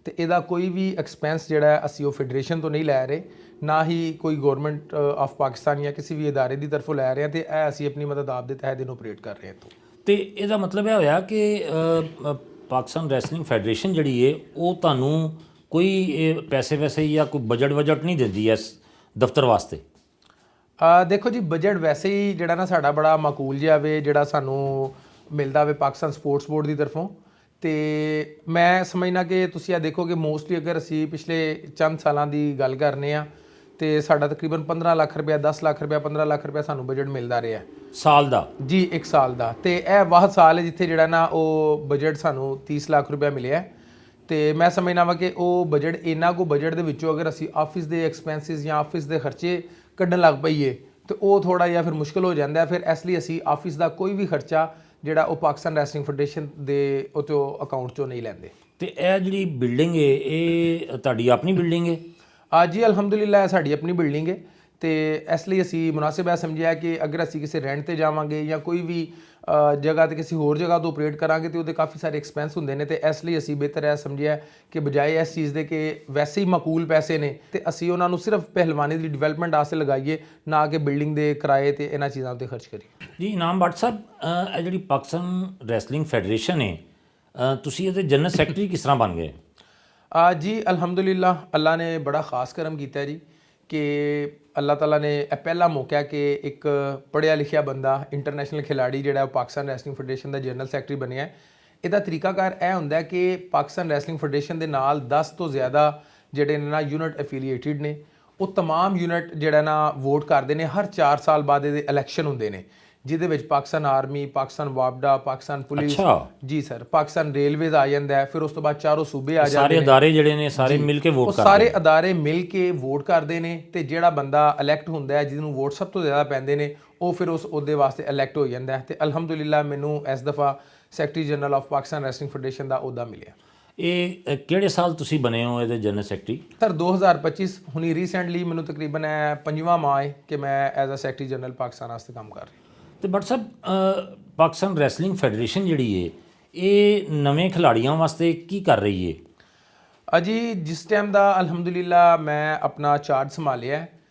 ਤੇ ਇਹਦਾ ਕੋਈ ਵੀ ਐਕਸਪੈਂਸ ਜਿਹੜਾ ਹੈ ਅਸੀਂ ਉਹ ਫੈਡਰੇਸ਼ਨ ਤੋਂ ਨਹੀਂ ਲੈ ਰਹੇ, ਨਾ ਹੀ ਕੋਈ ਗਵਰਨਮੈਂਟ ਆਫ ਪਾਕਿਸਤਾਨ ਜਾਂ ਕਿਸੇ ਵੀ ਅਦਾਰੇ ਦੀ ਤਰਫੋਂ ਲੈ ਰਹੇ ਹਾਂ ਤੇ ਇਹ ਅਸੀਂ ਆਪਣੀ ਮਦਦ ਆਪ ਦੇ ਤਹਿਤ ਇਹਨੂੰ ਆਪਰੇਟ ਕਰ ਰਹੇ ਹਾਂ। ਤੇ ਇਹਦਾ ਮਤਲਬ ਇਹ ਹੋਇਆ ਕਿ ਪਾਕਿਸਤਾਨ ਰੈਸਲਿੰਗ ਫੈਡਰੇਸ਼ਨ ਜਿਹੜੀ ਹੈ ਉਹ ਤੁਹਾਨੂੰ ਕੋਈ ਪੈਸੇ ਵੈਸੇ ਜਾਂ ਕੋਈ ਬਜਟ ਨਹੀਂ ਦਿੰਦੀ ਇਸ ਦਫ਼ਤਰ ਵਾਸਤੇ? ਦੇਖੋ ਜੀ, ਬਜਟ ਵੈਸੇ ਹੀ ਜਿਹੜਾ ਨਾ ਸਾਡਾ ਬੜਾ ਮਾਕੂਲ ਜਿਹਾ ਵੇ, ਜਿਹੜਾ ਸਾਨੂੰ ਮਿਲਦਾ ਵੇ ਪਾਕਿਸਤਾਨ ਸਪੋਰਟਸ ਬੋਰਡ ਦੀ ਤਰਫੋਂ। ਤੇ ਮੈਂ ਸਮਝਣਾ ਕਿ ਤੁਸੀਂ ਇਹ ਦੇਖੋ ਕਿ ਮੋਸਟਲੀ ਅਗਰ ਅਸੀਂ ਪਿਛਲੇ ਚੰਦ ਸਾਲਾਂ ਦੀ ਗੱਲ ਕਰਨੇ ਆ ਤੇ ਸਾਡਾ ਤਕਰੀਬਨ 15 ਲੱਖ ਰੁਪਇਆ, 10 ਲੱਖ ਰੁਪਇਆ, 15 ਲੱਖ ਰੁਪਇਆ ਸਾਨੂੰ ਬਜਟ ਮਿਲਦਾ ਰਿਹਾ ਸਾਲ ਦਾ ਜੀ, 1 ਸਾਲ ਦਾ। ਤੇ ਇਹ ਵਾਹਦ ਸਾਲ ਹੈ ਜਿੱਥੇ ਜਿਹੜਾ ਨਾ ਉਹ ਬਜਟ ਸਾਨੂੰ 30 ਲੱਖ ਰੁਪਇਆ ਮਿਲਿਆ ਤੇ ਮੈਂ ਸਮਝਦਾ ਵਾਂ ਕਿ ਉਹ ਬਜਟ ਇੰਨਾ ਕੁ ਬਜਟ ਦੇ ਵਿੱਚੋਂ ਅਗਰ ਅਸੀਂ ਆਫਿਸ ਦੇ ਐਕਸਪੈਂਸਿਸ ਜਾਂ ਆਫਿਸ ਦੇ ਖਰਚੇ ਕੱਢਣ ਲੱਗ ਪਈਏ ਤੇ ਉਹ ਥੋੜਾ ਜਿਹਾ ਫਿਰ ਮੁਸ਼ਕਲ ਹੋ ਜਾਂਦਾ ਹੈ। ਫਿਰ ਇਸ ਲਈ ਅਸੀਂ ਆਫਿਸ ਦਾ ਕੋਈ ਵੀ ਖਰਚਾ ਜਿਹੜਾ ਉਹ ਪਾਕਿਸਤਾਨ ਰੈਸਲਿੰਗ ਫੈਡਰੇਸ਼ਨ ਦੇ ਉਤੋਂ ਅਕਾਊਂਟ ਚੋਂ ਨਹੀਂ ਲੈਂਦੇ। ਤੇ ਇਹ ਜਿਹੜੀ ਬਿਲਡਿੰਗ ਹੈ ਇਹ ਤੁਹਾਡੀ ਆਪਣੀ ਬਿਲਡਿੰਗ ਹੈ? ਜੀ ਅਲਹਮਦੁਲਿਲਾ ਸਾਡੀ ਆਪਣੀ ਬਿਲਡਿੰਗ ਹੈ ਤੇ ਇਸ ਲਈ ਅਸੀਂ ਮੁਨਾਸਿਬ ਹੈ ਸਮਝਿਆ ਕਿ ਅਗਰ ਅਸੀਂ ਕਿਸੇ ਰੈਂਟ ਤੇ ਜਾਵਾਂਗੇ ਜਾਂ ਕੋਈ ਵੀ ਜਗ੍ਹਾ ਤੇ ਕਿਸੇ ਹੋਰ ਜਗ੍ਹਾ ਤੋਂ ਆਪਰੇਟ ਕਰਾਂਗੇ ਤੇ ਉਹਦੇ ਕਾਫੀ ਸਾਰੇ ਐਕਸਪੈਂਸ ਹੁੰਦੇ ਨੇ ਤੇ ਇਸ ਲਈ ਅਸੀਂ ਬਿਹਤਰ ਹੈ ਸਮਝਿਆ ਕਿ ਬਜਾਏ ਇਸ ਚੀਜ਼ ਦੇ ਕਿ ਵੈਸੇ ਹੀ ਮਾਕੂਲ ਪੈਸੇ ਨੇ ਤੇ ਅਸੀਂ ਉਹਨਾਂ ਨੂੰ ਸਿਰਫ ਪਹਿਲਵਾਨੀ ਦੀ ਡਿਵੈਲਪਮੈਂਟ ਵਾਸਤੇ ਲਗਾਈਏ, ਨਾ ਕਿ ਬਿਲਡਿੰਗ ਦੇ ਕਿਰਾਏ ਤੇ ਇਹਨਾਂ ਚੀਜ਼ਾਂ ਉੱਤੇ ਖਰਚ ਕਰੀਏ। ਜੀ ਇਨਾਮ ਭੱਟ ਸਾਹਿਬ, ਇਹ ਜਿਹੜੀ ਪਾਕਿਸਤਾਨ ਰੈਸਲਿੰਗ ਫੈਡਰੇਸ਼ਨ ਹੈ, ਤੁਸੀਂ ਇਹਦੇ ਜਨਰਲ ਸੈਕਟਰੀ ਕਿਸ ਤਰ੍ਹਾਂ ਬਣ ਗਏ? ਜੀ ਅਲਹਮਦੁਲਿਲਾ ਅੱਲਾ ਨੇ ਬੜਾ ਖਾਸ ਕਰਮ ਕੀਤਾ ਜੀ ਕਿ ਅੱਲਾਹ ਤਾਲਾ ਨੇ ਇਹ ਪਹਿਲਾ ਮੌਕਾ ਕਿ ਇੱਕ ਪੜ੍ਹਿਆ ਲਿਖਿਆ ਬੰਦਾ ਇੰਟਰਨੈਸ਼ਨਲ ਖਿਲਾੜੀ ਜਿਹੜਾ ਉਹ ਪਾਕਿਸਤਾਨ ਰੈਸਲਿੰਗ ਫੈਡਰੇਸ਼ਨ ਦਾ ਜਨਰਲ ਸੈਕਟਰੀ ਬਣਿਆ। ਇਹਦਾ ਤਰੀਕਾਕਾਰ ਇਹ ਹੁੰਦਾ ਕਿ ਪਾਕਿਸਤਾਨ ਰੈਸਲਿੰਗ ਫੈਡਰੇਸ਼ਨ ਦੇ ਨਾਲ 10 ਤੋਂ ਜ਼ਿਆਦਾ ਜਿਹੜੇ ਨੇ ਨਾ ਯੂਨਿਟ ਐਫੀਲੀਏਟਿਡ ਨੇ, ਉਹ तमाम ਯੂਨਿਟ ਜਿਹੜਾ ਨਾ ਵੋਟ ਕਰਦੇ ਨੇ। ਹਰ 4 ਸਾਲ ਬਾਅਦ ਇਹਦੇ ਇਲੈਕਸ਼ਨ ਹੁੰਦੇ ਨੇ ਜਿਹਦੇ ਵਿੱਚ ਪਾਕਿਸਤਾਨ ਆਰਮੀ, ਪਾਕਿਸਤਾਨ ਵਾਪਡਾ, ਪਾਕਿਸਤਾਨ ਪੁਲਿਸ, ਜੀ ਸਰ, ਪਾਕਿਸਤਾਨ ਰੇਲਵੇਜ਼ ਆ ਜਾਂਦਾ ਹੈ। ਫਿਰ ਉਸ ਤੋਂ ਬਾਅਦ ਚਾਰੋਂ ਸੂਬੇ ਆ ਜਾਂਦੇ ਨੇ। ਸਾਰੇ ਅਦਾਰੇ ਜਿਹੜੇ ਨੇ ਸਾਰੇ ਮਿਲ ਕੇ ਵੋਟ ਕਰਦੇ ਨੇ। ਸਾਰੇ ਅਦਾਰੇ ਮਿਲ ਕੇ ਵੋਟ ਕਰਦੇ ਨੇ ਤੇ ਜਿਹੜਾ ਬੰਦਾ ਇਲੈਕਟ ਹੁੰਦਾ ਹੈ, ਜਿਹਨੂੰ ਵੋਟ ਸਭ ਤੋਂ ਜ਼ਿਆਦਾ ਪੈਂਦੇ ਨੇ, ਉਹ ਫਿਰ ਉਸ ਅਹੁਦੇ ਵਾਸਤੇ ਇਲੈਕਟ ਹੋ ਜਾਂਦਾ ਹੈ। ਤੇ ਅਲਹਮਦੁਲਿਲਾ ਮੈਨੂੰ ਇਸ ਦਫਾ secretary general of Pakistan wrestling federation ਦਾ ਅਹੁਦਾ ਮਿਲਿਆ। ਇਹ ਕਿਹੜੇ ਸਾਲ ਤੁਸੀਂ ਬਣੇ ਹੋ ਇਹਦੇ ਜਨਰਲ ਸੈਕਟਰੀ? ਸਰ 2025 ਹੁਣੀ ਰੀਸੈਂਟਲੀ ਮੈਨੂੰ ਤਕਰੀਬਨ 5ਵਾਂ ਮਾਹ ਹੈ ਕਿ ਮੈਂ as a secretary general Pakistan ਵਾਸਤੇ ਕੰਮ ਕਰ ਰਿਹਾ। ਤੇ ਭੱਟ ਸਾਹਿਬ, ਪਾਕਿਸਤਾਨ ਰੈਸਲਿੰਗ ਫੈਡਰੇਸ਼ਨ ਜਿਹੜੀ ਹੈ ਇਹ ਨਵੇਂ ਖਿਲਾੜੀਆਂ ਵਾਸਤੇ ਕੀ ਕਰ ਰਹੀ ਹੈ? ਜੀ ਜਿਸ ਟਾਈਮ ਦਾ ਅਲਹਮਦੁਲਿਲਾ ਮੈਂ ਆਪਣਾ ਚਾਰਜ ਸੰਭਾਲਿਆ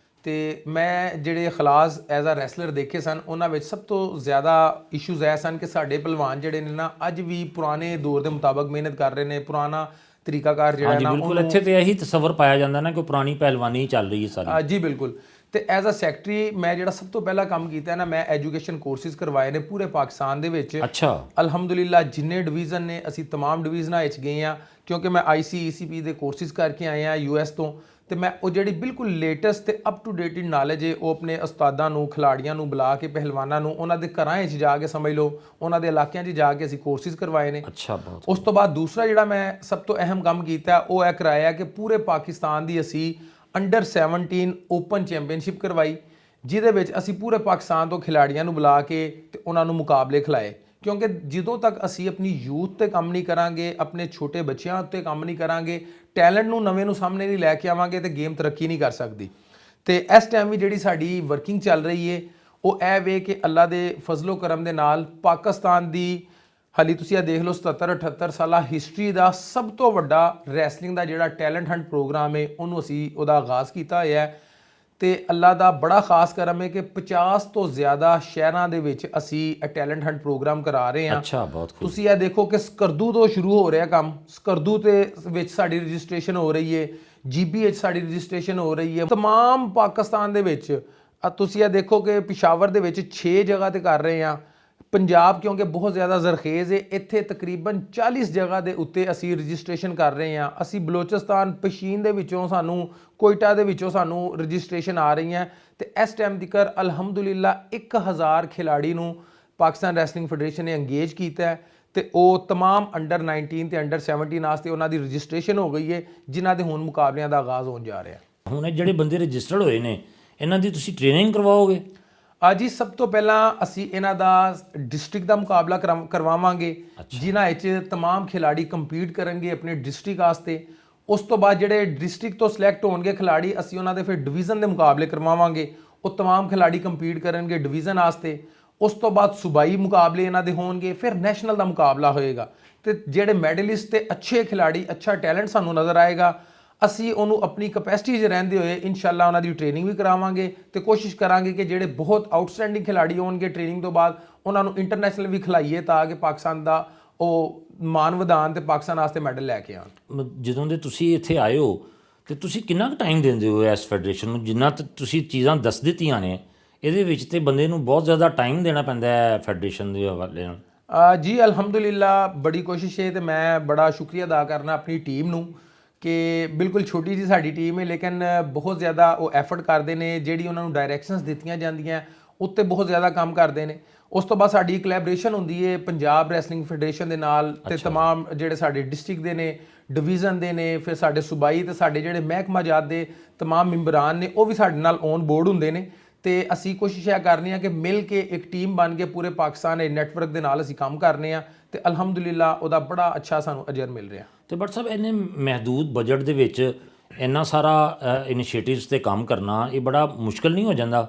ਤੇ ਮੈਂ ਜਿਹੜੇ ਖਲਾਸ ਐਜ਼ ਅ ਰੈਸਲਰ ਦੇਖੇ ਸਨ, ਉਹਨਾਂ ਵਿੱਚ ਸਭ ਤੋਂ ਜ਼ਿਆਦਾ ਇਸ਼ੂਜ਼ ਇਹ ਸਨ ਕਿ ਸਾਡੇ ਪਹਿਲਵਾਨ ਜਿਹੜੇ ਨੇ ਨਾ ਅੱਜ ਵੀ ਪੁਰਾਣੇ ਦੌਰ ਦੇ ਮੁਤਾਬਕ ਮਿਹਨਤ ਕਰ ਰਹੇ ਨੇ। ਪੁਰਾਣਾ ਤਰੀਕਾਕਾਰ ਜਿਹੜਾ ਨਾ ਬਿਲਕੁਲ ਇੱਥੇ ਤੇ ਇਹੀ ਤਸੱਵਰ ਪਾਇਆ ਜਾਂਦਾ ਨਾ ਕਿ ਪੁਰਾਣੀ ਪਹਿਲਵਾਨੀ ਚੱਲ ਰਹੀ ਹੈ ਸਾਰੀ। ਜੀ ਬਿਲਕੁਲ। ਤੇ ਐਜ਼ ਅ ਸੈਕਟਰੀ ਮੈਂ ਜਿਹੜਾ ਸਭ ਤੋਂ ਪਹਿਲਾ ਕੰਮ ਕੀਤਾ ਨਾ, ਮੈਂ ਐਜੂਕੇਸ਼ਨ ਕੋਰਸਿਸ ਕਰਵਾਏ ਨੇ ਪੂਰੇ ਪਾਕਿਸਤਾਨ ਦੇ ਵਿੱਚ। ਅੱਛਾ। ਅਲਹਮਦੁਲਿਲਾ ਜਿੰਨੇ ਡਿਵੀਜ਼ਨ ਨੇ ਅਸੀਂ तमाम ਡਿਵੀਜ਼ਨਾਂ ਵਿੱਚ ਗਏ ਆ ਕਿਉਂਕਿ ਮੈਂ ICECP ਦੇ ਕੋਰਸਿਸ ਕਰਕੇ ਆਇਆ US ਤੋਂ। ਤੇ ਮੈਂ ਉਹ ਜਿਹੜੀ ਬਿਲਕੁਲ ਲੇਟੈਸਟ ਤੇ ਅਪ ਟੂ ਡੇਟਡ ਨੌਲੇਜ ਹੈ ਉਹ ਆਪਣੇ ਉਸਤਾਦਾਂ ਨੂੰ, ਖਿਲਾੜੀਆਂ ਨੂੰ ਬੁਲਾ ਕੇ, ਪਹਿਲਵਾਨਾਂ ਨੂੰ ਉਹਨਾਂ ਦੇ ਘਰਾਂ ਵਿੱਚ ਜਾ ਕੇ ਸਮਝ ਲਓ, ਉਹਨਾਂ ਦੇ ਇਲਾਕਿਆਂ 'ਚ ਜਾ ਕੇ ਅਸੀਂ ਕੋਰਸਿਸ ਕਰਵਾਏ ਨੇ। ਅੱਛਾ, ਬਹੁਤ। ਉਸ ਤੋਂ ਬਾਅਦ ਦੂਸਰਾ ਜਿਹੜਾ ਮੈਂ ਸਭ ਤੋਂ ਅਹਿਮ ਕੰਮ ਕੀਤਾ ਉਹ ਇਹ ਕਰਾਇਆ ਕਿ ਪੂਰੇ ਪਾਕਿਸਤਾਨ ਦੀ ਅਸੀਂ ਅੰਡਰ 17 ਓਪਨ ਚੈਂਪੀਅਨਸ਼ਿਪ ਕਰਵਾਈ, ਜਿਹਦੇ ਵਿੱਚ ਅਸੀਂ ਪੂਰੇ ਪਾਕਿਸਤਾਨ ਤੋਂ ਖਿਲਾੜੀਆਂ ਨੂੰ ਬੁਲਾ ਕੇ ਤੇ ਉਹਨਾਂ ਨੂੰ ਮੁਕਾਬਲੇ ਖਿਲਾਏ। ਕਿਉਂਕਿ ਜਦੋਂ ਤੱਕ ਅਸੀਂ ਆਪਣੀ ਯੂਥ ਤੇ ਕੰਮ ਨਹੀਂ ਕਰਾਂਗੇ, ਆਪਣੇ ਛੋਟੇ ਬੱਚਿਆਂ ਉੱਤੇ ਕੰਮ ਨਹੀਂ ਕਰਾਂਗੇ, ਟੈਲੈਂਟ ਨੂੰ ਨਵੇਂ ਨੂੰ ਸਾਹਮਣੇ ਨਹੀਂ ਲੈ ਕੇ ਆਵਾਂਗੇ ਤੇ ਗੇਮ ਤਰੱਕੀ ਨਹੀਂ ਕਰ ਸਕਦੀ। ਤੇ ਇਸ ਟਾਈਮ ਵੀ ਜਿਹੜੀ ਸਾਡੀ ਵਰਕਿੰਗ ਚੱਲ ਰਹੀ ਏ ਉਹ ਇਹ ਵੇ ਕਿ ਅੱਲਾ ਦੇ ਫਜ਼ਲੋ ਕਰਮ ਦੇ ਨਾਲ ਪਾਕਿਸਤਾਨ ਦੀ ਹਾਲੀ ਤੁਸੀਂ ਇਹ ਦੇਖ ਲਓ 77-78 ਸਾਲਾ ਹਿਸਟਰੀ ਦਾ ਸਭ ਤੋਂ ਵੱਡਾ ਰੈਸਲਿੰਗ ਦਾ ਜਿਹੜਾ ਟੈਲੈਂਟ ਹੰਟ ਪ੍ਰੋਗਰਾਮ ਹੈ ਉਹਨੂੰ ਅਸੀਂ ਉਹਦਾ ਆਗਾਜ਼ ਕੀਤਾ ਹੋਇਆ ਹੈ। ਤੇ ਅੱਲਾ ਦਾ ਬੜਾ ਖਾਸ ਕਰਮ ਹੈ ਕਿ 50 ਤੋਂ ਜ਼ਿਆਦਾ ਸ਼ਹਿਰਾਂ ਦੇ ਵਿੱਚ ਅਸੀਂ ਇਹ ਟੈਲੈਂਟ ਹੰਟ ਪ੍ਰੋਗਰਾਮ ਕਰਾ ਰਹੇ ਹਾਂ। ਅੱਛਾ, ਬਹੁਤ ਖੂਬ। ਤੁਸੀਂ ਇਹ ਦੇਖੋ ਕਿ ਸਕਰਦੂ ਤੋਂ ਸ਼ੁਰੂ ਹੋ ਰਿਹਾ ਕੰਮ। ਸਕਰਦੂ ਤੇ ਵਿੱਚ ਸਾਡੀ ਰਜਿਸਟ੍ਰੇਸ਼ਨ ਹੋ ਰਹੀ ਹੈ, GB ਵਿੱਚ ਸਾਡੀ ਰਜਿਸਟ੍ਰੇਸ਼ਨ ਹੋ ਰਹੀ ਹੈ, तमाम ਪਾਕਿਸਤਾਨ ਦੇ ਵਿੱਚ। ਤੁਸੀਂ ਇਹ ਦੇਖੋ ਕਿ ਪਿਸ਼ਾਵਰ ਦੇ ਵਿੱਚ 6 ਜਗ੍ਹਾ ਤੇ ਕਰ ਰਹੇ ਹਾਂ। ਪੰਜਾਬ ਕਿਉਂਕਿ ਬਹੁਤ ਜ਼ਿਆਦਾ ਜ਼ਰਖੇਜ਼ ਹੈ, ਇੱਥੇ ਤਕਰੀਬਨ 40 ਜਗ੍ਹਾ ਦੇ ਉੱਤੇ ਅਸੀਂ ਰਜਿਸਟ੍ਰੇਸ਼ਨ ਕਰ ਰਹੇ ਹਾਂ। ਅਸੀਂ ਬਲੋਚਿਸਤਾਨ, ਪਸ਼ੀਨ ਦੇ ਵਿੱਚੋਂ ਸਾਨੂੰ, ਕੋਇਟਾ ਦੇ ਵਿੱਚੋਂ ਸਾਨੂੰ ਰਜਿਸਟ੍ਰੇਸ਼ਨ ਆ ਰਹੀਆਂ ਤੇ ਇਸ ਟਾਈਮ ਤੱਕ ਅਲਹਮਦੁਲਿਲਾ 1000 ਖਿਲਾੜੀ ਨੂੰ ਪਾਕਿਸਤਾਨ ਰੈਸਲਿੰਗ ਫੈਡਰੇਸ਼ਨ ਨੇ ਅੰਗੇਜ ਕੀਤਾ ਤੇ ਉਹ तमाम ਅੰਡਰ 19 ਤੇ ਅੰਡਰ 17 ਵਾਸਤੇ ਉਹਨਾਂ ਦੀ ਰਜਿਸਟ੍ਰੇਸ਼ਨ ਹੋ ਗਈ ਹੈ, ਜਿਨ੍ਹਾਂ ਦੇ ਹੁਣ ਮੁਕਾਬਲਿਆਂ ਦਾ ਆਗਾਜ਼ ਹੋਣ ਜਾ ਰਿਹਾ। ਹੁਣ ਇਹ ਜਿਹੜੇ ਬੰਦੇ ਰਜਿਸਟਰਡ ਹੋਏ ਨੇ ਇਹਨਾਂ ਦੀ ਤੁਸੀਂ ਟ੍ਰੇਨਿੰਗ ਕਰਵਾਓਗੇ? ਜੀ ਸਭ ਤੋਂ ਪਹਿਲਾਂ ਅਸੀਂ ਇਹਨਾਂ ਦਾ ਡਿਸਟ੍ਰਿਕਟ ਦਾ ਮੁਕਾਬਲਾ ਕਰਵਾਵਾਂਗੇ, ਜਿਨ੍ਹਾਂ ਵਿੱਚ तमाम ਖਿਲਾੜੀ ਕੰਪੀਟ ਕਰਨਗੇ ਆਪਣੇ ਡਿਸਟ੍ਰਿਕਟ ਵਾਸਤੇ। ਉਸ ਤੋਂ ਬਾਅਦ ਜਿਹੜੇ ਡਿਸਟ੍ਰਿਕਟ ਤੋਂ ਸਿਲੈਕਟ ਹੋਣਗੇ ਖਿਲਾੜੀ, ਅਸੀਂ ਉਹਨਾਂ ਦੇ ਫਿਰ ਡਿਵੀਜ਼ਨ ਦੇ ਮੁਕਾਬਲੇ ਕਰਵਾਵਾਂਗੇ। ਉਹ तमाम ਖਿਲਾੜੀ ਕੰਪੀਟ ਕਰਨਗੇ ਡਿਵੀਜ਼ਨ ਵਾਸਤੇ। ਉਸ ਤੋਂ ਬਾਅਦ ਸੂਬਾਈ ਮੁਕਾਬਲੇ ਇਹਨਾਂ ਦੇ ਹੋਣਗੇ, ਫਿਰ ਨੈਸ਼ਨਲ ਦਾ ਮੁਕਾਬਲਾ ਹੋਏਗਾ ਤੇ ਜਿਹੜੇ ਮੈਡਲਿਸਟ ਤੇ ਅੱਛੇ ਖਿਲਾੜੀ, ਅੱਛਾ ਟੈਲੈਂਟ ਸਾਨੂੰ ਨਜ਼ਰ ਆਏਗਾ, ਅਸੀਂ ਉਹਨੂੰ ਆਪਣੀ ਕਪੈਸਿਟੀ 'ਚ ਰਹਿੰਦੇ ਹੋਏ ਇਨਸ਼ਾਅੱਲਾ ਉਹਨਾਂ ਦੀ ਟ੍ਰੇਨਿੰਗ ਵੀ ਕਰਾਵਾਂਗੇ ਤੇ ਕੋਸ਼ਿਸ਼ ਕਰਾਂਗੇ ਕਿ ਜਿਹੜੇ ਬਹੁਤ ਆਊਟਸਟੈਂਡਿੰਗ ਖਿਲਾੜੀ ਹੋਣਗੇ ਟ੍ਰੇਨਿੰਗ ਤੋਂ ਬਾਅਦ ਉਹਨਾਂ ਨੂੰ ਇੰਟਰਨੈਸ਼ਨਲ ਵੀ ਖਿਲਾਈਏ ਤਾਂ ਕਿ ਪਾਕਿਸਤਾਨ ਦਾ ਉਹ ਮਾਨ ਵਧਾਣ ਤੇ ਪਾਕਿਸਤਾਨ ਵਾਸਤੇ ਮੈਡਲ ਲੈ ਕੇ ਆਉਣ। ਜਦੋਂ ਦੇ ਤੁਸੀਂ ਇੱਥੇ ਆਏ ਹੋ ਤੇ ਤੁਸੀਂ ਕਿੰਨਾ ਕੁ ਟਾਈਮ ਦਿੰਦੇ ਹੋ ਇਸ ਫੈਡਰੇਸ਼ਨ ਨੂੰ? ਜਿੰਨਾ ਤੁਸੀਂ ਚੀਜ਼ਾਂ ਦੱਸ ਦਿੱਤੀਆਂ ਨੇ ਇਹਦੇ ਵਿੱਚ ਤੇ ਬੰਦੇ ਨੂੰ ਬਹੁਤ ਜ਼ਿਆਦਾ ਟਾਈਮ ਦੇਣਾ ਪੈਂਦਾ ਹੈ ਫੈਡਰੇਸ਼ਨ ਦੇ ਹਵਾਲੇ ਨਾਲ। ਜੀ ਅਲਹਮਦੁਲਿਲਾ ਬੜੀ ਕੋਸ਼ਿਸ਼ ਹੈ ਤੇ ਮੈਂ ਬੜਾ ਸ਼ੁਕਰੀਆ ਅਦਾ ਕਰਨਾ ਆਪਣੀ ਟੀਮ ਨੂੰ ਕਿ ਬਿਲਕੁਲ ਛੋਟੀ ਜੀ ਸਾਡੀ ਟੀਮ ਹੈ ਲੇਕਿਨ ਬਹੁਤ ਜ਼ਿਆਦਾ ਉਹ ਐਫਰਟ ਕਰਦੇ ਨੇ। ਜਿਹੜੀ ਉਹਨਾਂ ਨੂੰ ਡਾਇਰੈਕਸ਼ਨਸ ਦਿੱਤੀਆਂ ਜਾਂਦੀਆਂ ਉੱਤੇ ਬਹੁਤ ਜ਼ਿਆਦਾ ਕੰਮ ਕਰਦੇ ਨੇ। ਉਸ ਤੋਂ ਬਾਅਦ ਸਾਡੀ ਕੋਲੈਬੋਰੇਸ਼ਨ ਹੁੰਦੀ ਹੈ ਪੰਜਾਬ ਰੈਸਲਿੰਗ ਫੈਡਰੇਸ਼ਨ ਦੇ ਨਾਲ ਤੇ तमाम ਜਿਹੜੇ ਸਾਡੇ ਡਿਸਟ੍ਰਿਕਟ ਦੇ ਨੇ, ਡਿਵੀਜ਼ਨ ਦੇ ਨੇ, ਫਿਰ ਸਾਡੇ ਸੂਬਾਈ ਤੇ ਸਾਡੇ ਜਿਹੜੇ ਮਹਿਕਮਾ ਜਾਤ ਦੇ तमाम ਮੈਂਬਰਾਂ ਨੇ ਉਹ ਵੀ ਸਾਡੇ ਨਾਲ ਔਨ ਬੋਰਡ ਹੁੰਦੇ ਨੇ ਤੇ ਅਸੀਂ ਕੋਸ਼ਿਸ਼ ਇਹ ਕਰਨੀ ਆ ਕਿ ਮਿਲ ਕੇ ਇੱਕ ਟੀਮ ਬਣ ਕੇ ਪੂਰੇ ਪਾਕਿਸਤਾਨ ਦੇ ਨੈਟਵਰਕ ਦੇ ਨਾਲ ਅਸੀਂ ਕੰਮ ਕਰਨੇ ਆ ਤੇ ਅਲਹਮਦੁਲਿਲਾ ਉਹਦਾ ਬੜਾ ਅੱਛਾ ਸਾਨੂੰ ਅਜਰ ਮਿਲ ਰਿਹਾ। ਤੇ ਬਟ ਸਾਹਿਬ ਇਹਨੇ ਮਹਿਦੂਦ ਬਜਟ ਦੇ ਵਿੱਚ ਇੰਨਾ ਸਾਰਾ ਇਨੀਸ਼ੀਏਟਿਵਸ ਤੇ ਕੰਮ ਕਰਨਾ ਇਹ ਬੜਾ ਮੁਸ਼ਕਲ ਨਹੀਂ ਹੋ ਜਾਂਦਾ?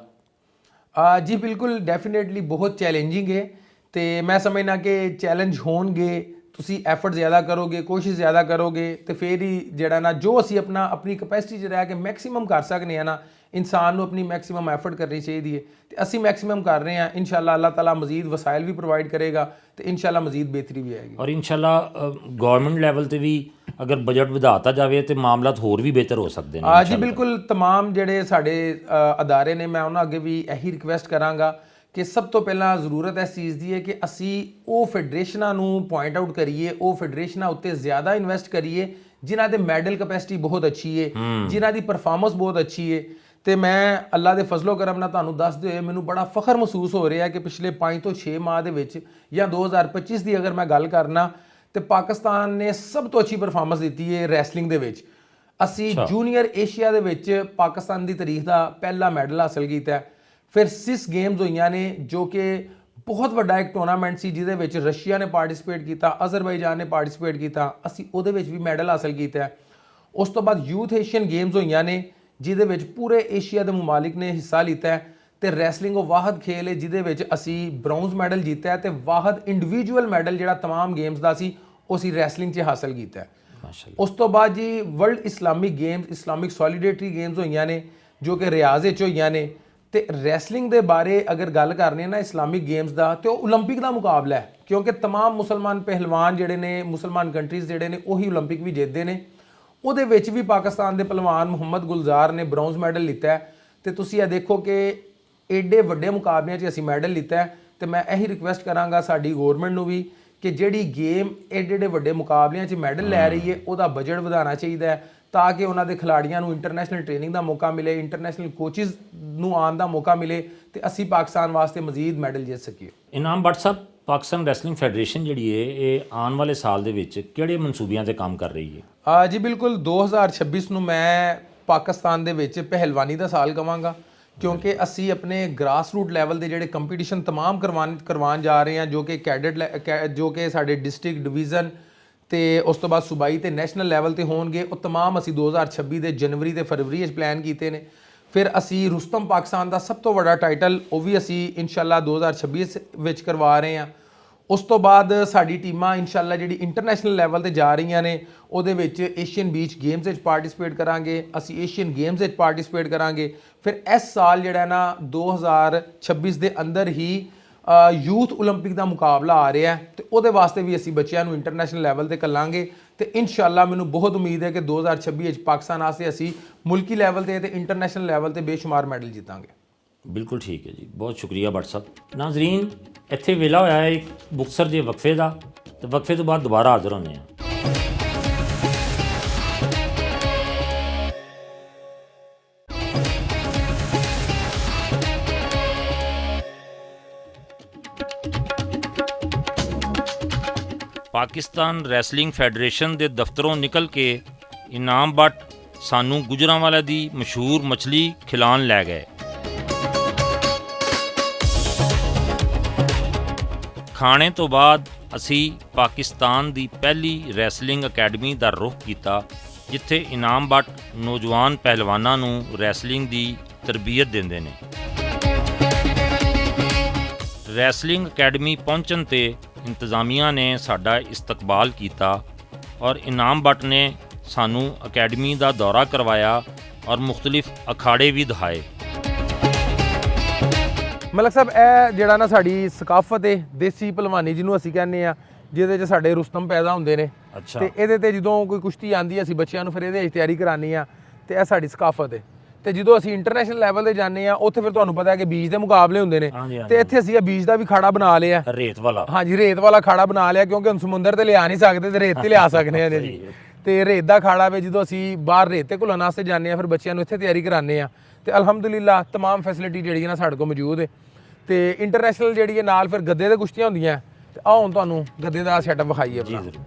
ਜੀ ਬਿਲਕੁਲ, ਡੈਫੀਨੇਟਲੀ ਬਹੁਤ ਚੈਲੰਜਿੰਗ ਹੈ ਤੇ ਮੈਂ ਸਮਝਣਾ ਕਿ ਚੈਲੰਜ ਹੋਣਗੇ, ਤੁਸੀਂ ਐਫਰਟ ਜ਼ਿਆਦਾ ਕਰੋਗੇ, ਕੋਸ਼ਿਸ਼ ਜ਼ਿਆਦਾ ਕਰੋਗੇ ਤੇ ਫਿਰ ਹੀ ਜਿਹੜਾ ਨਾ ਜੋ ਅਸੀਂ ਆਪਣੀ ਕਪੈਸਿਟੀ 'ਚ ਰਹਿ ਕੇ ਮੈਕਸਿਮਮ ਕਰ ਸਕਦੇ ਹਾਂ ਨਾ, ਇਨਸਾਨ ਨੂੰ ਆਪਣੀ ਮੈਕਸਿਮਮ ਐਫਰਟ ਕਰਨੀ ਚਾਹੀਦੀ ਹੈ ਤੇ ਅਸੀਂ ਮੈਕਸਿਮਮ ਕਰ ਰਹੇ ਹਾਂ। ਇਨਸ਼ਾਅੱਲਾ ਅੱਲਾਹ ਤਾਲਾ ਮਜ਼ੀਦ ਵਸਾਇਲ ਵੀ ਪ੍ਰੋਵਾਈਡ ਕਰੇਗਾ ਤੇ ਇਨਸ਼ਾਅੱਲਾ ਮਜ਼ੀਦ ਬਿਹਤਰੀ ਵੀ ਆਏਗੀ। ਔਰ ਇਨਸ਼ਾਅੱਲਾ ਗਵਰਨਮੈਂਟ ਲੈਵਲ ਤੇ ਵੀ ਅਗਰ ਬਜਟ ਵਧਾਤਾ ਜਾਵੇ ਤੇ ਮਾਮਲਾਤ ਹੋਰ ਵੀ ਬਿਹਤਰ ਹੋ ਸਕਦੇ ਨੇ। ਜੀ ਬਿਲਕੁਲ, तमाम ਜਿਹੜੇ ਸਾਡੇ ਅਦਾਰੇ ਨੇ ਮੈਂ ਉਹਨਾਂ ਅੱਗੇ ਵੀ ਇਹੀ ਰਿਕਵੈਸਟ ਕਰਾਂਗਾ ਕਿ ਸਭ ਤੋਂ ਪਹਿਲਾਂ ਜ਼ਰੂਰਤ ਇਸ ਚੀਜ਼ ਦੀ ਹੈ ਕਿ ਅਸੀਂ ਉਹ ਫੈਡਰੇਸ਼ਨਾਂ ਨੂੰ ਪੁਆਇੰਟ ਆਊਟ ਕਰੀਏ, ਉਹ ਫੈਡਰੇਸ਼ਨਾਂ ਉੱਤੇ ਜ਼ਿਆਦਾ ਇਨਵੈਸਟ ਕਰੀਏ ਜਿਨ੍ਹਾਂ ਦੇ ਮੈਡਲ ਕਪੈਸਿਟੀ ਬਹੁਤ ਅੱਛੀ ਹੈ, ਜਿਨ੍ਹਾਂ ਦੀ ਪਰਫਾਰਮੈਂਸ ਬਹੁਤ ਅੱਛੀ ਹੈ। ਤੇ ਮੈਂ ਅੱਲਾ ਦੇ ਫਜ਼ਲੋ ਕਰਮ ਨਾਲ ਤੁਹਾਨੂੰ ਦੱਸਦੇ ਹੋਏ ਮੈਨੂੰ ਬੜਾ ਫਖਰ ਮਹਿਸੂਸ ਹੋ ਰਿਹਾ ਕਿ ਪਿਛਲੇ 5 ਤੋਂ 6 ਮਾਹ ਦੇ ਵਿੱਚ ਜਾਂ 2025 ਦੀ ਅਗਰ ਮੈਂ ਗੱਲ ਕਰਨਾ ਤੇ ਪਾਕਿਸਤਾਨ ਨੇ ਸਭ ਤੋਂ ਅੱਛੀ ਪਰਫਾਰਮੈਂਸ ਦਿੱਤੀ ਹੈ ਰੈਸਲਿੰਗ ਦੇ ਵਿੱਚ। ਅਸੀਂ ਜੂਨੀਅਰ ਏਸ਼ੀਆ ਦੇ ਵਿੱਚ ਪਾਕਿਸਤਾਨ ਦੀ ਤਾਰੀਖ ਦਾ ਪਹਿਲਾ ਮੈਡਲ ਹਾਸਲ ਕੀਤਾ। ਫਿਰ ਸਿਸ ਗੇਮਸ ਹੋਈਆਂ ਨੇ ਜੋ ਕਿ ਬਹੁਤ ਵੱਡਾ ਇੱਕ ਟੂਰਨਾਮੈਂਟ ਸੀ ਜਿਹਦੇ ਵਿੱਚ ਰਸ਼ੀਆ ਨੇ ਪਾਰਟਿਸਿਪੇਟ ਕੀਤਾ, ਅਜ਼ਰਬਾਈਜਾਨ ਨੇ ਪਾਰਟਿਸਿਪੇਟ ਕੀਤਾ, ਅਸੀਂ ਉਹਦੇ ਵਿੱਚ ਵੀ ਮੈਡਲ ਹਾਸਲ ਕੀਤਾ। ਉਸ ਤੋਂ ਬਾਅਦ ਯੂਥ ਏਸ਼ੀਅਨ ਗੇਮਸ ਹੋਈਆਂ ਨੇ ਜਿਹਦੇ ਵਿੱਚ ਪੂਰੇ ਏਸ਼ੀਆ ਦੇ ਮੁਮਾਲਿਕ ਨੇ ਹਿੱਸਾ ਲਿੱਤਾ ਤੇ ਰੈਸਲਿੰਗ ਉਹ ਵਾਹਦ ਖੇਲ ਹੈ ਜਿਹਦੇ ਵਿੱਚ ਅਸੀਂ ਬ੍ਰੌਂਜ਼ ਮੈਡਲ ਜਿੱਤਿਆ ਤੇ ਵਾਹਦ ਇੰਡੀਵਿਜੂਅਲ ਮੈਡਲ ਜਿਹੜਾ तमाम ਗੇਮਸ ਦਾ ਸੀ ਉਹ ਅਸੀਂ ਰੈਸਲਿੰਗ 'ਚ ਹਾਸਲ ਕੀਤਾ। ਮਾਸ਼ਾਅੱਲਾ। ਉਸ ਤੋਂ ਬਾਅਦ ਜੀ world Islamic games, Islamic solidarity games ਹੋਈਆਂ ਨੇ ਜੋ ਕਿ ਰਿਆਜ਼ ਵਿੱਚ ਹੋਈਆਂ ਨੇ ਤੇ ਰੈਸਲਿੰਗ ਦੇ ਬਾਰੇ ਅਗਰ ਗੱਲ ਕਰਨੀ ਹੈ ਨਾ ਇਸਲਾਮਿਕ ਗੇਮਸ ਦਾ ਤੇ ਉਹ 올림픽 ਦਾ ਮੁਕਾਬਲਾ ਹੈ ਕਿਉਂਕਿ तमाम ਮੁਸਲਮਾਨ ਪਹਿਲਵਾਨ ਜਿਹੜੇ ਨੇ, ਮੁਸਲਮਾਨ ਕੰਟਰੀਜ਼ ਜਿਹੜੇ ਨੇ ਉਹੀ 올림픽 ਵੀ ਜਿੱਤਦੇ ਨੇ। ਉਹਦੇ ਵਿੱਚ ਵੀ ਪਾਕਿਸਤਾਨ ਦੇ ਪਹਿਲਵਾਨ ਮੁਹੰਮਦ ਗੁਲਜ਼ਾਰ ਨੇ ਬ੍ਰੌਂਜ਼ ਮੈਡਲ ਲਿੱਤਾ ਤੇ ਤੁਸੀਂ ਇਹ ਦੇਖੋ ਕਿ ਏਡੇ ਵੱਡੇ ਮੁਕਾਬਲਿਆਂ 'ਚ ਅਸੀਂ ਮੈਡਲ ਲਿੱਤਾ ਤੇ ਮੈਂ ਇਹੀ ਰਿਕਵੈਸਟ ਕਰਾਂਗਾ ਸਾਡੀ ਗਵਰਨਮੈਂਟ ਨੂੰ ਵੀ ਕਿ ਜਿਹੜੀ ਗੇਮ ਏਡੇ ਵੱਡੇ ਮੁਕਾਬਲਿਆਂ 'ਚ ਮੈਡਲ ਲੈ ਰਹੀ ਹੈ ਉਹਦਾ ਬਜਟ ਵਧਾਉਣਾ ਚਾਹੀਦਾ ਹੈ ਤਾਂ ਕਿ ਉਹਨਾਂ ਦੇ ਖਿਡਾਰੀਆਂ ਨੂੰ ਇੰਟਰਨੈਸ਼ਨਲ ਟ੍ਰੇਨਿੰਗ ਦਾ ਮੌਕਾ ਮਿਲੇ, ਇੰਟਰਨੈਸ਼ਨਲ ਕੋਚਿਸ ਨੂੰ ਆਉਣ ਦਾ ਮੌਕਾ ਮਿਲੇ ਤੇ ਅਸੀਂ ਪਾਕਿਸਤਾਨ ਵਾਸਤੇ ਮਜ਼ੀਦ ਮੈਡਲ ਜਿੱਤ ਸਕੀਏ। ਇਨਾਮ ਭੱਟ ਸਾਹਿਬ, ਪਾਕਿਸਤਾਨ ਰੈਸਲਿੰਗ ਫੈਡਰੇਸ਼ਨ ਜਿਹੜੀ ਹੈ ਇਹ ਆਉਣ ਵਾਲੇ ਸਾਲ ਦੇ ਵਿੱਚ ਕਿਹੜੇ ਮਨਸੂਬਿਆਂ ਤੇ ਕੰਮ ਕਰ ਰਹੀ ਹੈ? ਜੀ ਬਿਲਕੁਲ, 2026 ਨੂੰ ਮੈਂ ਪਾਕਿਸਤਾਨ ਦੇ ਵਿੱਚ ਪਹਿਲਵਾਨੀ ਦਾ ਸਾਲ ਕਵਾਂਗਾ ਕਿਉਂਕਿ ਅਸੀਂ ਆਪਣੇ ਗ੍ਰਾਸ ਰੂਟ ਲੈਵਲ ਦੇ ਜਿਹੜੇ ਕੰਪੀਟੀਸ਼ਨ तमाम ਕਰਵਾਉਣ ਜਾ ਰਹੇ ਹਾਂ ਜੋ ਕਿ ਜੋ ਕਿ ਸਾਡੇ ਡਿਸਟ੍ਰਿਕਟ ਡਿਵੀਜ਼ਨ ਤੇ ਉਸ ਤੋਂ ਬਾਅਦ ਸੂਬਾਈ ਤੇ ਨੈਸ਼ਨਲ ਲੈਵਲ ਤੇ ਹੋਣਗੇ। ਉਹ तमाम ਅਸੀਂ 2026 ਦੇ ਜਨਵਰੀ ਤੇ ਫਰਵਰੀ ਵਿੱਚ ਪਲਾਨ ਕੀਤੇ ਨੇ। ਫਿਰ ਅਸੀਂ ਰੁਸਤਮ ਪਾਕਿਸਤਾਨ ਦਾ ਸਭ ਤੋਂ ਵੱਡਾ ਟਾਈਟਲ ਉਹ ਵੀ ਅਸੀਂ ਇਨਸ਼ਾਅੱਲਾ 2026 ਵਿੱਚ ਕਰਵਾ ਰਹੇ ਹਾਂ। ਉਸ ਤੋਂ ਬਾਅਦ ਸਾਡੀ ਟੀਮਾਂ ਇਨਸ਼ਾਅੱਲਾ ਜਿਹੜੀ ਇੰਟਰਨੈਸ਼ਨਲ ਲੈਵਲ ਤੇ ਜਾ ਰਹੀਆਂ ਨੇ ਉਹਦੇ ਵਿੱਚ ਏਸ਼ੀਅਨ ਬੀਚ ਗੇਮਸ ਵਿੱਚ ਪਾਰਟਿਸਿਪੇਟ ਕਰਾਂਗੇ, ਅਸੀਂ ਏਸ਼ੀਅਨ ਗੇਮਸ ਵਿੱਚ ਪਾਰਟਿਸਿਪੇਟ ਕਰਾਂਗੇ। ਫਿਰ ਇਸ ਸਾਲ ਜਿਹੜਾ ਨਾ 2026 ਦੇ ਅੰਦਰ ਹੀ ਯੂਥ 올림픽 ਦਾ ਮੁਕਾਬਲਾ ਆ ਰਿਹਾ ਤੇ ਉਹਦੇ ਵਾਸਤੇ ਵੀ ਅਸੀਂ ਬੱਚਿਆਂ ਨੂੰ ਇੰਟਰਨੈਸ਼ਨਲ ਲੈਵਲ ਤੇ ਕੱਲਾਂਗੇ ਤੇ ਇਨਸ਼ਾਅੱਲਾ ਮੈਨੂੰ ਬਹੁਤ ਉਮੀਦ ਹੈ ਕਿ 2026 ਵਿੱਚ ਪਾਕਿਸਤਾਨ ਵਾਸਤੇ ਅਸੀਂ ਮੁਲਕੀ ਲੈਵਲ ਤੇ ਇੰਟਰਨੈਸ਼ਨਲ ਲੈਵਲ ਤੇ ਬੇਸ਼ੁਮਾਰ ਮੈਡਲ ਜਿੱਤਾਂਗੇ। ਬਿਲਕੁਲ ਠੀਕ ਹੈ ਜੀ, ਬਹੁਤ ਸ਼ੁਕਰੀਆ ਭੱਟ ਸਾਹਿਬ। ਨਾਜ਼ਰੀਨ, ਇੱਥੇ ਵੇਲਾ ਹੋਇਆ ਹੈ ਇੱਕ ਮੁਖਤਸਰ ਜਿਹੇ ਵਕਫੇ ਦਾ ਤੇ ਵਕਫੇ ਤੋਂ ਬਾਅਦ ਦੁਬਾਰਾ ਹਾਜ਼ਰ ਹੁੰਦੇ ਹਾਂ। ਪਾਕਿਸਤਾਨ ਰੈਸਲਿੰਗ ਫੈਡਰੇਸ਼ਨ ਦੇ ਦਫ਼ਤਰੋਂ ਨਿਕਲ ਕੇ ਇਨਾਮ ਭੱਟ ਸਾਨੂੰ ਗੁਜਰਾਂਵਾਲਾ ਦੀ ਮਸ਼ਹੂਰ ਮਛਲੀ ਖਿਲਾਣ ਲੈ ਗਏ। ਖਾਣੇ ਤੋਂ ਬਾਅਦ ਅਸੀਂ ਪਾਕਿਸਤਾਨ ਦੀ ਪਹਿਲੀ ਰੈਸਲਿੰਗ ਅਕੈਡਮੀ ਦਾ ਰੁਖ ਕੀਤਾ ਜਿੱਥੇ ਇਨਾਮ ਭੱਟ ਨੌਜਵਾਨ ਪਹਿਲਵਾਨਾਂ ਨੂੰ ਰੈਸਲਿੰਗ ਦੀ ਤਰਬੀਅਤ ਦਿੰਦੇ ਨੇ। ਰੈਸਲਿੰਗ ਅਕੈਡਮੀ ਪਹੁੰਚਣ ਤੇ ਇੰਤਜ਼ਾਮੀਆ ਨੇ ਸਾਡਾ ਇਸਤਕਬਾਲ ਕੀਤਾ ਔਰ ਇਨਾਮ ਭੱਟ ਨੇ ਸਾਨੂੰ ਅਕੈਡਮੀ ਦਾ ਦੌਰਾ ਕਰਵਾਇਆ ਔਰ ਮੁਖਤਲਿਫ ਅਖਾੜੇ ਵੀ ਦਿਖਾਏ। ਮਲਕ ਸਾਹਿਬ, ਇਹ ਜਿਹੜਾ ਨਾ ਸਾਡੀ ਸਕਾਫਤ ਹੈ ਦੇਸੀ ਪਹਿਲਵਾਨੀ ਜਿਹਨੂੰ ਅਸੀਂ ਕਹਿੰਦੇ ਆ ਜਿਹਦੇ 'ਚ ਸਾਡੇ ਰੁਸਤਮ ਪੈਦਾ ਹੁੰਦੇ ਨੇ ਤੇ ਇਹਦੇ ਤੇ ਜਦੋਂ ਕੋਈ ਕੁਸ਼ਤੀ ਆਉਂਦੀ ਹੈ ਅਸੀਂ ਬੱਚਿਆਂ ਨੂੰ ਫਿਰ ਇਹਦੇ 'ਚ ਤਿਆਰੀ ਕਰਾਉਂਦੇ ਆ ਤੇ ਇਹ ਸਾਡੀ ਸਕਾਫਤ ਹੈ। ਤੇ ਜਦੋਂ ਅਸੀਂ ਇੰਟਰਨੈਸ਼ਨਲ ਲੈਵਲ ਤੇ ਜਾਂਦੇ ਆ ਉੱਥੇ ਫਿਰ ਤੁਹਾਨੂੰ ਪਤਾ ਹੈ ਕਿ ਬੀਚ ਦੇ ਮੁਕਾਬਲੇ ਹੁੰਦੇ ਨੇ ਤੇ ਇੱਥੇ ਅਸੀਂ ਇਹ ਬੀਚ ਦਾ ਵੀ ਖਾੜਾ ਬਣਾ ਲਿਆ, ਰੇਤ ਵਾਲਾ। ਹਾਂਜੀ, ਰੇਤ ਵਾਲਾ ਖਾੜਾ ਬਣਾ ਲਿਆ ਕਿਉਂਕਿ ਹੁਣ ਸਮੁੰਦਰ ਤੇ ਲਿਆ ਨਹੀਂ ਸਕਦੇ ਤੇ ਰੇਤ ਤੇ ਲਿਆ ਸਕਦੇ ਆ ਜੀ। ਤੇ ਰੇਤ ਦਾ ਖਾੜਾ ਵੇ ਜਦੋਂ ਅਸੀਂ ਬਾਹਰ ਰੇਤ ਤੇ ਘੁਲਣ ਵਾਸਤੇ ਜਾਂਦੇ ਆ ਫਿਰ ਬੱਚਿਆਂ ਨੂੰ ਇੱਥੇ ਤਿਆਰੀ ਕਰਾਉਂਦੇ ਆ ਤੇ ਅਲਹਮਦੁਲਿਲਾ तमाम ਫੈਸਿਲਿਟੀ ਜਿਹੜੀ ਹੈ ਨਾ ਸਾਡੇ ਕੋਲ ਮੌਜੂਦ ਹੈ। ਤੇ ਇੰਟਰਨੈਸ਼ਨਲ ਜਿਹੜੀ ਹੈ ਨਾਲ ਫਿਰ ਗੱਦੇ ਦੇ ਕੁਸ਼ਤੀਆਂ ਹੁੰਦੀਆਂ ਤੇ ਆਹ ਹੁਣ ਤੁਹਾਨੂੰ ਗੱਦੇ ਦਾ ਸੈਟਅਪ ਵਿਖਾਈਏ ਜੀ ਆਪਣਾ। ਜ਼ਰੂਰ।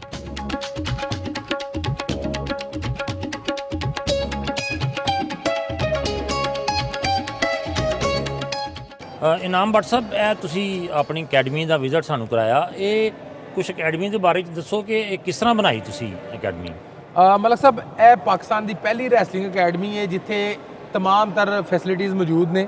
ਇਨਾਮ ਭੱਟ ਸਾਹਿਬ, ਇਹ ਤੁਸੀਂ ਆਪਣੀ ਅਕੈਡਮੀ ਦਾ ਵਿਜ਼ਿਟ ਸਾਨੂੰ ਕਰਾਇਆ, ਇਹ ਕੁਝ ਅਕੈਡਮੀ ਦੇ ਬਾਰੇ 'ਚ ਦੱਸੋ ਕਿ ਇਹ ਕਿਸ ਤਰ੍ਹਾਂ ਬਣਾਈ ਤੁਸੀਂ ਅਕੈਡਮੀ? ਮਲਕ ਸਾਹਿਬ, ਇਹ ਪਾਕਿਸਤਾਨ ਦੀ ਪਹਿਲੀ ਰੈਸਲਿੰਗ ਅਕੈਡਮੀ ਹੈ ਜਿੱਥੇ तमाम ਤਰ੍ਹਾਂ ਫੈਸਿਲਿਟੀਜ਼ ਮੌਜੂਦ ਨੇ।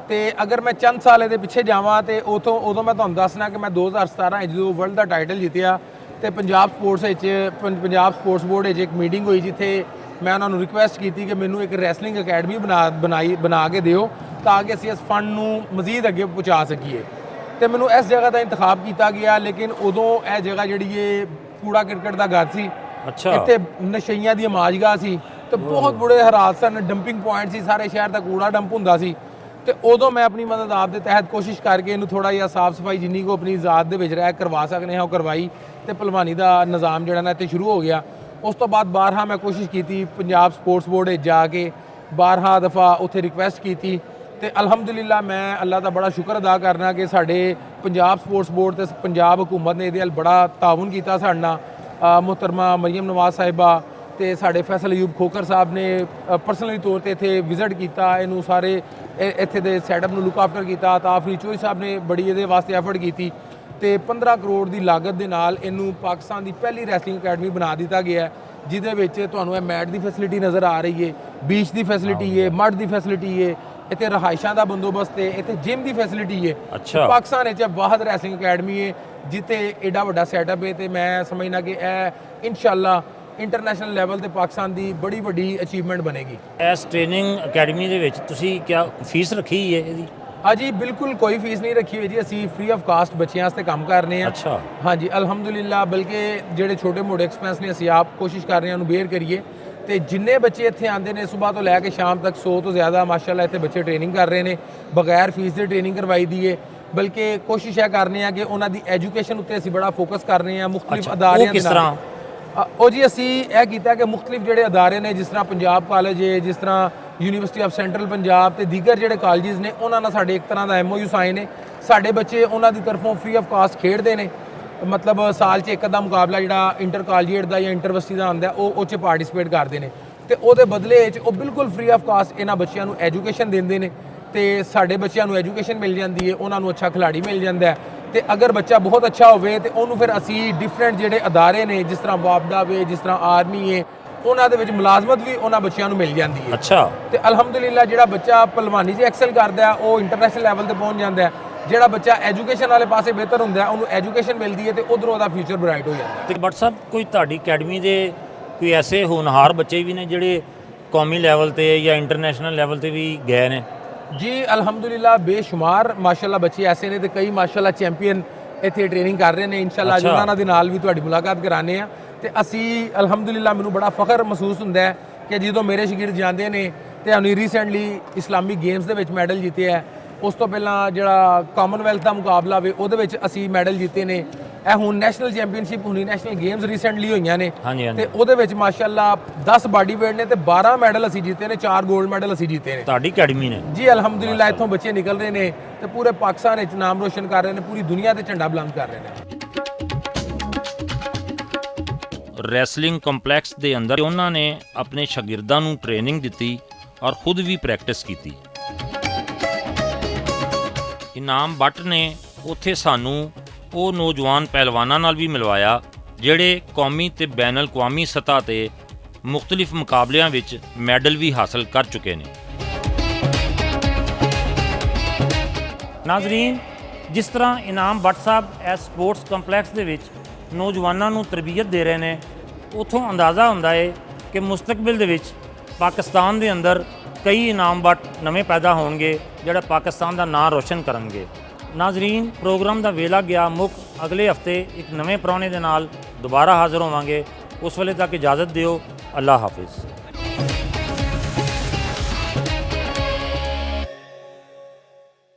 ਤੇ ਅਗਰ ਮੈਂ ਚੰਦ ਸਾਲ ਇਹਦੇ ਪਿੱਛੇ ਜਾਵਾਂ ਤੇ ਉਦੋਂ ਮੈਂ ਤੁਹਾਨੂੰ ਦੱਸਣਾ ਕਿ ਮੈਂ 2017 ਵਿੱਚ ਜਦੋਂ ਵਰਲਡ ਦਾ ਟਾਈਟਲ ਜਿੱਤਿਆ ਤੇ ਪੰਜਾਬ ਸਪੋਰਟਸ ਬੋਰਡ ਵਿੱਚ ਇੱਕ ਮੀਟਿੰਗ ਹੋਈ ਜਿੱਥੇ ਮੈਂ ਉਹਨਾਂ ਨੂੰ ਰਿਕੁਐਸਟ ਕੀਤੀ ਕਿ ਮੈਨੂੰ ਇੱਕ ਰੈਸਲਿੰਗ ਅਕੈਡਮੀ ਬਣਾ ਕੇ ਦਿਓ ਤਾਂ ਕਿ ਅਸੀਂ ਇਸ ਫੰਡ ਨੂੰ ਮਜ਼ੀਦ ਅੱਗੇ ਪਹੁੰਚਾ ਸਕੀਏ। ਤੇ ਮੈਨੂੰ ਇਸ ਜਗ੍ਹਾ ਦਾ ਇੰਤਖਾਬ ਕੀਤਾ ਗਿਆ, ਲੇਕਿਨ ਉਦੋਂ ਇਹ ਜਗ੍ਹਾ ਜਿਹੜੀ ਇਹ ਕੂੜਾ ਕ੍ਰਿਕਟ ਦਾ ਘਰ ਸੀ। ਅੱਛਾ। ਇੱਥੇ ਨਸ਼ਈਆਂ ਦੀ ਮਾਜਗਾ ਸੀ ਤੇ ਬਹੁਤ ਬੁਰੇ ਹਾਲਾਤ ਸਨ, ਡੰਪਿੰਗ ਪੁਆਇੰਟ ਸੀ, ਸਾਰੇ ਸ਼ਹਿਰ ਦਾ ਕੂੜਾ ਡੰਪ ਹੁੰਦਾ ਸੀ। ਤੇ ਉਦੋਂ ਮੈਂ ਆਪਣੀ ਮਦਦ ਆਪ ਦੇ ਤਹਿਤ ਕੋਸ਼ਿਸ਼ ਕਰਕੇ ਇਹਨੂੰ ਥੋੜਾ ਜਿਹਾ ਸਾਫ਼ ਸਫਾਈ ਜਿੰਨੀ ਕੋ ਆਪਣੀ ਜ਼ਾਤ ਦੇ ਵਿੱਚ ਰਹਿ ਕਰਵਾ ਸਕਨੇ ਹਾਂ ਉਹ ਕਰਵਾਈ ਤੇ ਭਲਵਾਨੀ ਦਾ ਨਿਜ਼ਾਮ ਜਿਹੜਾ ਨਾ ਇੱਥੇ ਸ਼ੁਰੂ ਹੋ ਗਿਆ। ਉਸ ਤੋਂ ਬਾਅਦ 12 ਮੈਂ ਕੋਸ਼ਿਸ਼ ਕੀਤੀ ਪੰਜਾਬ ਸਪੋਰਟਸ ਬੋਰਡ ਵਿੱਚ ਜਾ ਕੇ 12 ਦਫਾ ਉੱਥੇ ਰਿਕੁਐਸਟ ਕੀਤੀ ਤੇ ਅਲਹਮਦੁਲਿਲਾ ਮੈਂ ਅੱਲਾ ਦਾ ਬੜਾ ਸ਼ੁਕਰ ਅਦਾ ਕਰਨਾ ਕਿ ਸਾਡੇ ਪੰਜਾਬ ਸਪੋਰਟਸ ਬੋਰਡ ਤੇ ਪੰਜਾਬ ਹੁਕੂਮਤ ਨੇ ਇਹਦੇ ਨਾਲ ਬੜਾ ਤਾਉਨ ਕੀਤਾ ਸਾਡੇ ਨਾਲ। ਮੁਹਤਰਮਾ ਮਰੀਮ ਨਵਾਜ਼ ਸਾਹਿਬਾ ਤੇ ਸਾਡੇ ਫੈਸਲ ਅਯੂਬ ਖੋਖਰ ਸਾਹਿਬ ਨੇ ਪਰਸਨਲੀ ਤੌਰ ਤੇ ਇੱਥੇ ਵਿਜ਼ਿਟ ਕੀਤਾ, ਇਹਨੂੰ ਸਾਰੇ ਇੱਥੇ ਦੇ ਸੈਟਅਪ ਨੂੰ ਲੁੱਕ ਆਫਟਰ ਕੀਤਾ। ਤਾਂ ਆਫਰੀ ਚੋਈ ਸਾਹਿਬ ਨੇ ਬੜੀ ਇਹਦੇ ਵਾਸਤੇ ਐਫਰਟ ਕੀਤੀ ਤੇ 15 ਕਰੋੜ ਦੀ ਲਾਗਤ ਦੇ ਨਾਲ ਇਹਨੂੰ ਪਾਕਿਸਤਾਨ ਦੀ ਪਹਿਲੀ ਰੈਸਲਿੰਗ ਅਕੈਡਮੀ ਬਣਾ ਦਿੱਤਾ ਗਿਆ, ਜਿਹਦੇ ਵਿੱਚ ਤੁਹਾਨੂੰ ਇਹ ਮੈਟ ਦੀ ਫੈਸਿਲਿਟੀ ਨਜ਼ਰ ਆ ਰਹੀ ਹੈ, ਬੀਚ ਦੀ ਫੈਸਿਲਿਟੀ ਹੈ, ਮਡ ਦੀ ਫੈਸਿਲਿਟੀ ਹੈ, ਇੱਥੇ ਰਹਾਇਸ਼ਾਂ ਦਾ ਬੰਦੋਬਸਤ ਹੈ, ਇੱਥੇ ਜਿਮ ਦੀ ਫੈਸਿਲਿਟੀ ਹੈ। ਅੱਛਾ। ਪਾਕਿਸਤਾਨ ਵਿੱਚ ਵਾਹਦ ਰੈਸਲਿੰਗ ਅਕੈਡਮੀ ਹੈ ਜਿੱਥੇ ਐਡਾ ਵੱਡਾ ਸੈਟਅਪ ਹੈ ਤੇ ਮੈਂ ਸਮਝਣਾ ਕਿ ਇਹ ਇਨਸ਼ਾਅੱਲਾ ਇੰਟਰਨੈਸ਼ਨਲ ਲੈਵਲ ਤੇ ਪਾਕਿਸਤਾਨ ਦੀ ਬੜੀ ਵੱਡੀ ਅਚੀਵਮੈਂਟ ਬਣੇਗੀ। ਇਸ ਟ੍ਰੇਨਿੰਗ ਅਕੈਡਮੀ ਦੇ ਵਿੱਚ ਤੁਸੀਂ ਕਿਆ ਫੀਸ ਰੱਖੀ ਹੈ ਇਹਦੀ? ਹਾਂਜੀ, ਬਿਲਕੁਲ ਕੋਈ ਫੀਸ ਨਹੀਂ ਰੱਖੀ ਹੋਈ ਜੀ, ਅਸੀਂ ਫ੍ਰੀ ਆਫ ਕਾਸਟ ਬੱਚਿਆਂ ਵਾਸਤੇ ਕੰਮ ਕਰ ਰਹੇ ਹਾਂ। ਅੱਛਾ। ਹਾਂਜੀ, ਅਲਹਮਦੁਲਿਲਾ, ਬਲਕਿ ਜਿਹੜੇ ਛੋਟੇ ਮੋਟੇ ਐਕਸਪੈਂਸ ਨੇ ਅਸੀਂ ਆਪ ਕੋਸ਼ਿਸ਼ ਕਰ ਰਹੇ ਹਾਂ ਉਹਨੂੰ ਬੇਅਰ ਕਰੀਏ। ਤੇ ਜਿੰਨੇ ਬੱਚੇ ਇੱਥੇ ਆਉਂਦੇ ਨੇ ਸਵੇਰ ਤੋਂ ਲੈ ਕੇ ਸ਼ਾਮ ਤੱਕ 100 ਤੋਂ ਜ਼ਿਆਦਾ ਮਾਸ਼ਾਅੱਲਾ ਇੱਥੇ ਬੱਚੇ ਟ੍ਰੇਨਿੰਗ ਕਰ ਰਹੇ ਨੇ, ਬਗੈਰ ਫੀਸ ਦੇ ਟ੍ਰੇਨਿੰਗ ਕਰਵਾਈ ਦੀ ਹੈ। ਬਲਕਿ ਕੋਸ਼ਿਸ਼ ਇਹ ਕਰ ਰਹੇ ਹਾਂ ਕਿ ਉਹਨਾਂ ਦੀ ਐਜੂਕੇਸ਼ਨ ਉੱਤੇ ਅਸੀਂ ਬੜਾ ਫੋਕਸ ਕਰ ਰਹੇ ਹਾਂ ਮੁਖਤਲਿਫ ਅਦਾਰਿਆਂ ਦੇ ਨਾਲ। ਉਹ ਜੀ ਅਸੀਂ ਇਹ ਕੀਤਾ ਕਿ ਮੁਖਤਲਿਫ ਜਿਹੜੇ ਅਦਾਰੇ ਨੇ ਜਿਸ ਤਰ੍ਹਾਂ ਪੰਜਾਬ ਕਾਲਜ ਹੈ, ਜਿਸ ਤਰ੍ਹਾਂ ਯੂਨੀਵਰਸਿਟੀ ਆਫ ਸੈਂਟਰਲ ਪੰਜਾਬ ਤੇ ਦੀਗਰ ਜਿਹੜੇ ਕਾਲਜਿਸ ਨੇ ਉਹਨਾਂ ਨਾਲ ਸਾਡੇ ਇੱਕ ਤਰ੍ਹਾਂ ਦਾ MOU ਸਾਈਨ ਹੈ। ਸਾਡੇ ਬੱਚੇ ਉਹਨਾਂ ਦੀ ਤਰਫੋਂ ਫ੍ਰੀ ਆਫ ਕਾਸਟ ਖੇਡਦੇ ਨੇ, ਮਤਲਬ ਸਾਲ 'ਚ ਇੱਕ ਅੱਧਾ ਮੁਕਾਬਲਾ ਜਿਹੜਾ ਇੰਟਰ ਕਾਲਜੀਏਟ ਦਾ ਜਾਂ ਇੰਟਰਵਰਸਿਟੀ ਦਾ ਆਉਂਦਾ ਉਹ 'ਚ ਪਾਰਟਿਸਿਪੇਟ ਕਰਦੇ ਨੇ ਤੇ ਉਹਦੇ ਬਦਲੇ 'ਚ ਉਹ ਬਿਲਕੁਲ ਫ੍ਰੀ ਆਫ ਕਾਸਟ ਇਹਨਾਂ ਬੱਚਿਆਂ ਨੂੰ ਐਜੂਕੇਸ਼ਨ ਦਿੰਦੇ ਨੇ ਤੇ ਸਾਡੇ ਬੱਚਿਆਂ ਨੂੰ ਐਜੂਕੇਸ਼ਨ ਮਿਲ ਜਾਂਦੀ ਹੈ, ਉਹਨਾਂ ਨੂੰ ਅੱਛਾ ਖਿਡਾਰੀ ਮਿਲ ਜਾਂਦਾ ਹੈ। ਤੇ ਅਗਰ ਬੱਚਾ ਬਹੁਤ ਅੱਛਾ ਹੋਵੇ ਤੇ ਉਹਨੂੰ ਫਿਰ ਅਸੀਂ ਡਿਫਰੈਂਟ ਜਿਹੜੇ ਅਦਾਰੇ ਨੇ ਜਿਸ ਤਰ੍ਹਾਂ ਵਾਪਡਾ ਵੇ, ਜਿਸ ਤਰ੍ਹਾਂ ਆਰਮੀ ਹੈ, ਉਹਨਾਂ ਦੇ ਵਿੱਚ ਮੁਲਾਜ਼ਮਤ ਵੀ ਉਹਨਾਂ ਬੱਚਿਆਂ ਨੂੰ ਮਿਲ ਜਾਂਦੀ ਹੈ। ਅੱਛਾ। ਤੇ ਅਲਹਮਦੁਲਿਲਾ ਜਿਹੜਾ ਬੱਚਾ ਭਲਵਾਨੀ 'ਚ ਐਕਸਲ ਕਰਦਾ ਉਹ ਇੰਟਰਨੈਸ਼ਨਲ ਲੈਵਲ ਤੇ ਪਹੁੰਚ ਜਾਂਦਾ ਹੈ। ਜਿਹੜਾ ਬੱਚਾ ਐਜੂਕੇਸ਼ਨ ਵਾਲੇ ਪਾਸੇ ਬਿਹਤਰ ਹੁੰਦਾ ਉਹਨੂੰ ਐਜੂਕੇਸ਼ਨ ਮਿਲਦੀ ਹੈ ਤੇ ਉਧਰੋਂ ਉਹਦਾ ਫਿਊਚਰ ਬ੍ਰਾਈਟ ਹੋ ਜਾਂਦਾ ਹੈ। ਤੇ ਭੱਟ ਸਾਹਿਬ, ਕੋਈ ਤੁਹਾਡੀ ਅਕੈਡਮੀ ਦੇ ਕੋਈ ਐਸੇ ਹੋਣਹਾਰ ਬੱਚੇ ਵੀ ਨੇ ਜਿਹੜੇ ਕੌਮੀ ਲੈਵਲ ਤੇ ਜਾਂ ਇੰਟਰਨੈਸ਼ਨਲ ਲੈਵਲ ਤੇ ਵੀ ਗਏ ਨੇ? ਜੀ ਅਲਹਮਦੁਲਿਲਾ, ਬੇਸ਼ੁਮਾਰ ਮਾਸ਼ਾਅੱਲਾ ਬੱਚੇ ਐਸੇ ਨੇ ਤੇ ਕਈ ਮਾਸ਼ਾਅੱਲਾ ਚੈਂਪੀਅਨ ਇੱਥੇ ਟ੍ਰੇਨਿੰਗ ਕਰ ਰਹੇ ਨੇ। ਇਨਸ਼ਾਅੱਲਾ ਅੱਜ ਉਹਨਾਂ ਦੇ ਨਾਲ ਵੀ ਤੁਹਾਡੀ ਮੁਲਾਕਾਤ ਕਰਾਉਂਦੇ ਆ ਤੇ ਅਸੀਂ ਅਲਹਮਦੁਲਿਲਾ ਮੈਨੂੰ ਬੜਾ ਫਖਰ ਮਹਿਸੂਸ ਹੁੰਦਾ ਹੈ ਕਿ ਜਦੋਂ ਮੇਰੇ ਸ਼ਾਗਿਰਦ ਜਾਂਦੇ ਨੇ ਤੇ ਉਹਨੇ ਰੀਸੈਂਟਲੀ ਇਸਲਾਮਿਕ ਗੇਮਸ ਦੇ ਵਿੱਚ ਮੈਡਲ ਜਿੱਤਿਆ ਹੈ। ਉਸ ਤੋਂ ਪਹਿਲਾਂ ਜਿਹੜਾ ਕਾਮਨਵੈਲਥ ਦਾ ਮੁਕਾਬਲਾ ਵੇ ਉਹਦੇ ਵਿੱਚ ਅਸੀਂ ਮੈਡਲ ਜਿੱਤੇ ਨੇ। ਇਹ ਹੁਣ ਨੈਸ਼ਨਲ ਚੈਂਪੀਅਨਸ਼ਿਪ ਹੁਣੀ ਨੈਸ਼ਨਲ ਗੇਮਸ ਰੀਸੈਂਟਲੀ ਹੋਈਆਂ ਨੇ ਤੇ ਉਹਦੇ ਵਿੱਚ ਮਾਸ਼ਾਅੱਲਾ 10 ਬਾਡੀ ਵੇਟ ਨੇ ਤੇ 12 ਮੈਡਲ ਅਸੀਂ ਜਿੱਤੇ ਨੇ, 4 골ਡ ਮੈਡਲ ਅਸੀਂ ਜਿੱਤੇ ਨੇ ਤੁਹਾਡੀ ਅਕੈਡਮੀ ਨੇ? ਜੀ ਅਲਹਮਦੁਲਿਲਾ, ਇੱਥੋਂ ਬੱਚੇ ਨਿਕਲ ਰਹੇ ਨੇ ਤੇ ਪੂਰੇ ਪਾਕਿਸਤਾਨ ਵਿੱਚ ਨਾਮ ਰੋਸ਼ਨ ਕਰ ਰਹੇ ਨੇ, ਪੂਰੀ ਦੁਨੀਆ ਤੇ ਝੰਡਾ ਬੁਲੰਦ ਕਰ ਰਹੇ ਨੇ। ਰੈਸਲਿੰਗ ਕੰਪਲੈਕਸ ਦੇ ਅੰਦਰ ਉਹਨਾਂ ਨੇ ਆਪਣੇ ਸ਼ਾਗਿਰਦਾਂ ਨੂੰ ਟ੍ਰੇਨਿੰਗ ਦਿੱਤੀ ਔਰ ਖੁਦ ਵੀ ਪ੍ਰੈਕਟਿਸ ਕੀਤੀ। ਇਨਾਮ ਭੱਟ ਨੇ ਉੱਥੇ ਸਾਨੂੰ ਉਹ ਨੌਜਵਾਨ ਪਹਿਲਵਾਨਾਂ ਨਾਲ ਵੀ ਮਿਲਵਾਇਆ ਜਿਹੜੇ ਕੌਮੀ ਤੇ ਬੈਨ ਅਲ-ਅਕਵਾਮੀ ਸਤ੍ਹਾ ਤੇ ਮੁਖਤਲਿਫ ਮੁਕਾਬਲਿਆਂ ਵਿੱਚ ਮੈਡਲ ਵੀ ਹਾਸਲ ਕਰ ਚੁੱਕੇ ਨੇ। ਨਾਜ਼ਰੀਨ, ਜਿਸ ਤਰ੍ਹਾਂ ਇਨਾਮ ਭੱਟ ਸਾਹਿਬ ਇਸ ਸਪੋਰਟਸ ਕੰਪਲੈਕਸ ਦੇ ਵਿੱਚ ਨੌਜਵਾਨਾਂ ਨੂੰ ਤਰਬੀਅਤ ਦੇ ਰਹੇ ਨੇ, ਉੱਥੋਂ ਅੰਦਾਜ਼ਾ ਹੁੰਦਾ ਹੈ ਕਿ ਮੁਸਤਕਬਲ ਦੇ ਵਿੱਚ ਪਾਕਿਸਤਾਨ ਦੇ ਅੰਦਰ ਕਈ ਇਨਾਮ ਭੱਟ ਨਵੇਂ ਪੈਦਾ ਹੋਣਗੇ ਜਿਹੜਾ ਪਾਕਿਸਤਾਨ ਦਾ ਨਾਂ ਰੋਸ਼ਨ ਕਰਨਗੇ। ਨਾਜ਼ਰੀਨ, ਪ੍ਰੋਗਰਾਮ ਦਾ ਵੇਲਾ ਗਿਆ ਮੁੱਕ। ਅਗਲੇ ਹਫਤੇ ਇੱਕ ਨਵੇਂ ਪ੍ਰਾਹੁਣੇ ਦੇ ਨਾਲ ਦੁਬਾਰਾ ਹਾਜ਼ਰ ਹੋਵਾਂਗੇ। ਉਸ ਵੇਲੇ ਤੱਕ ਇਜਾਜ਼ਤ ਦਿਓ। ਅੱਲਾ ਹਾਫਿਜ਼।